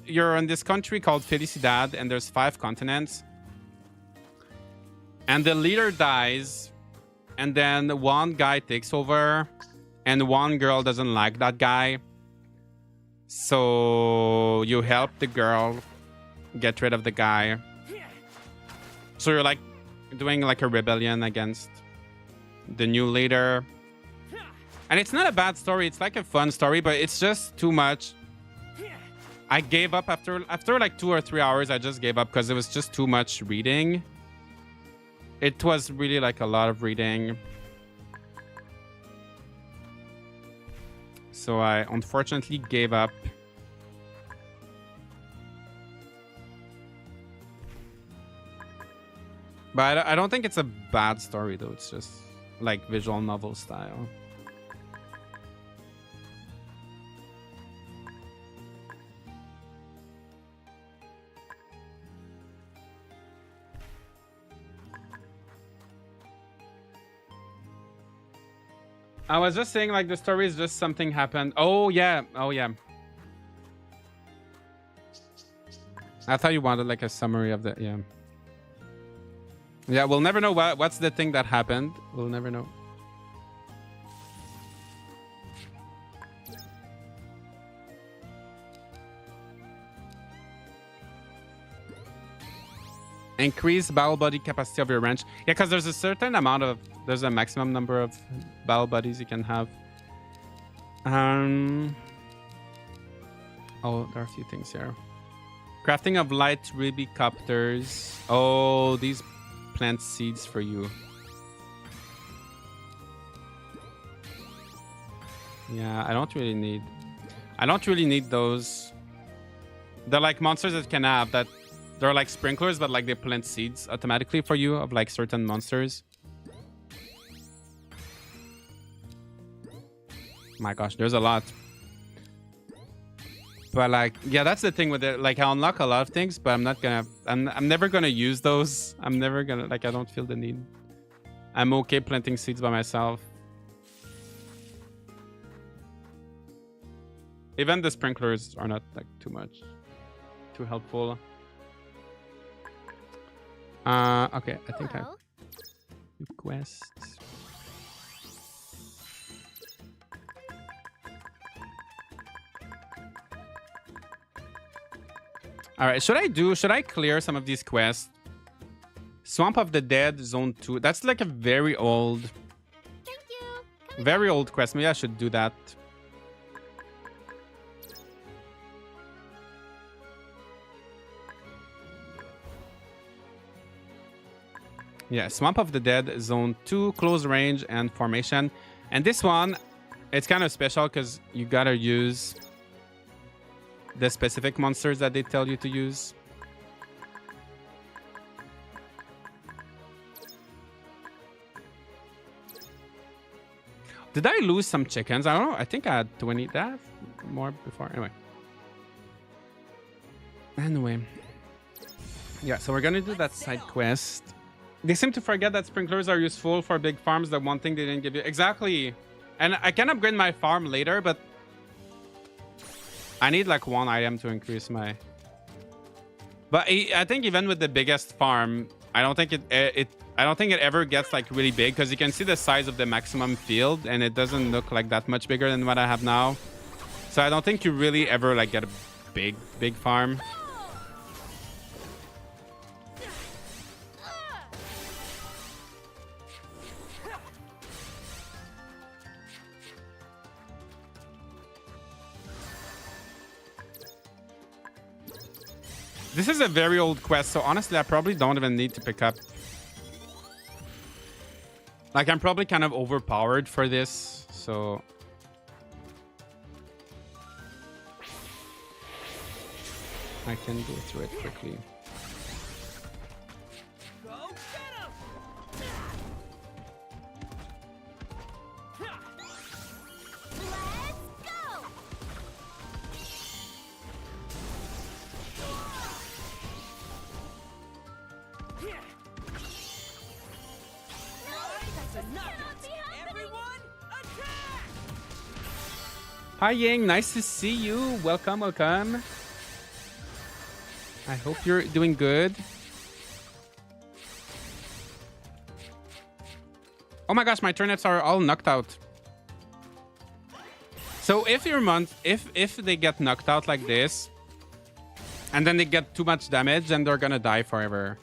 you're in this country called Felicidad, and there's 5 continents. And the leader dies, and then one guy takes over, and one girl doesn't like that guy. So you help the girl get rid of the guy. So you're like doing like a rebellion against the new leader. And it's not a bad story. It's like a fun story, but it's just too much. I gave up after like 2 or 3 hours. I just gave up because it was just too much reading. It was really like a lot of reading. So I unfortunately gave up. But I don't think it's a bad story though. It's just like visual novel style. I was just saying like the story is just something happened. Oh yeah. Oh yeah. I thought you wanted like a summary of the yeah. Yeah, we'll never know what's the thing that happened. We'll never know. Increase battle buddy capacity of your ranch. Yeah, because there's a certain amount of there's a maximum number of battle buddies you can have. Oh, there are a few things here. Crafting of light ruby copters. Oh, these plant seeds for you. Yeah, I don't really need. I don't really need those. They're like monsters that can have that. They're like sprinklers, but like they plant seeds automatically for you of like certain monsters. My gosh, there's a lot. But like, yeah, that's the thing with it. Like, I unlock a lot of things, but I'm not gonna. I'm never gonna use those. I'm never gonna like. I don't feel the need. I'm okay planting seeds by myself. Even the sprinklers are not like too helpful. Okay, I think I Hello. do quests. All right, should I clear some of these quests? Swamp of the Dead, Zone 2. That's like a very old Thank you. very old quest. Maybe I should do that. Yeah, Swamp of the Dead, Zone 2, Close Range, and Formation. And this one, it's kind of special because you gotta use the specific monsters that they tell you to use. Did I lose some chickens? I don't know. I think I had 20. Did I have more before? Anyway. Yeah, so we're gonna do that side quest. They seem to forget that sprinklers are useful for big farms. The one thing they didn't give you. Exactly. And I can upgrade my farm later, but I need like one item to increase my... But I think even with the biggest farm, I don't think it ever gets like really big, because you can see the size of the maximum field and it doesn't look like that much bigger than what I have now. So I don't think you really ever like get a big farm. This is a very old quest, so honestly, I probably don't even need to pick up. Like, I'm probably kind of overpowered for this, so... I can go through it quickly. Go get him! Let's go. That's enough! Everyone, attack! Hi, Ying. Nice to see you. Welcome, welcome. I hope you're doing good. Oh my gosh, my turnips are all knocked out. So if they get knocked out like this, and then they get too much damage, then they're gonna die forever.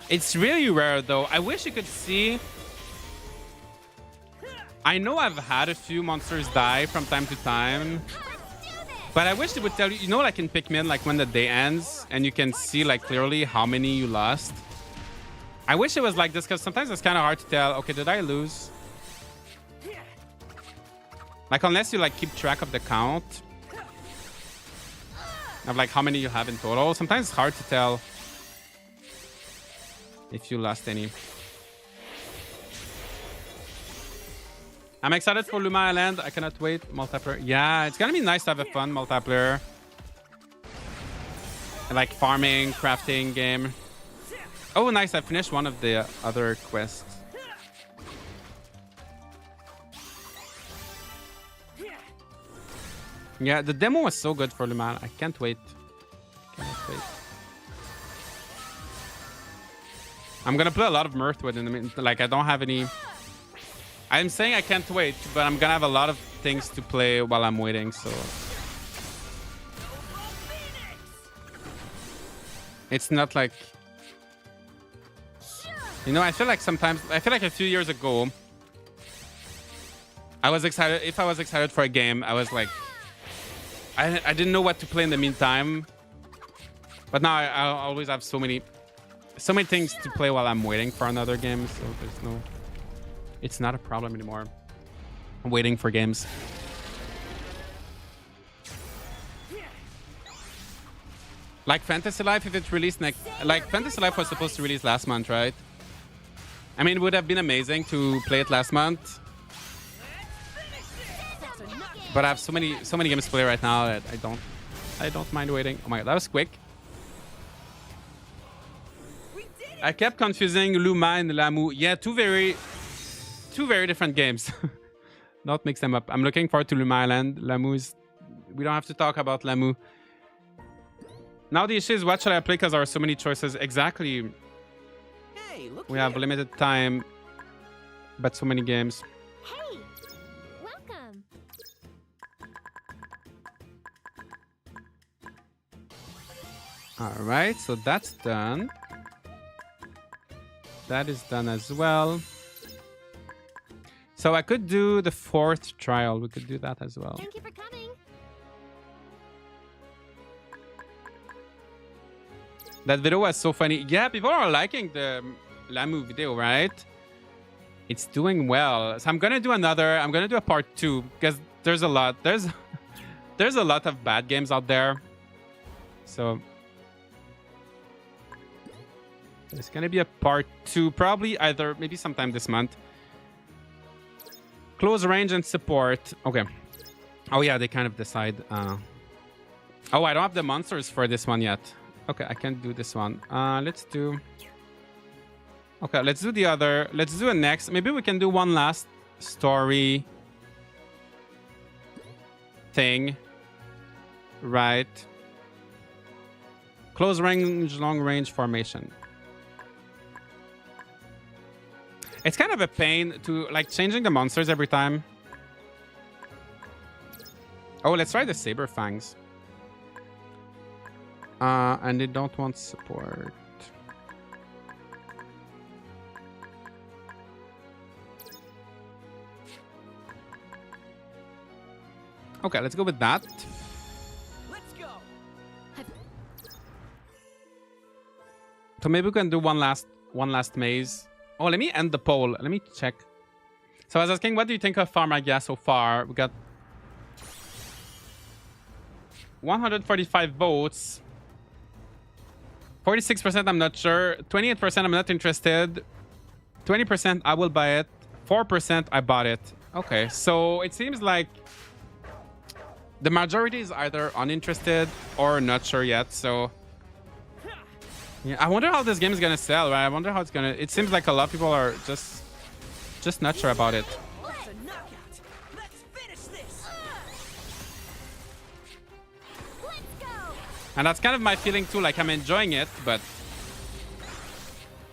It's really rare though. I wish you could see. I know I've had a few monsters die from time to time, but I wish they would tell you, you know, like in Pikmin, like when the day ends and you can see like clearly how many you lost. I wish it was like this, because sometimes it's kind of hard to tell. Okay, did I lose? Like, unless you like keep track of the count of like how many you have in total. Sometimes it's hard to tell if you lost any. I'm excited for Luma Island. I cannot wait. Multiplayer. Yeah, it's gonna be nice to have a fun multiplayer. Like farming, crafting game. Oh, nice. I finished one of the other quests. Yeah, the demo was so good for Luma. I can't wait. Cannot wait. I'm gonna play a lot of Mirthwood in the meantime. Like, I don't have any... I'm saying I can't wait, but I'm gonna have a lot of things to play while I'm waiting, so... It's not like... You know, I feel like sometimes... I feel like a few years ago, I was excited... If I was excited for a game, I was like... I didn't know what to play in the meantime. But now I always have so many things to play while I'm waiting for another game, so there's no... It's not a problem anymore. I'm waiting for games. Like Fantasy Life, if it released next, like Fantasy Life was supposed to release last month, right? I mean, it would have been amazing to play it last month, but I have so many games to play right now that I don't mind waiting. Oh my god, that was quick. I kept confusing Luma and Lamu. Yeah, two very different games. Don't mix them up. I'm looking forward to Luma Island. Lamu is, we don't have to talk about Lamu. Now the issue is, what should I play? Because there are so many choices. Exactly. Hey, look We have here. limited time, but so many games. Hey, welcome. All right, so that's done. That is done as well. So I could do the 4th trial. We could do that as well. Thank you for coming. That video was so funny. Yeah, people are liking the Lamu video, right? It's doing well. So I'm gonna do another. I'm gonna do a part 2 because there's a lot. There's a lot of bad games out there. So there's gonna be a part 2, probably either maybe sometime this month. Close range and support. Okay. Oh yeah, they kind of decide. Oh, I don't have the monsters for this one yet. Okay, I can't do this one. Let's do. Okay, let's do the other. Let's do a next. Maybe we can do one last story thing. Right. Close range, long range formation. It's kind of a pain to like changing the monsters every time. Oh, let's try the Saber Fangs. And they don't want support. Okay, let's go with that. Let's go. So maybe we can do one last maze. Oh, let me end the poll. Let me check. So I was asking, what do you think of Farmagia so far? We got 145 votes. 46% I'm not sure. 28% I'm not interested. 20% I will buy it. 4% I bought it. Okay, so it seems like the majority is either uninterested or not sure yet. So yeah, I wonder how this game is gonna sell, right? I wonder how it's gonna. It seems like a lot of people are just not sure about it. That's a knockout. Let's finish this. Let's go. And that's kind of my feeling too. Like, I'm enjoying it, but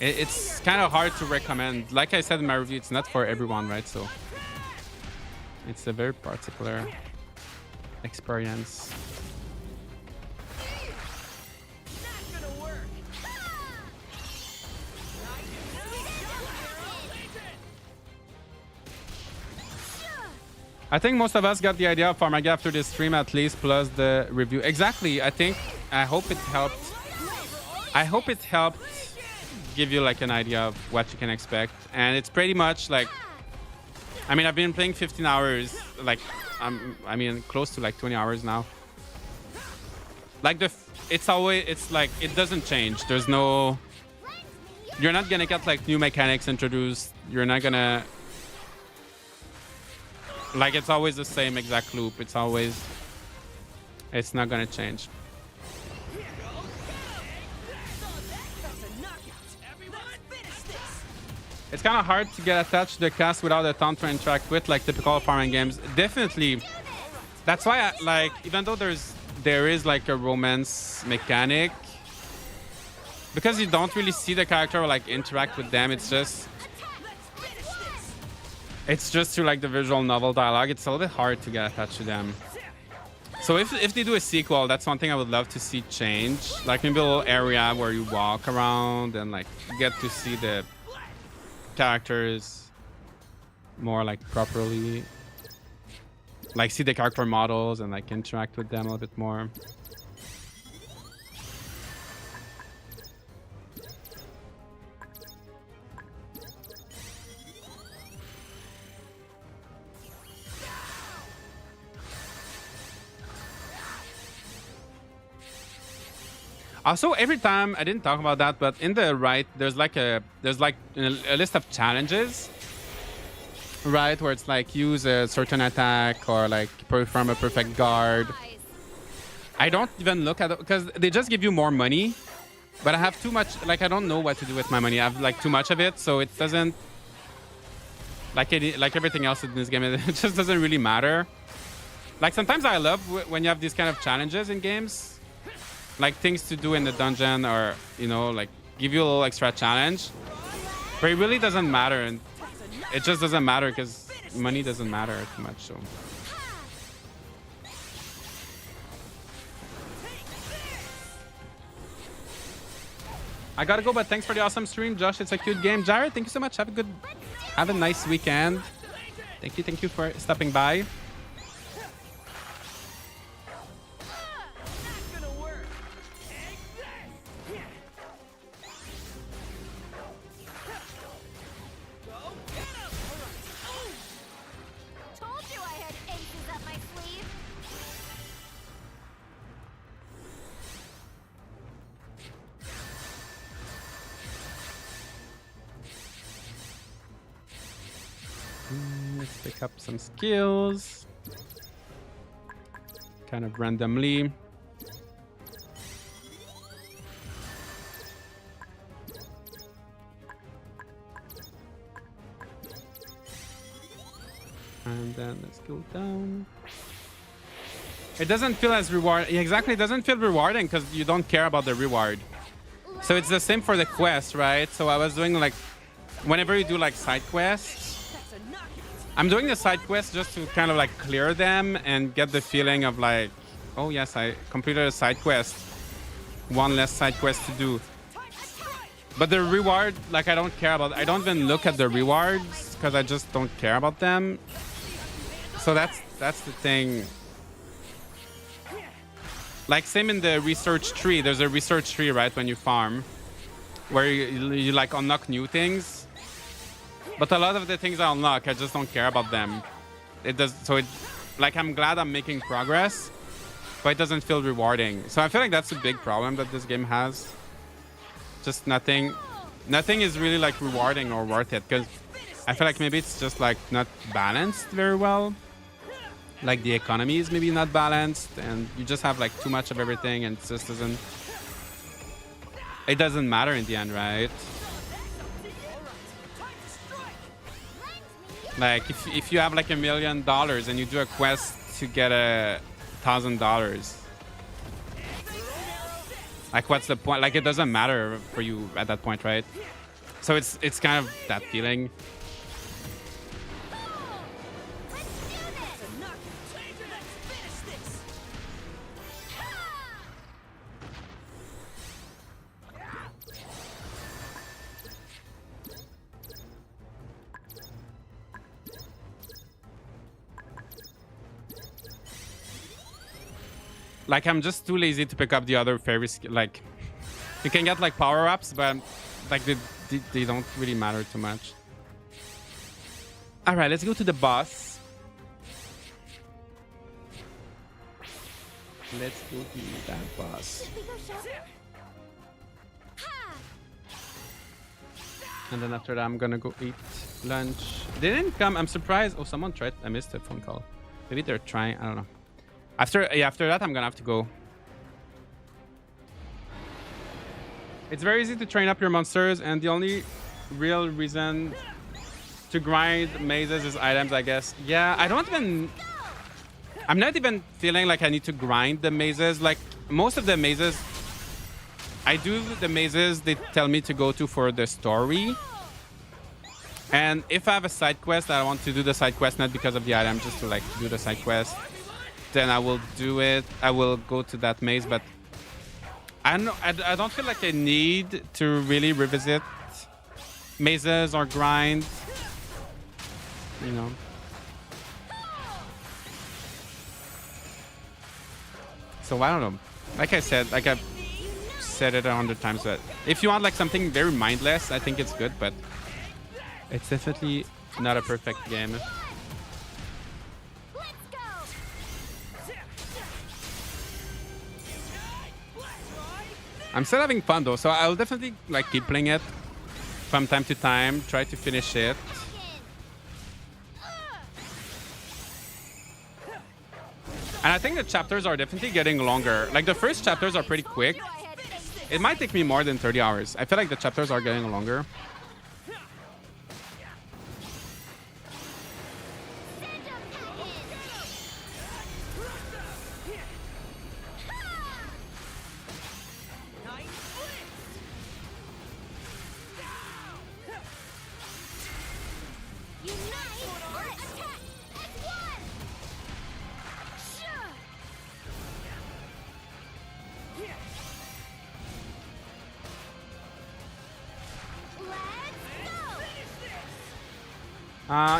it's kind of hard to recommend. Like I said in my review, it's not for everyone, right? So it's a very particular experience. Not gonna work. I think most of us got the idea of Farmagia after this stream, at least, plus the review. Exactly. I hope it helped. I hope it helped give you like an idea of what you can expect. And it's pretty much like, I mean, I've been playing 15 hours, like, I mean, close to like 20 hours now. Like it's like, it doesn't change. There's no, you're not gonna get like new mechanics introduced. You're not gonna, like, it's always the same exact loop. It's not gonna change. That's a knockout. Everyone, finish this. It's kind of hard to get attached to the cast without a ton to interact with, like typical farming games. Definitely. That's why I, like, even though there is like a romance mechanic, because you don't really see the character or like interact with them, it's just through like the visual novel dialogue. It's a little bit hard to get attached to them. So if they do a sequel, that's one thing I would love to see change. Like maybe a little area where you walk around and like get to see the characters more like properly. Like see the character models and like interact with them a little bit more. Also, every time I didn't talk about that, but in the right, there's like a list of challenges, right? Where it's like use a certain attack or like perform a perfect guard. I don't even look at it because they just give you more money, but I have too much. Like I don't know what to do with my money. I have like too much of it, so it doesn't. Like everything else in this game, it just doesn't really matter. Like sometimes I love when you have these kind of challenges in games, like things to do in the dungeon, or you know, like give you a little extra challenge. But it really doesn't matter, and it just doesn't matter because money doesn't matter too much. So. I gotta go, but thanks for the awesome stream, Josh. It's a cute game. Jared, thank you so much. Have a nice weekend. Thank you for stopping by. Told you I had aces up my sleeve. Let's pick up some skills. Kind of randomly. And then let's go down. It doesn't feel as rewarding. Exactly, it doesn't feel rewarding because you don't care about the reward. So it's the same for the quest, right? So I was doing like, whenever you do like side quests, I'm doing the side quests just to kind of like clear them and get the feeling of like, oh yes, I completed a side quest. One less side quest to do. But the reward, like I don't care about, I don't even look at the rewards because I just don't care about them. So that's the thing. Like same in the research tree. There's a research tree, right, when you farm, where you like unlock new things. But a lot of the things I unlock, I just don't care about them. It does, so it, like I'm glad I'm making progress, but it doesn't feel rewarding. So I feel like that's a big problem that this game has. Just nothing is really like rewarding or worth it, because I feel like maybe it's just like not balanced very well. Like the economy is maybe not balanced, and you just have like too much of everything, and it just doesn't matter in the end, right? Like if you have like $1 million and you do a quest to get $1,000, like what's the point? Like it doesn't matter for you at that point, right? So it's kind of that feeling. Like I'm just too lazy to pick up the other fairy skill. Like you can get like power-ups, but like they don't really matter too much. All right, let's go to the boss. Let's go to that boss. And then after that, I'm gonna go eat lunch. They didn't come. I'm surprised. Oh, someone tried. I missed a phone call. Maybe they're trying. I don't know. After that, I'm gonna have to go. It's very easy to train up your monsters, and the only real reason to grind mazes is items, I guess. Yeah, I'm not even feeling like I need to grind the mazes. Like most of the mazes, I do the mazes they tell me to go to for the story. And if I have a side quest, I want to do the side quest not because of the item, just to like do the side quest. Then I will do it. I will go to that maze, but I don't feel like I need to really revisit mazes or grind, you know. So I don't know. Like I said, like I've said it 100 times, that if you want like something very mindless, I think it's good, but it's definitely not a perfect game. I'm still having fun though, so I'll definitely like keep playing it from time to time. Try to finish it. And I think the chapters are definitely getting longer. Like the first chapters are pretty quick. It might take me more than 30 hours. I feel like the chapters are getting longer.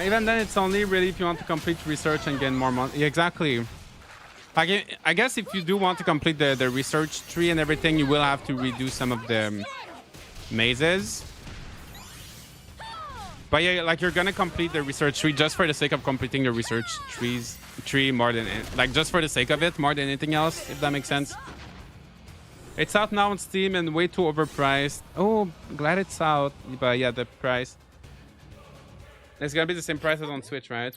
Even then, it's only really if you want to complete research and gain more money. Yeah, exactly. I guess if you do want to complete the research tree and everything, you will have to redo some of the mazes. But yeah, like you're gonna complete the research tree just for the sake of completing the research tree more than like just for the sake of it more than anything else, if that makes sense. It's out now on Steam and way too overpriced. Oh, glad it's out. But yeah, the price. It's gonna be the same price as on Switch, right?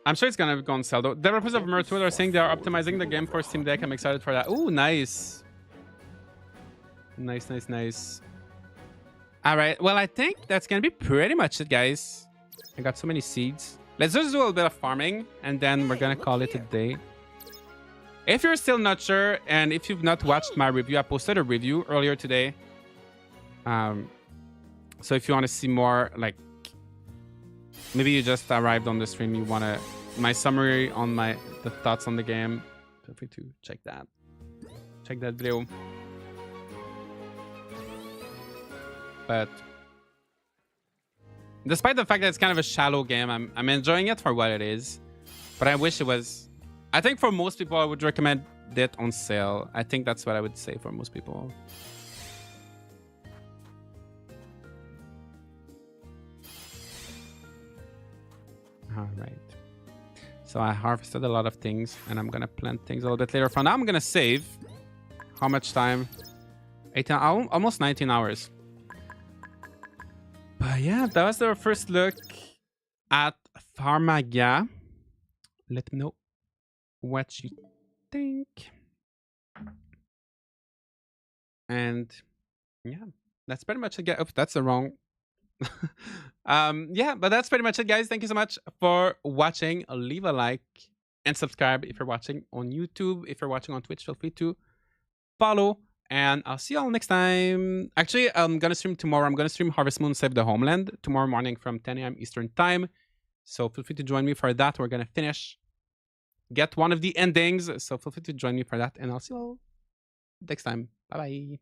I'm sure it's gonna go on sale though. Developers of Mirtwood are saying they are optimizing the game for Steam Deck. I'm excited for that. Oh, nice. Nice, nice, nice. All right. Well, I think that's gonna be pretty much it, guys. I got so many seeds. Let's just do a little bit of farming, and then we're gonna call it a day. If you're still not sure, and if you've not watched my review, I posted a review earlier today. So if you want to see more, like maybe you just arrived on the stream, you want to my summary on the thoughts on the game, feel free to check that video. But despite the fact that it's kind of a shallow game, I'm enjoying it for what it is. But I wish it was. I think for most people, I would recommend it on sale. I think that's what I would say for most people. All right. So I harvested a lot of things, and I'm gonna plant things a little bit later. For now, I'm gonna save. How much time? 18, almost 19 hours. But yeah, that was our first look at Farmagia. Let me know what you think. And yeah, that's pretty much it. Oh, that's the wrong. Yeah, but that's pretty much it, guys. Thank you so much for watching. Leave a like and subscribe if you're watching on YouTube. If you're watching on Twitch, feel free to follow. And I'll see you all next time. Actually, I'm gonna stream tomorrow. I'm gonna stream Harvest Moon Save the Homeland tomorrow morning from 10 a.m. Eastern time. So feel free to join me for that. We're gonna get one of the endings. So feel free to join me for that. And I'll see you all next time. Bye bye.